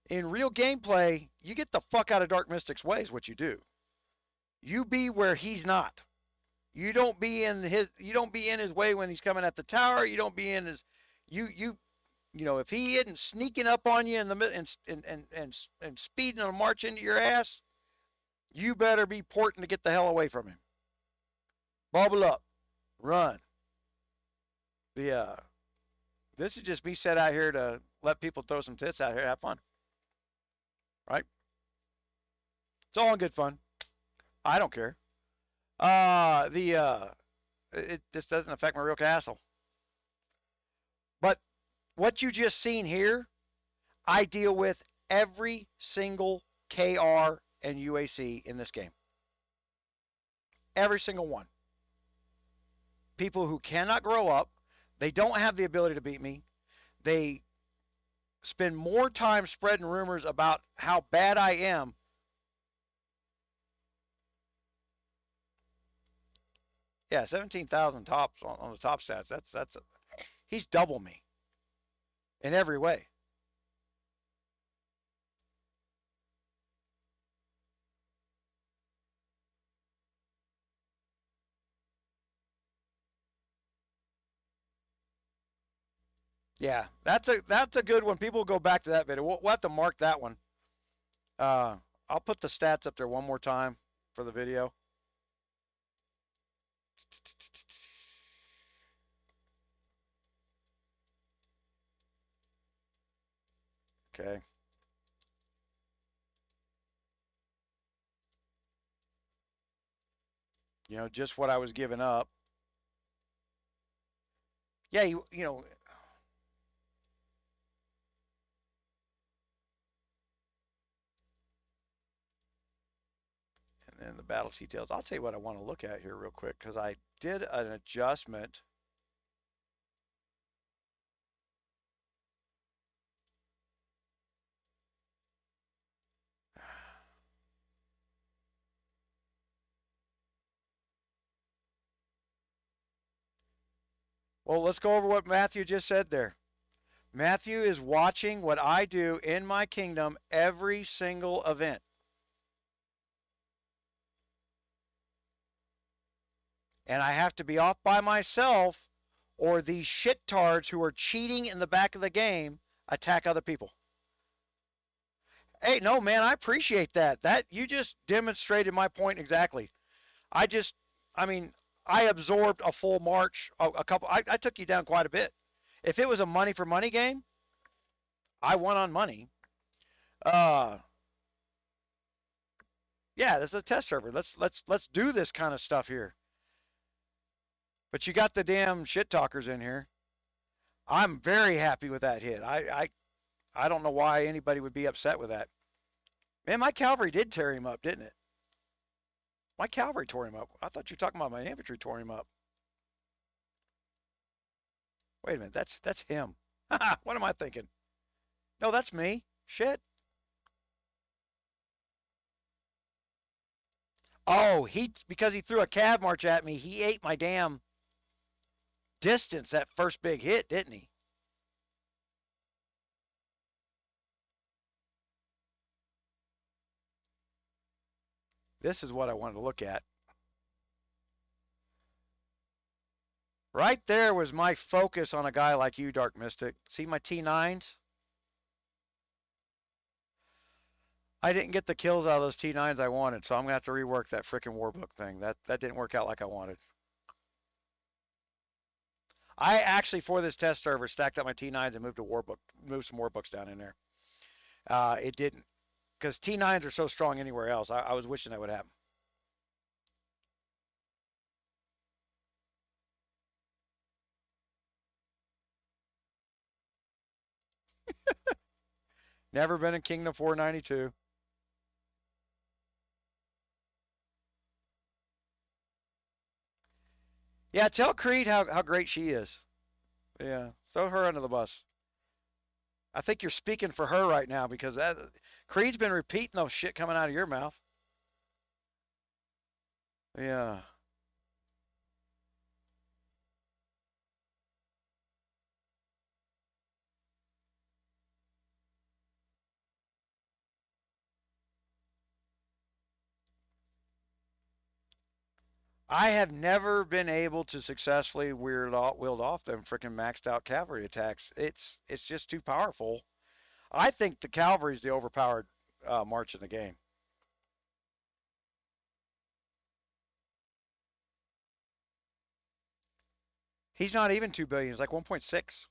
In real gameplay, you get the fuck out of Dark Mystic's way is what you do. You be where he's not. You don't be in his way when he's coming at the tower. You don't be in his if he isn't sneaking up on you in the middle and speeding a march into your ass, you better be porting to get the hell away from him. Bubble up. Run. This is just me set out here to let people throw some tits out here, have fun. Right? It's all in good fun. I don't care. This doesn't affect my real castle. But what you just seen here, I deal with every single KR and UAC in this game. Every single one. People who cannot grow up. They don't have the ability to beat me. They spend more time spreading rumors about how bad I am. Yeah, 17,000 tops on the top stats. He's double me in every way. Yeah, that's a good one. People go back to that video. We'll have to mark that one. I'll put the stats up there one more time for the video. Okay. Just what I was giving up. Yeah, you know. And then the battle details. I'll tell you what I want to look at here real quick because I did an adjustment. Well, let's go over what Matthew just said there. Matthew is watching what I do in my kingdom every single event. And I have to be off by myself or these shittards who are cheating in the back of the game attack other people. Hey, no, man, I appreciate that. That you just demonstrated my point exactly. I absorbed a full march, I took you down quite a bit. If it was a money for money game, I won on money. Yeah, this is a test server. Let's do this kind of stuff here. But you got the damn shit talkers in here. I'm very happy with that hit. I don't know why anybody would be upset with that. Man, my cavalry did tear him up, didn't it? My cavalry tore him up. I thought you were talking about my infantry tore him up. Wait a minute, that's him. What am I thinking? No, that's me. Shit. Oh, because he threw a cav march at me, he ate my damn distance that first big hit, didn't he? This is what I wanted to look at. Right there was my focus on a guy like you, Dark Mystic. See my T9s? I didn't get the kills out of those T9s I wanted, so I'm going to have to rework that frickin' warbook thing. That didn't work out like I wanted. I actually, for this test server, stacked up my T9s and moved some warbooks down in there. It didn't, because T9s are so strong anywhere else. I was wishing that would happen. Never been in Kingdom 492. Yeah, tell Creed how great she is. Yeah, throw her under the bus. I think you're speaking for her right now because Creed's been repeating those shit coming out of your mouth. Yeah. I have never been able to successfully wield off them freaking maxed out cavalry attacks. It's just too powerful. I think the cavalry's the overpowered march in the game. He's not even 2 billion. He's like 1.6.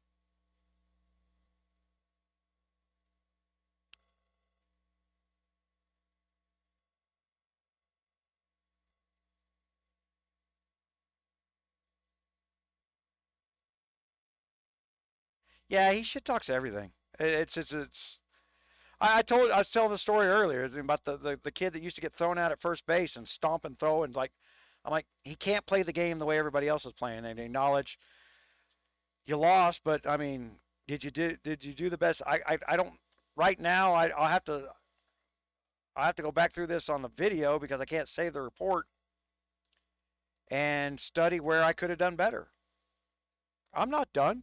Yeah, he shit talks everything. It's. I was telling the story earlier about the kid that used to get thrown out at first base and stomp and throw and like, I'm like, he can't play the game the way everybody else is playing and acknowledge you lost, but I mean, did you do the best? I don't right now. I'll have to go back through this on the video because I can't save the report and study where I could have done better. I'm not done.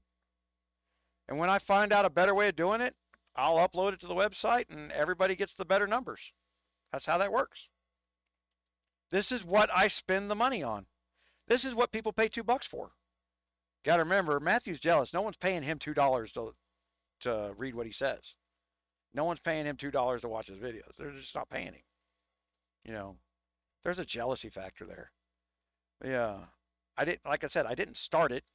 And when I find out a better way of doing it, I'll upload it to the website and everybody gets the better numbers. That's how that works. This is what I spend the money on. This is what people pay $2 for. Got to remember, Matthew's jealous. No one's paying him $2 to read what he says. No one's paying him $2 to watch his videos. They're just not paying him. You know, there's a jealousy factor there. Yeah, I didn't. Like I said, I didn't start it.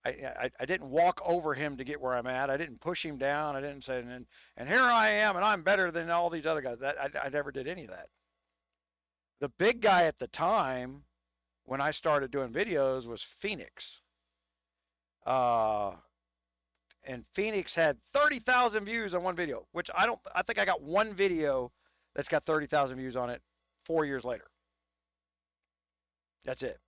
I didn't walk over him to get where I'm at. I didn't push him down. I didn't say, and here I am, and I'm better than all these other guys. I never did any of that. The big guy at the time when I started doing videos was Phoenix. Uh, and Phoenix had 30,000 views on one video, which I don't. I think I got one video that's got 30,000 views on it 4 years later. That's it,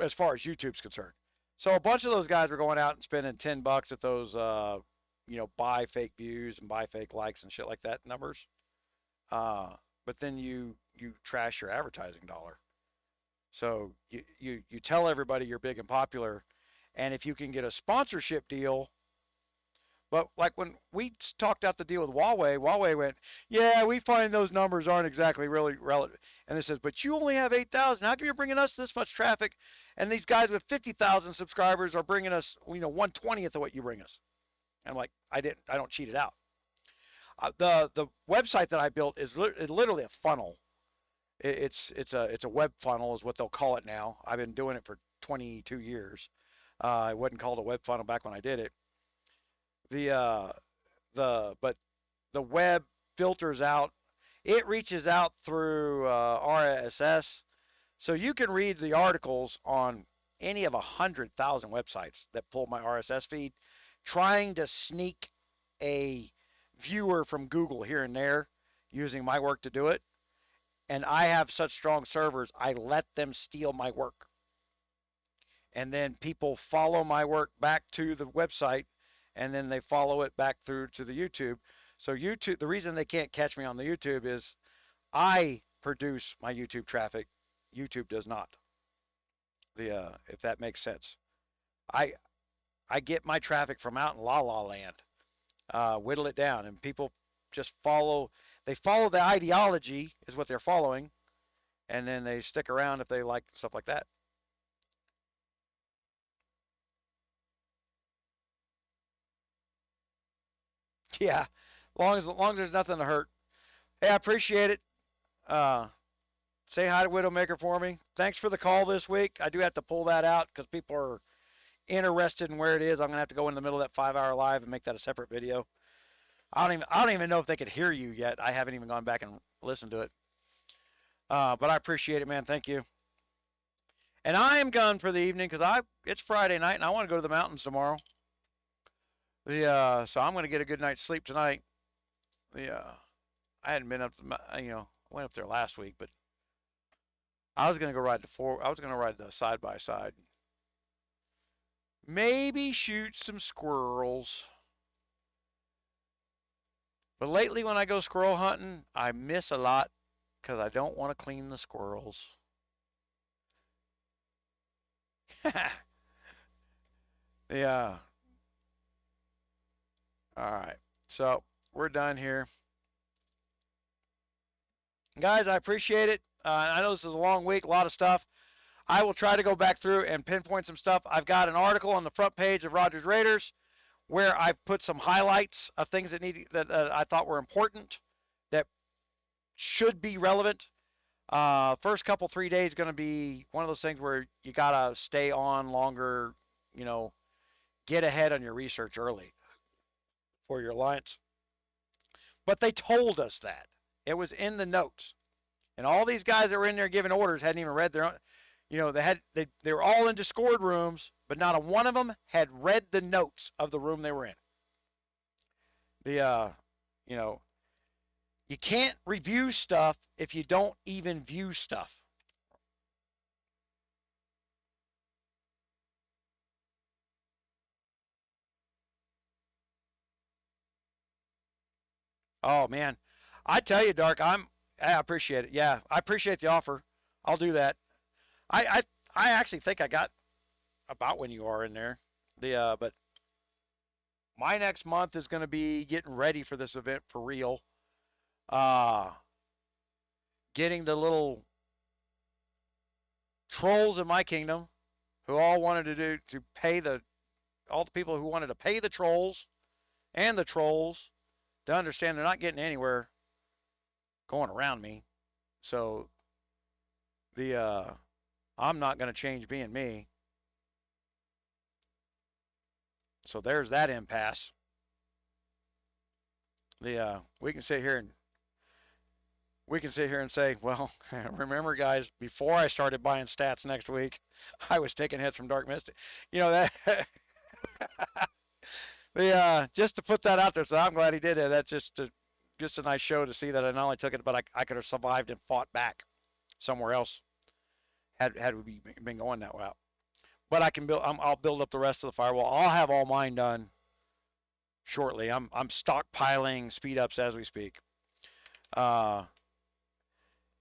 as far as YouTube's concerned. So a bunch of those guys were going out and spending $10 at those, buy fake views and buy fake likes and shit like that numbers. But then you trash your advertising dollar. So you tell everybody you're big and popular, and if you can get a sponsorship deal. But like when we talked out the deal with Huawei went, yeah, we find those numbers aren't exactly really relevant. And it says, but you only have 8,000. How come you're bringing us this much traffic? And these guys with 50,000 subscribers are bringing us, 1/20th of what you bring us. And I'm like, I don't cheat it out. The website that I built is literally a funnel. It's a web funnel is what they'll call it now. I've been doing it for 22 years. It wasn't called a web funnel back when I did it. The but the web filters out. It reaches out through RSS, so you can read the articles on any of 100,000 websites that pull my RSS feed, trying to sneak a viewer from Google here and there using my work to do it. And I have such strong servers, I let them steal my work. And then people follow my work back to the website, and then they follow it back through to the YouTube. So YouTube, the reason they can't catch me on the YouTube is I produce my YouTube traffic. YouTube does not. If that makes sense. I I get my traffic from out in La La Land. Whittle it down, and people just follow. They follow the ideology is what they're following, and then they stick around if they like stuff like that. Yeah, long as there's nothing to hurt. Hey, I appreciate it. Uh, say hi to Widowmaker for me. Thanks for the call this week. I do have to pull that out because people are interested in where it is. I'm gonna have to go in the middle of that 5 hour live and make that a separate video. I don't even know if they could hear you yet. I haven't even gone back and listened to it. But I appreciate it, man. Thank you. And I am gone for the evening because it's Friday night and I want to go to the mountains tomorrow. So I'm gonna get a good night's sleep tonight. I hadn't been up to, I went up there last week, but I was gonna go ride I was gonna ride the side by side. Maybe shoot some squirrels. But lately when I go squirrel hunting, I miss a lot because I don't want to clean the squirrels. Yeah. All right. So we're done here. Guys, I appreciate it. I know this is a long week, a lot of stuff. I will try to go back through and pinpoint some stuff. I've got an article on the front page of Rogers Raiders where I put some highlights of things that I thought were important that should be relevant. First couple 3 days going to be one of those things where you gotta stay on longer. You know, get ahead on your research early for your alliance. But they told us that it was in the notes, and all these guys that were in there giving orders hadn't even read their own. You know, they were all in Discord rooms, but not a one of them had read the notes of the room they were in. The you know, you can't review stuff if you don't even view stuff. Oh man, I tell you, Dark, I appreciate it. Yeah, I appreciate the offer. I'll do that. I I, I actually think I got about when you are in there. But my next month is going to be getting ready for this event for real. Uh, getting the little trolls in my kingdom who all wanted to pay the all the people who wanted to pay the trolls and the trolls to understand they're not getting anywhere going around me. So the I'm not going to change being me. So there's that impasse. We can sit here and say, well, remember guys, before I started buying stats next week, I was taking hits from Dark Mystic. You know that the just to put that out there. So I'm glad he did it. That's just a nice show to see that I not only took it, but I could have survived and fought back somewhere else had we been going that route. But I can build. I'll build up the rest of the firewall. I'll have all mine done shortly. I'm stockpiling speed ups as we speak. Uh,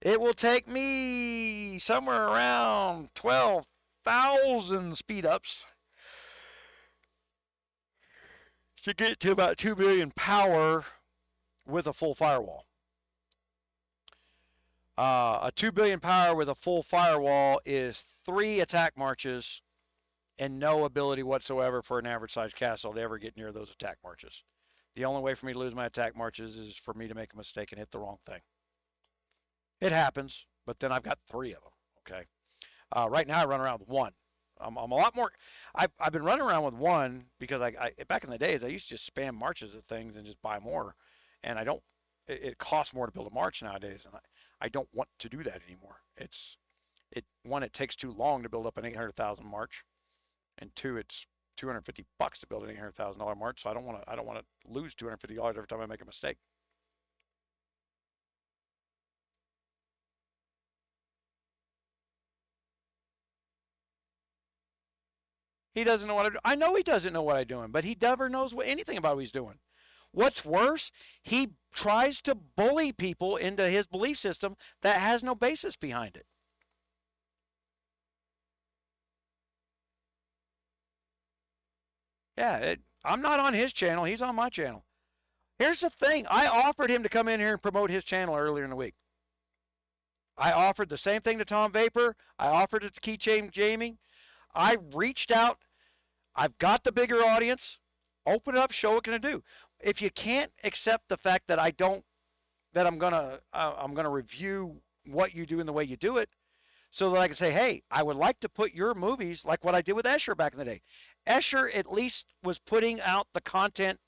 it will take me somewhere around 12,000 speed ups to get to about 2 billion power with a full firewall. A 2 billion power with a full firewall is 3 attack marches and no ability whatsoever for an average sized castle to ever get near those attack marches. The only way for me to lose my attack marches is for me to make a mistake and hit the wrong thing. It happens, but then I've got 3 of them. Okay. Right now I run around with 1. I'm a lot more. I've been running around with 1 because back in the days I used to just spam marches of things and just buy more, and I don't. It costs more to build a march nowadays, and I don't want to do that anymore. It takes too long to build up an 800,000 march, and 2, it's $250 to build an $800,000 march. So I don't want to lose $250 every time I make a mistake. He doesn't know what I know he doesn't know what I'm doing, but he never knows anything about what he's doing. What's worse, he tries to bully people into his belief system that has no basis behind it. Yeah, I'm not on his channel. He's on my channel. Here's the thing. I offered him to come in here and promote his channel earlier in the week. I offered the same thing to Tom Vapor. I offered it to Keychain Jamie. I reached out. I've got the bigger audience. Open it up. Show what can I do. If you can't accept the fact that I'm gonna review what you do and the way you do it, so that I can say, hey, I would like to put your movies like what I did with Escher back in the day. Escher at least was putting out the content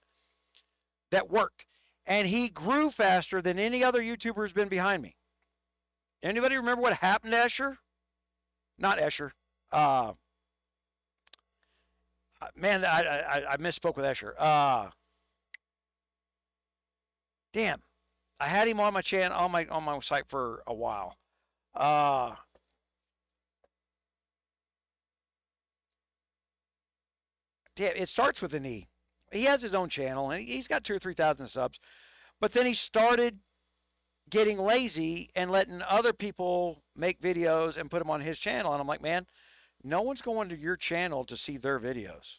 that worked, and he grew faster than any other YouTuber who's been behind me. Anybody remember what happened to Escher? Not Escher. Uh, man, I misspoke with Escher. Damn, I had him on my channel on my site for a while. Uh, Damn, it starts with an E. He has his own channel and he's got 2 or 3,000 subs. But then he started getting lazy and letting other people make videos and put them on his channel. And I'm like, man, no one's going to your channel to see their videos.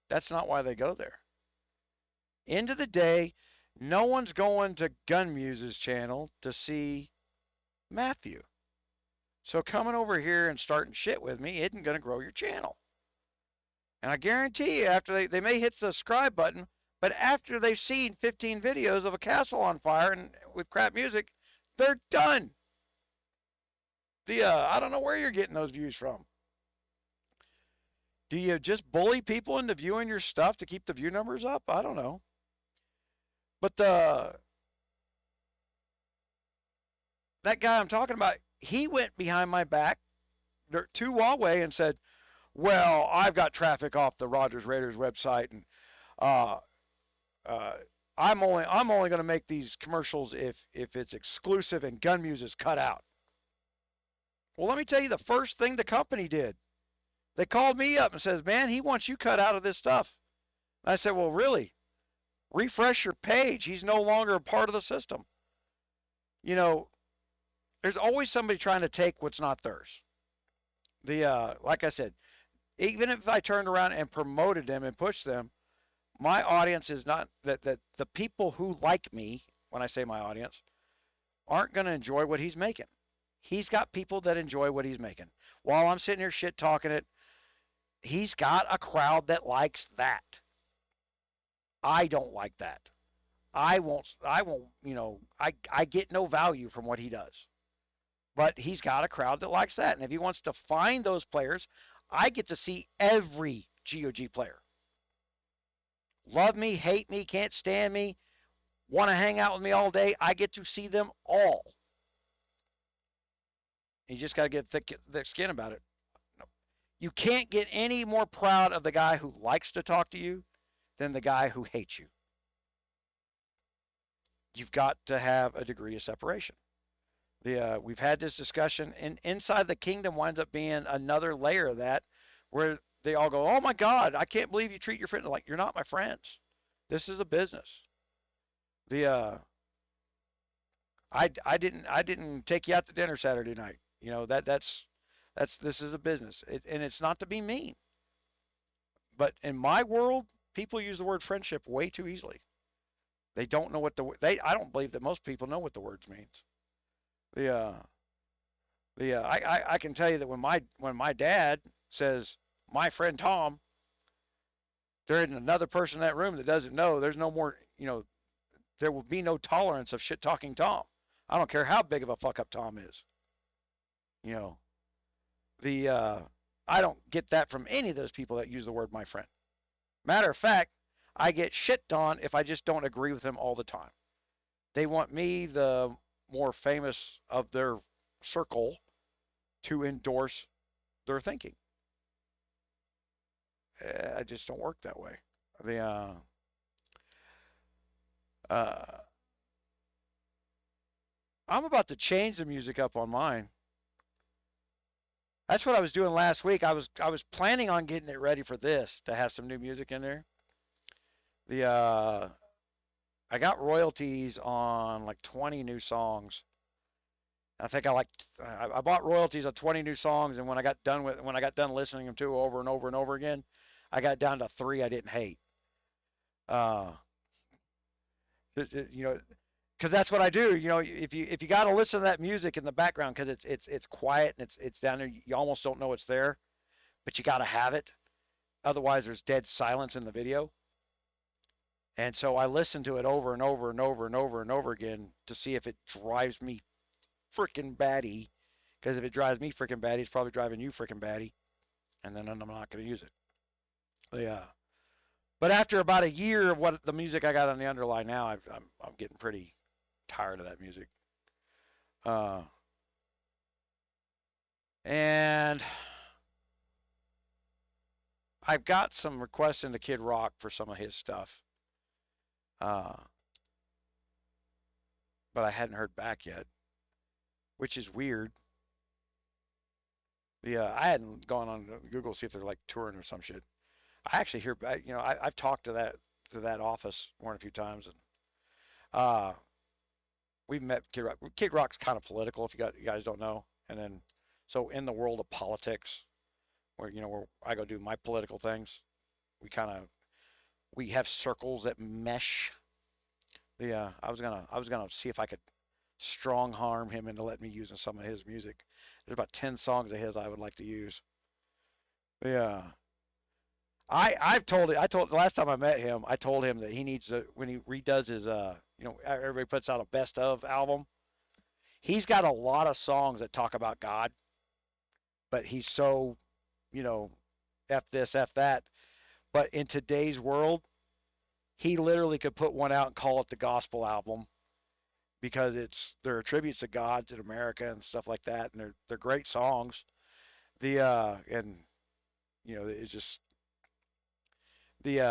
That's not why they go there. End of the day, no one's going to GunMuse's channel to see Matthew. So coming over here and starting shit with me isn't going to grow your channel. And I guarantee you, after they may hit the subscribe button, but after they've seen 15 videos of a castle on fire and with crap music, they're done. I don't know where you're getting those views from. Do you just bully people into viewing your stuff to keep the view numbers up? I don't know. But that guy I'm talking about, he went behind my back to Huawei and said, well, I've got traffic off the Rogers Raiders website, and uh, uh, I'm only going to make these commercials if it's exclusive and GunMuse is cut out. Well, let me tell you the first thing the company did. They called me up and says, man, he wants you cut out of this stuff. And I said, well, really? Refresh your page. He's no longer a part of the system. You know, there's always somebody trying to take what's not theirs. Like I said, even if I turned around and promoted them and pushed them, my audience is not that the people who like me, when I say my audience, aren't going to enjoy what he's making. He's got people that enjoy what he's making. While I'm sitting here shit talking it, he's got a crowd that likes that. I don't like that. I won't, I get no value from what he does. But he's got a crowd that likes that. And if he wants to find those players, I get to see every GOG player. Love me, hate me, can't stand me, want to hang out with me all day, I get to see them all. You just got to get thick skin about it. You can't get any more proud of the guy who likes to talk to you than the guy who hates you. You've got to have a degree of separation. We've had this discussion, and inside the kingdom winds up being another layer of that, where they all go, "Oh my God, I can't believe you treat your friends like you're not my friends. This is a business." I didn't take you out to dinner Saturday night. You know that's this is a business, and it's not to be mean. But in my world, people use the word friendship way too easily. They don't know what I don't believe that most people know what the words means. I can tell you that when my dad says my friend Tom, there isn't another person in that room that doesn't know. There's no more, there will be no tolerance of shit talking Tom. I don't care how big of a fuck up Tom is. You know, I don't get that from any of those people that use the word my friend. Matter of fact, I get shit on if I just don't agree with them all the time. They want me, the more famous of their circle, to endorse their thinking. I just don't work that way. I'm about to change the music up on mine. That's what I was doing last week. I was planning on getting it ready for this, to have some new music in there. I got royalties on like 20 new songs. I think I bought royalties on 20 new songs, and when I got done listening them to over and over and over again, I got down to 3 I didn't hate. Because that's what I do. If you got to listen to that music in the background, because it's quiet and it's down there, you almost don't know it's there, but you got to have it. Otherwise, there's dead silence in the video. And so I listen to it over and over and over and over and over again to see if it drives me freaking batty. Because if it drives me freaking batty, it's probably driving you freaking batty. And then I'm not going to use it. Yeah. But after about a year of what the music I got on the underline now, I'm getting pretty tired of that music. And I've got some requests into Kid Rock for some of his stuff. But I hadn't heard back yet, which is weird. I hadn't gone on Google to see if they're like touring or some shit. I actually hear back. I've talked to that office more than a few times, and we've met Kid Rock. Kid Rock's kind of political, if you guys don't know. And then, so in the world of politics, where I go do my political things, we kind of we have circles that mesh. I was gonna see if I could strong harm him into letting me use some of his music. There's about 10 songs of his I would like to use. Yeah. I told the last time I met him, I told him that he needs to, when he redoes his everybody puts out a best of album. He's got a lot of songs that talk about God, but he's so, you know, F this, F that. But in today's world, he literally could put one out and call it the gospel album because there are tributes to God, to America and stuff like that, and they're great songs. And it's just the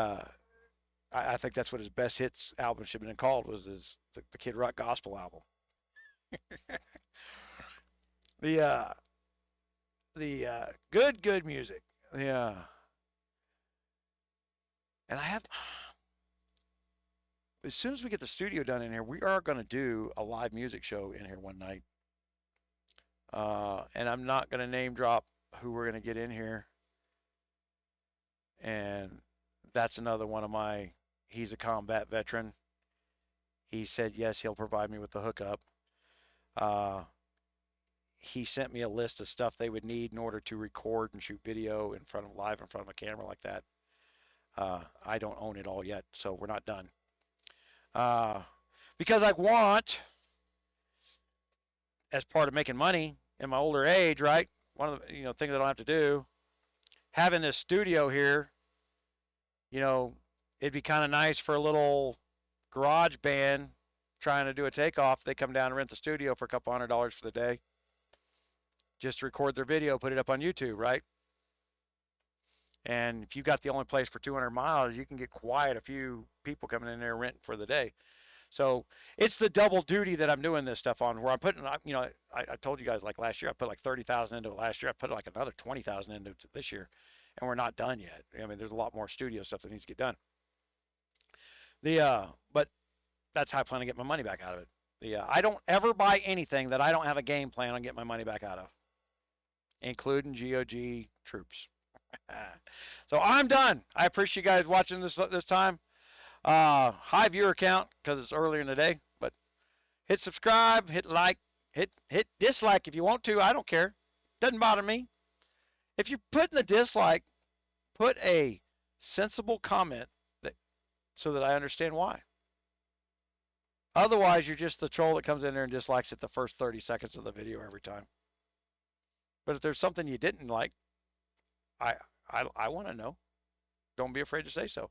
I think that's what his best hits album should have been called, was the Kid Rock gospel album. the good music. Yeah. And I have, as soon as we get the studio done in here, we are going to do a live music show in here one night. And I'm not going to name drop who we're going to get in here. And that's another one of he's a combat veteran. He said, yes, he'll provide me with the hookup. He sent me a list of stuff they would need in order to record and shoot video live in front of a camera like that. I don't own it all yet, so we're not done. Because I want, as part of making money in my older age, right? One of the things I don't have to do, having this studio here, it'd be kind of nice for a little garage band trying to do a takeoff. They come down and rent the studio for a couple $100 for the day, just to record their video, put it up on YouTube, right? And if you got the only place for 200 miles, you can get quite a few people coming in there renting for the day. So it's the double duty that I'm doing this stuff on, where I'm putting, I told you guys, like last year, I put like 30,000 into it last year. I put like another 20,000 into it this year, and we're not done yet. I mean, there's a lot more studio stuff that needs to get done. But that's how I plan to get my money back out of it. I don't ever buy anything that I don't have a game plan on getting my money back out of, including GOG troops. So I'm done. I appreciate you guys watching this time. High viewer count because it's earlier in the day, but hit subscribe, hit like, hit dislike if you want to. I don't care. Doesn't bother me. If you're putting the dislike, put a sensible comment so that I understand why. Otherwise, you're just the troll that comes in there and dislikes it the first 30 seconds of the video every time. But if there's something you didn't like, I want to know. Don't be afraid to say so.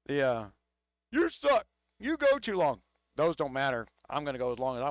You suck. You go too long. Those don't matter. I'm going to go as long as I